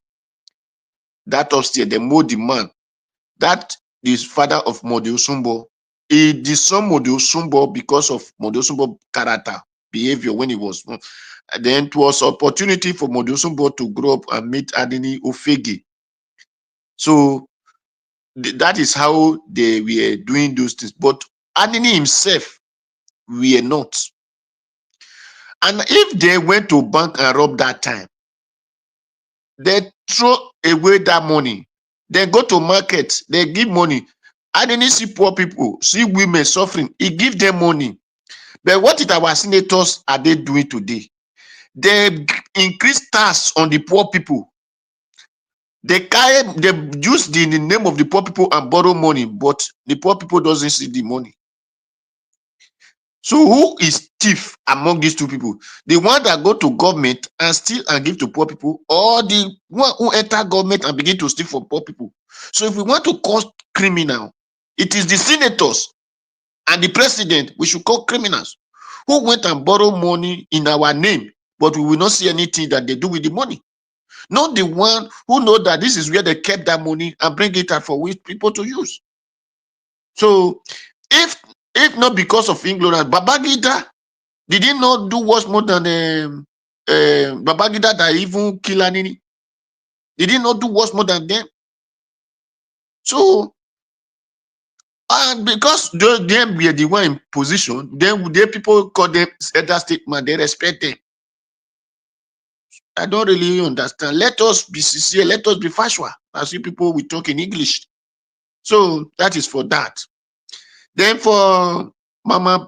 That upstairs, they mowed the man. That is father of Modosumbo. He disowned Modosumbo because of Modosumbo character, behavior when he was. Then it was opportunity for Modosumbo to grow up and meet Adini Ofegi. So that is how they were doing those things. But Adini himself, we are not. And if they went to bank and rob that time, they throw away that money. They go to market, they give money. Adini see poor people, see women suffering, he give them money. But what did our senators are they doing today? They increase tax on the poor people. They use the name of the poor people and borrow money, but the poor people doesn't see the money. So who is thief among these two people? The one that go to government and steal and give to poor people, or the one who enter government and begin to steal from poor people? So if we want to call criminal, it is the senators and the president we should call criminals who went and borrow money in our name, but we will not see anything that they do with the money. Not the one who know that this is where they kept that money and bring it out for which people to use. So if not because of ignorance, Babangida, did he not do worse more than Babangida that even kill Anini? Did he not do worse more than them? So And because them were the one in position, then the people call them elder statesman, they respect them. I don't really understand. Let us be sincere, let us be factual, as you people we talk in English. So that is for that. Then for Mama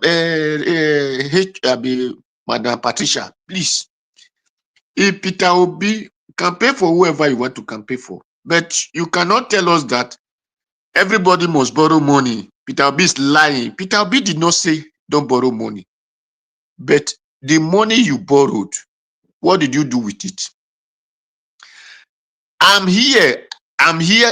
Madam Patricia, please. If Peter Obi campaign for whoever you want to campaign for, but you cannot tell us that everybody must borrow money. Peter Obi is lying. Peter Obi did not say don't borrow money. But the money you borrowed, what did you do with it? I'm here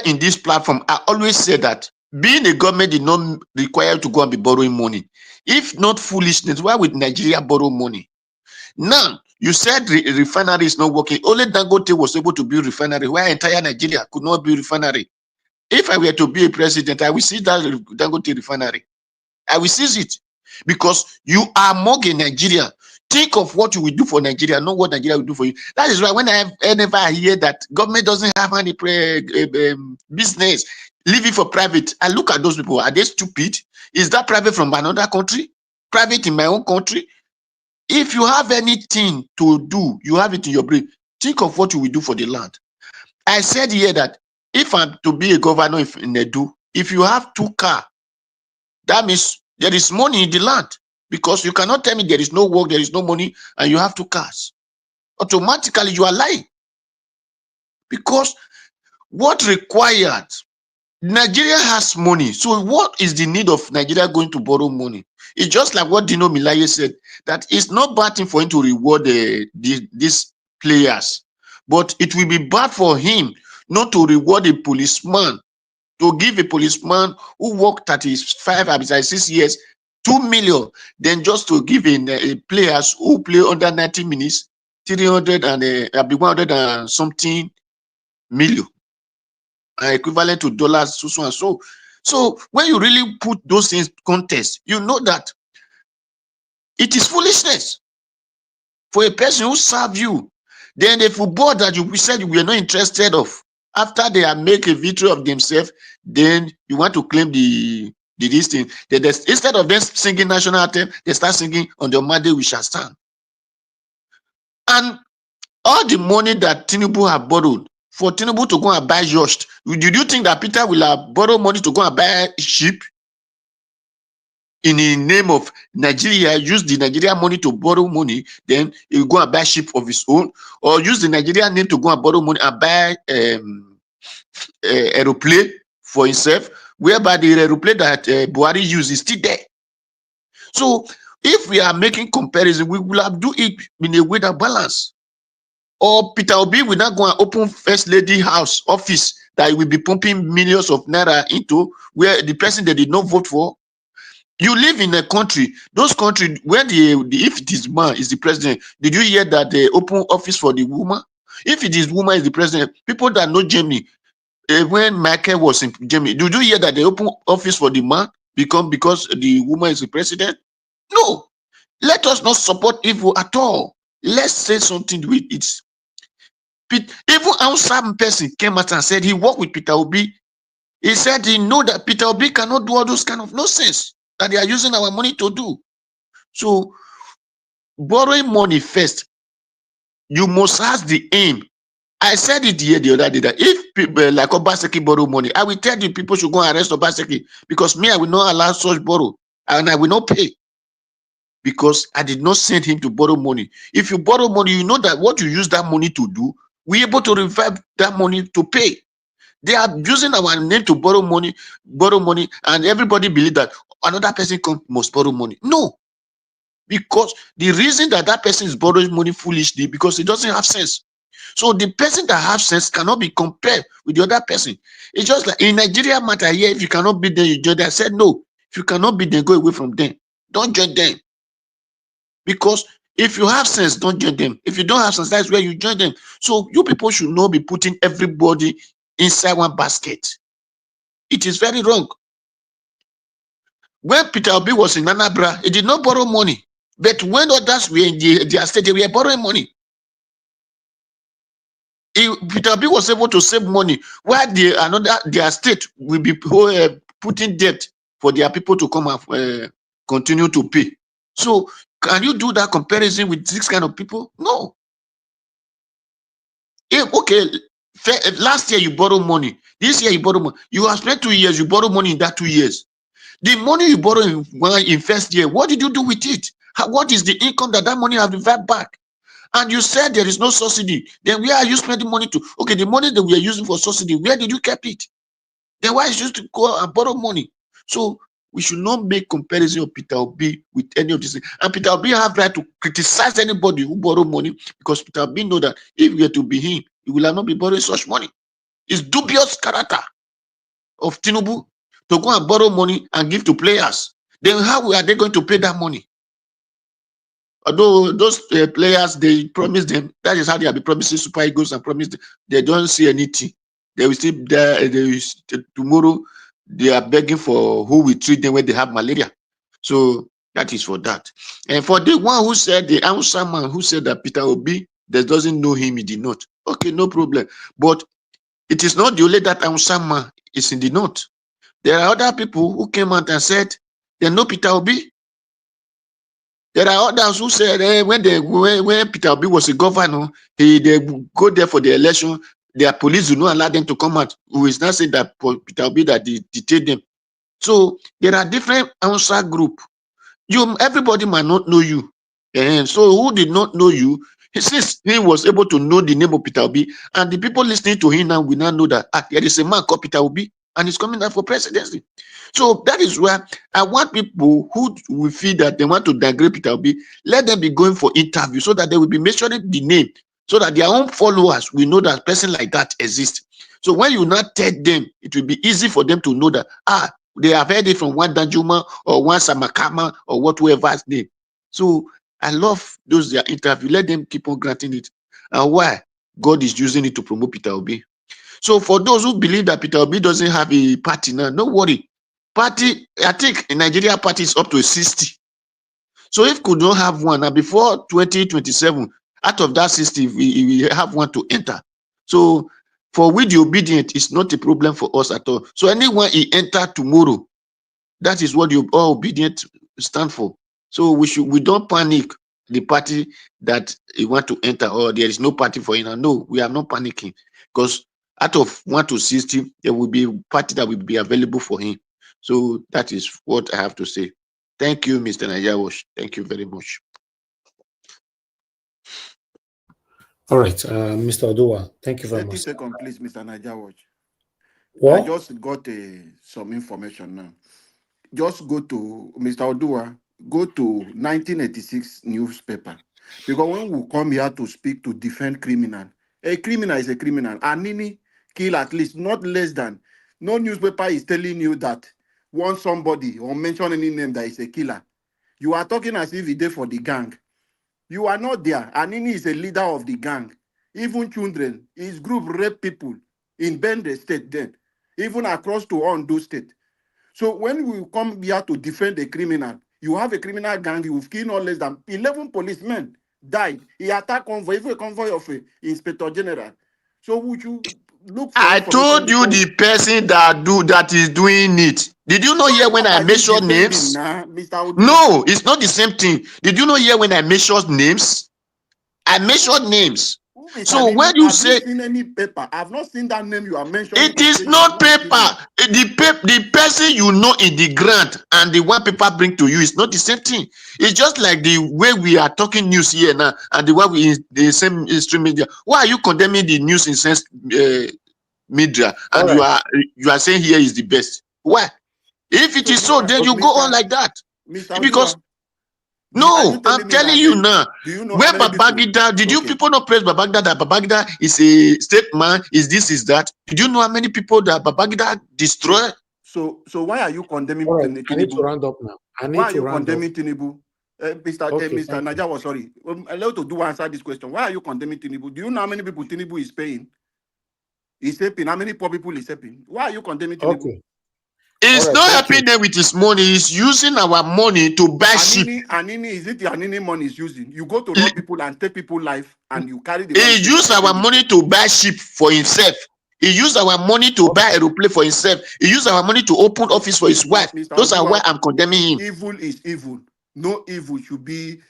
in this platform. I always say that being a government did not require to go and be borrowing money. If not foolishness, why would Nigeria borrow money? Now, you said refinery is not working. Only Dangote was able to build refinery, while entire Nigeria could not build refinery. If I were to be a president, I will see that Dangote refinery. I will seize it because you are mugging Nigeria. Think of what you will do for Nigeria, not what Nigeria will do for you. That is why whenever I hear that government doesn't have any business, leave it for private, I look at those people. Are they stupid? Is that private from another country? Private in my own country? If you have anything to do, you have it in your brain. Think of what you will do for the land. I said here that if I'm to be a governor in Edo, if you have 2 cars, that means there is money in the land, because you cannot tell me there is no work, there is no money, and you have 2 cars. Automatically, you are lying. Because what required? Nigeria has money. So what is the need of Nigeria going to borrow money? It's just like what Dino Milaye said, that it's not bad thing for him to reward these players, but it will be bad for him not to reward a policeman, to give a policeman who worked 6 years 2 million, then just to give in players who play under 90 minutes 300 and 100 and something million, equivalent to dollars, so and so. So when you really put those things in context, you know that it is foolishness for a person who serve you. Then the football that we said we are not interested of, after they have made a victory of themselves, then you want to claim the this thing. Then instead of them singing national anthem, they start singing on the Monday we shall stand. And all the money that Tinubu have borrowed, for Tinubu to go and buy yacht, did you think that Peter will have borrowed money to go and buy a ship? In the name of Nigeria, use the Nigerian money to borrow money, then he will go and buy ship of his own, or use the Nigerian name to go and borrow money and buy aeroplane for himself, whereby the aeroplane that Buhari uses is still there. So if we are making comparison, we will have do it in a way that balance. Or Peter Obi will not go and open First Lady house office that will be pumping millions of naira into, where the person they did not vote for. You live in a country, those countries where if this man is the president, did you hear that they open office for the woman? If it is woman is the president, people that know Germany, when Michael was in Germany, did you hear that they open office for the man because the woman is the president? No. Let us not support evil at all. Let's say something with it. Even outside person came out and said he worked with Peter Obi. He said he know that Peter Obi cannot do all those kind of nonsense that they are using our money to do. So borrowing money first, you must ask the aim. I said it here the other day that if people like Obaseki borrow money, I will tell you people should go and arrest Obaseki, because me, I will not allow such borrow and I will not pay, because I did not send him to borrow money. If you borrow money, you know that what you use that money to do, we're able to revive that money to pay. They are using our name to borrow money, and everybody believe that another person must borrow money. No, because the reason that that person is borrowing money foolishly, because he doesn't have sense. So the person that has sense cannot be compared with the other person. It's just like in Nigeria matter here, if you cannot beat them, you join them. I said no. If you cannot beat them, go away from them. Don't join them. Because if you have sense, don't join them. If you don't have sense, that's where you join them. So you people should not be putting everybody inside one basket. It is very wrong. When Peter Obi was in Anambra, he did not borrow money. But when others were in their state, they were borrowing money. Peter Obi was able to save money, while their state will be putting debt. for their people to come and continue to pay. So can you do that comparison with this kind of people? No. Okay, last year you borrow money. This year you borrow money. You have spent 2 years, you borrow money in that 2 years. The money you borrow in first year, what did you do with it? What is the income that money has revert back? And you said there is no subsidy. Then where are you spending money to? Okay, the money that we are using for subsidy, where did you keep it? Then why is you to go and borrow money? So we should not make comparison of Peter Obi with any of these things. And Peter Obi have right to criticize anybody who borrow money, because Peter Obi know that if we are to be him, he will not be borrowing such money. It's dubious character of Tinubu to go and borrow money and give to players. Then how are they going to pay that money? Although those players, they promise them, that is how they have been promising Super Eagles and promise them, they don't see anything. They will still tomorrow they are begging for who will treat them when they have malaria. So that is for that. And for the one who said, the answer man who said that Peter Obi that doesn't know him, he did not. Okay, no problem. But it is not the only that answer man is in the north. There are other people who came out and said they know Peter Obi. There are others who said when Peter Obi was a governor, they go there for the election. Their police do not allow them to come out. Who is not saying that Peter Obi that detained them. So there are different answer group. Everybody might not know you. And so who did not know you, since he was able to know the name of Peter Obi, and the people listening to him now will now know that there is a man called Peter Obi, and he's coming out for presidency. So that is where I want people who will feel that they want to degrade Peter Obi, let them be going for interview so that they will be mentioning the name, so that their own followers will know that a person like that exists. So when you not tell them, it will be easy for them to know that, they have heard it from one Danjuma or one Samakama or whatever's name. So I love those their interview. Let them keep on granting it. And why? God is using it to promote Peter Obi. So for those who believe that Peter Obi doesn't have a party now, don't worry. Party, I think in Nigeria party is up to 60. So if could not have one, and before 2027, out of that 60, we have one to enter. So for we the obedient, it's not a problem for us at all. So anyone he enter tomorrow, that is what the all obedient stand for. So we don't panic the party that he want to enter, or there is no party for him. No, we are not panicking, because out of 1 to 60, there will be a party that will be available for him. So that is what I have to say. Thank you, Mr. Najawash. Thank you very much. All right, Mr. Oduwa, thank you very 30 much. seconds, please, Mr. Najawash. What? I just got some information now. Just go to Mr. Oduwa, go to 1986 newspaper. Because when we come here to speak to defend criminal, a criminal is a criminal. Anini kill at least not less than. No newspaper is telling you that want somebody or mention any name that is a killer. You are talking as if he did for the gang. You are not there. Anini is a leader of the gang. Even children, his group rape people in Bende State then, even across to Ondo State. So when we come here to defend a criminal, you have a criminal gang, you've killed no less than 11 policemen died. He attacked convoy, even a convoy of an inspector general. So would you look for I told you the person that is doing it. Did you not hear when I mentioned names? No, it's not the same thing. Did you not hear when I mentioned names? I mentioned names. So when you say, have you seen any paper? I've not seen that name you are mentioning. It is not paper. The person you know in the grant and the one paper bring to you is not the same thing. It's just like the way we are talking news here now and the way we in the same stream media. Why are you condemning the news in sense media and you are saying here is the best? Why? If it is so, then you go on like that. Because no, I'm telling you now. Where Babangida, did you people not praise Babangida that Babangida is a state man, is this, is that? Did you know how many people that Babangida destroyed? So why are you condemning Tinubu? I need to round up now. Why are you condemning Tinubu? Mr. Najawa, sorry. Allow to do answer this question. Why are you condemning Tinubu? Do you know how many people Tinubu is paying? He's helping. How many poor people he's helping? Why are you condemning Tinubu? Okay. It's not helping them with his money. He's using our money to buy sheep. Anini, is it the Anini money is using? You go to rob people and take people's life and you carry the money. He uses our money to buy sheep for himself. He used our money to buy a aeroplane for himself. He used our money to open office for his wife. Mr. Those are Odua, why I'm condemning him. evil is evil. No evil should be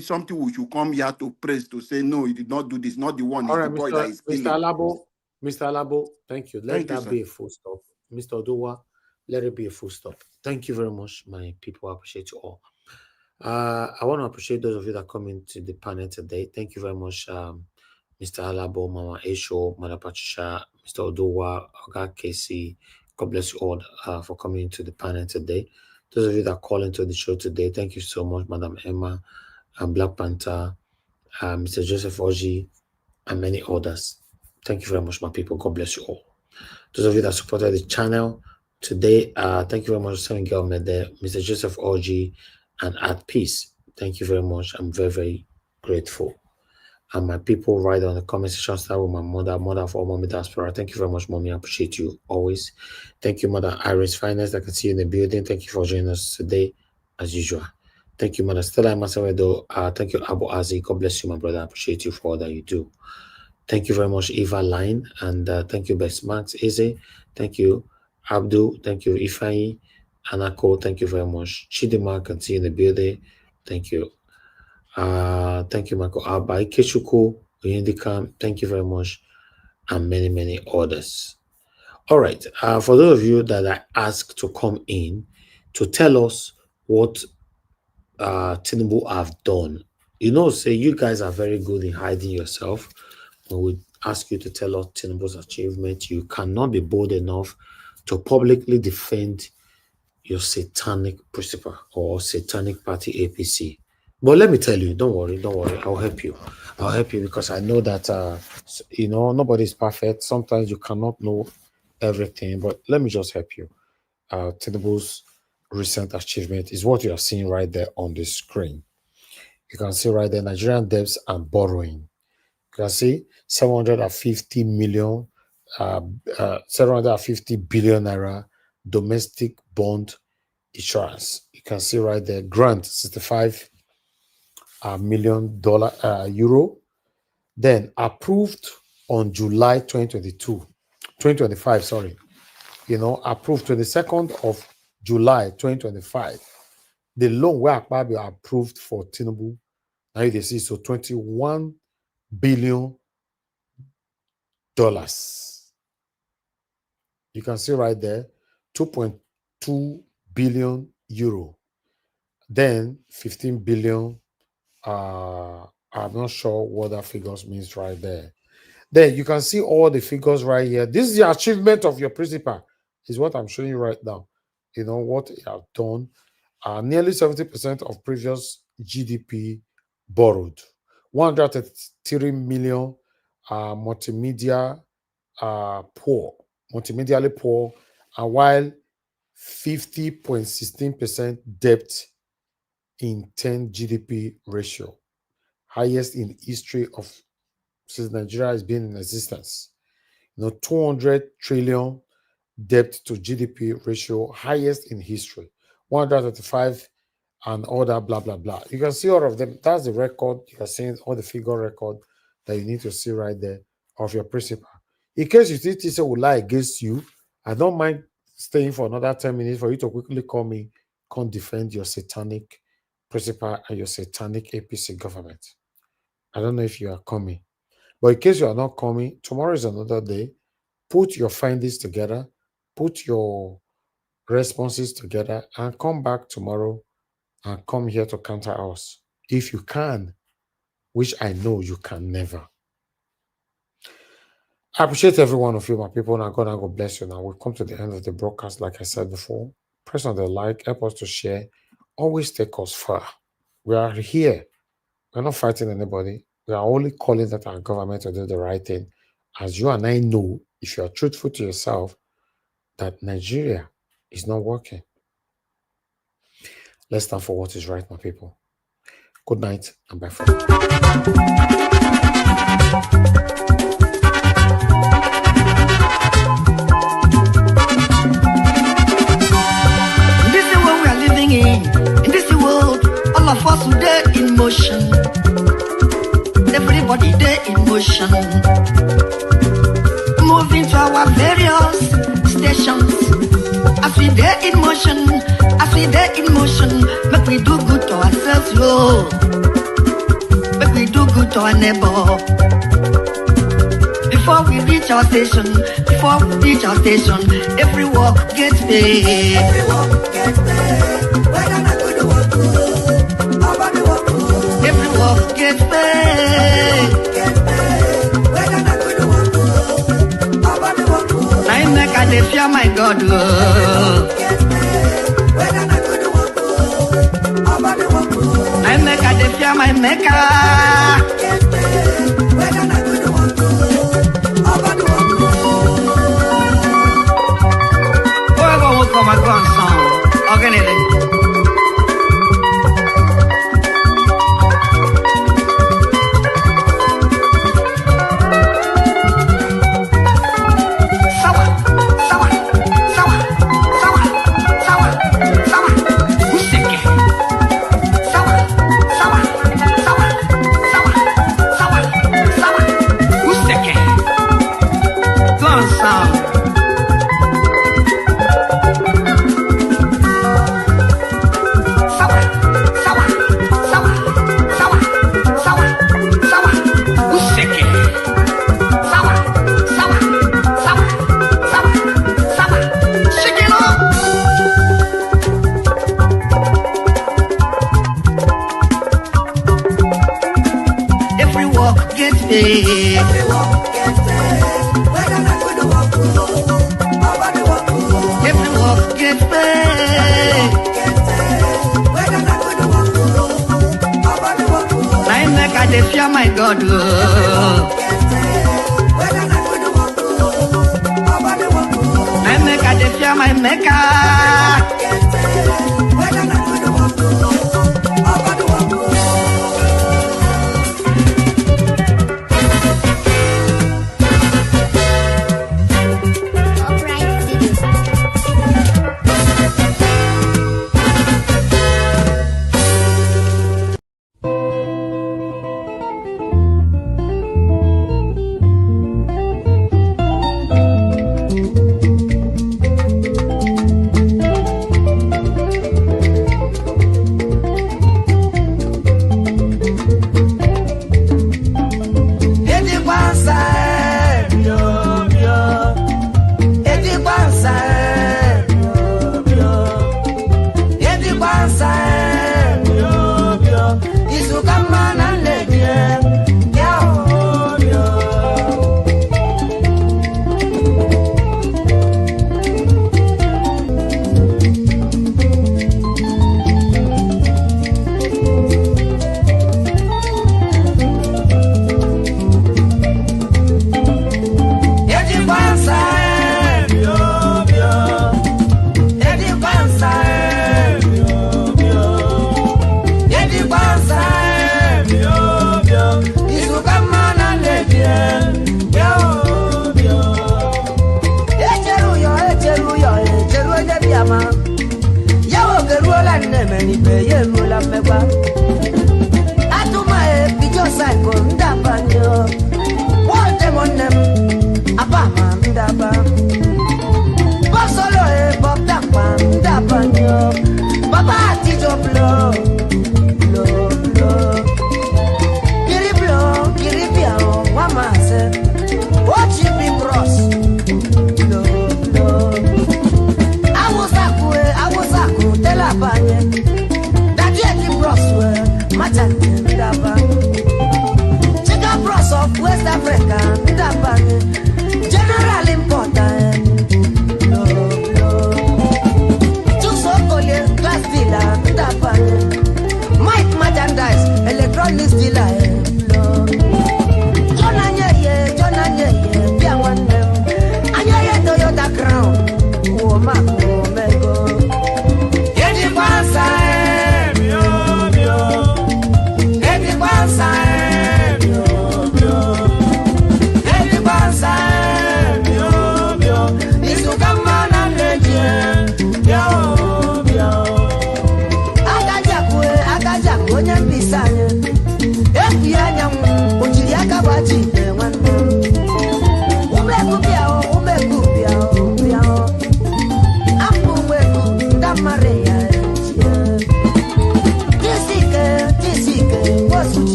something we should come here to praise, to say, no, he did not do this. Not the one, All it's right, the boy that is Mr. killing. Mr. Alabo, thank you. Let Thank you, that sir. be a full stop. Mr. Odowa, let it be a full stop. Thank you very much, my people. I appreciate you all. I want to appreciate those of you that come into the panel today. Thank you very much, Mr. Alabo, Mama Esho, Mother Patricia, Mr. Odowa, Oga Casey. God bless you all for coming into the panel today. Those of you that call into the show today, thank you so much, Madam Emma, and Black Panther, Mr. Joseph Oji, and many others. Thank you very much, my people. God bless you all. Those of you that supported the channel today, thank you very much, Seven Girl Mede, Mr. Joseph Oji, and At Peace. Thank you very much. I'm very, very grateful. And my people, right on the comment section, start with my mother for all Mommy Diaspora. Thank you very much, Mommy. I appreciate you always. Thank you, Mother Iris Finest. I can see you in the building. Thank you for joining us today, as usual. Thank you, Mother Stella Masawedo. Thank you, Abu Azi. God bless you, my brother. I appreciate you for all that you do. Thank you very much, Eva Line. And thank you, Best Max Eze. Thank you, Abdul. Thank you, Ifai. Anako. Thank you very much. Chidima, I can see you in the building. Thank you. Thank you, Michael Abai. Keshuko, Oyindikam. Thank you very much. And many, many others. All right. For those of you that I asked to come in to tell us what Tinubu have done, you know, say you guys are very good in hiding yourself. When we ask you to tell us Tinubu's achievement, you cannot be bold enough to publicly defend your satanic principle or satanic party APC. But let me tell you, don't worry, I'll help you. I'll help you because I know that, you know, nobody's perfect. Sometimes you cannot know everything, but let me just help you. Tinubu's recent achievement is what you are seeing right there on the screen. You can see right there, Nigerian debts and borrowing. You can see 750 million, 750 billion naira domestic bond issuance. You can see right there, grant $65 million euro. Then approved on July 2025, sorry. You know, approved 22nd of July 2025. The loan where Akpabio approved for Tinubu, now you can see, so $21 billion. You can see right there, 2.2 billion euro. Then 15 billion. I'm not sure what that figures means right there. Then you can see all the figures right here. This is the achievement of your principal, is what I'm showing you right now. You know what you have done. Nearly 70% of previous GDP borrowed. 133 million multimedially poor, and while 50.16% debt in 10 GDP ratio, highest in history of since Nigeria has been in existence. You know, 200 trillion debt to GDP ratio, highest in history. 135 and all that, blah, blah, blah. You can see all of them. That's the record. You are seeing all the figure record that you need to see right there of your principal. In case you think this will lie against you, I don't mind staying for another 10 minutes for you to quickly call me, come defend your satanic principal and your satanic APC government. I don't know if you are coming. But in case you are not coming, tomorrow is another day. Put your findings together, put your responses together, and come back tomorrow and come here to counter us. If you can, which I know you can never. I appreciate every one of you, my people. Now, God bless you. Now, we've come to the end of the broadcast, like I said before. Press on the like, help us to share. Always take us far. We are here. We're not fighting anybody. We are only calling that our government to do the right thing. As you and I know, if you are truthful to yourself, that Nigeria is not working. Let's stand for what is right, my people. Good night and bye for now. This is the world we are living in. In this world, all of us today in motion. Everybody there in motion. Moving to our reach our station, before we reach our station, every walk gets paid. Every walk gets paid. Whether not good or good, nobody walk good. Every walk gets paid. Whether not good or good, nobody walk good. I make a day fear my God. Whether not good or good, nobody walk good. I make a day fear my maker. Come on, song. Organize. My God, I make a fear my maker.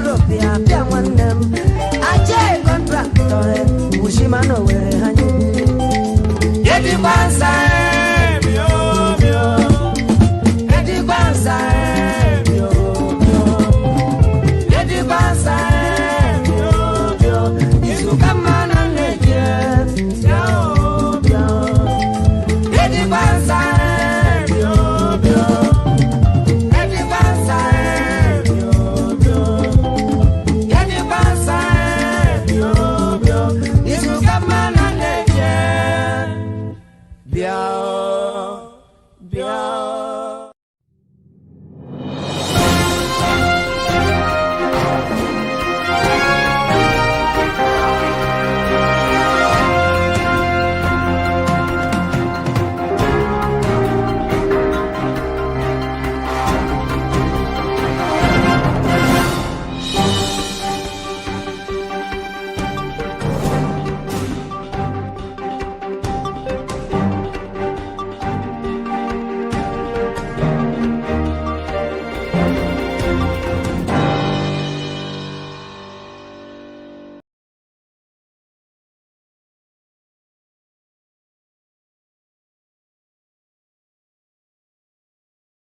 Ropia, Pia one them. I contract, Mushimano, where I get the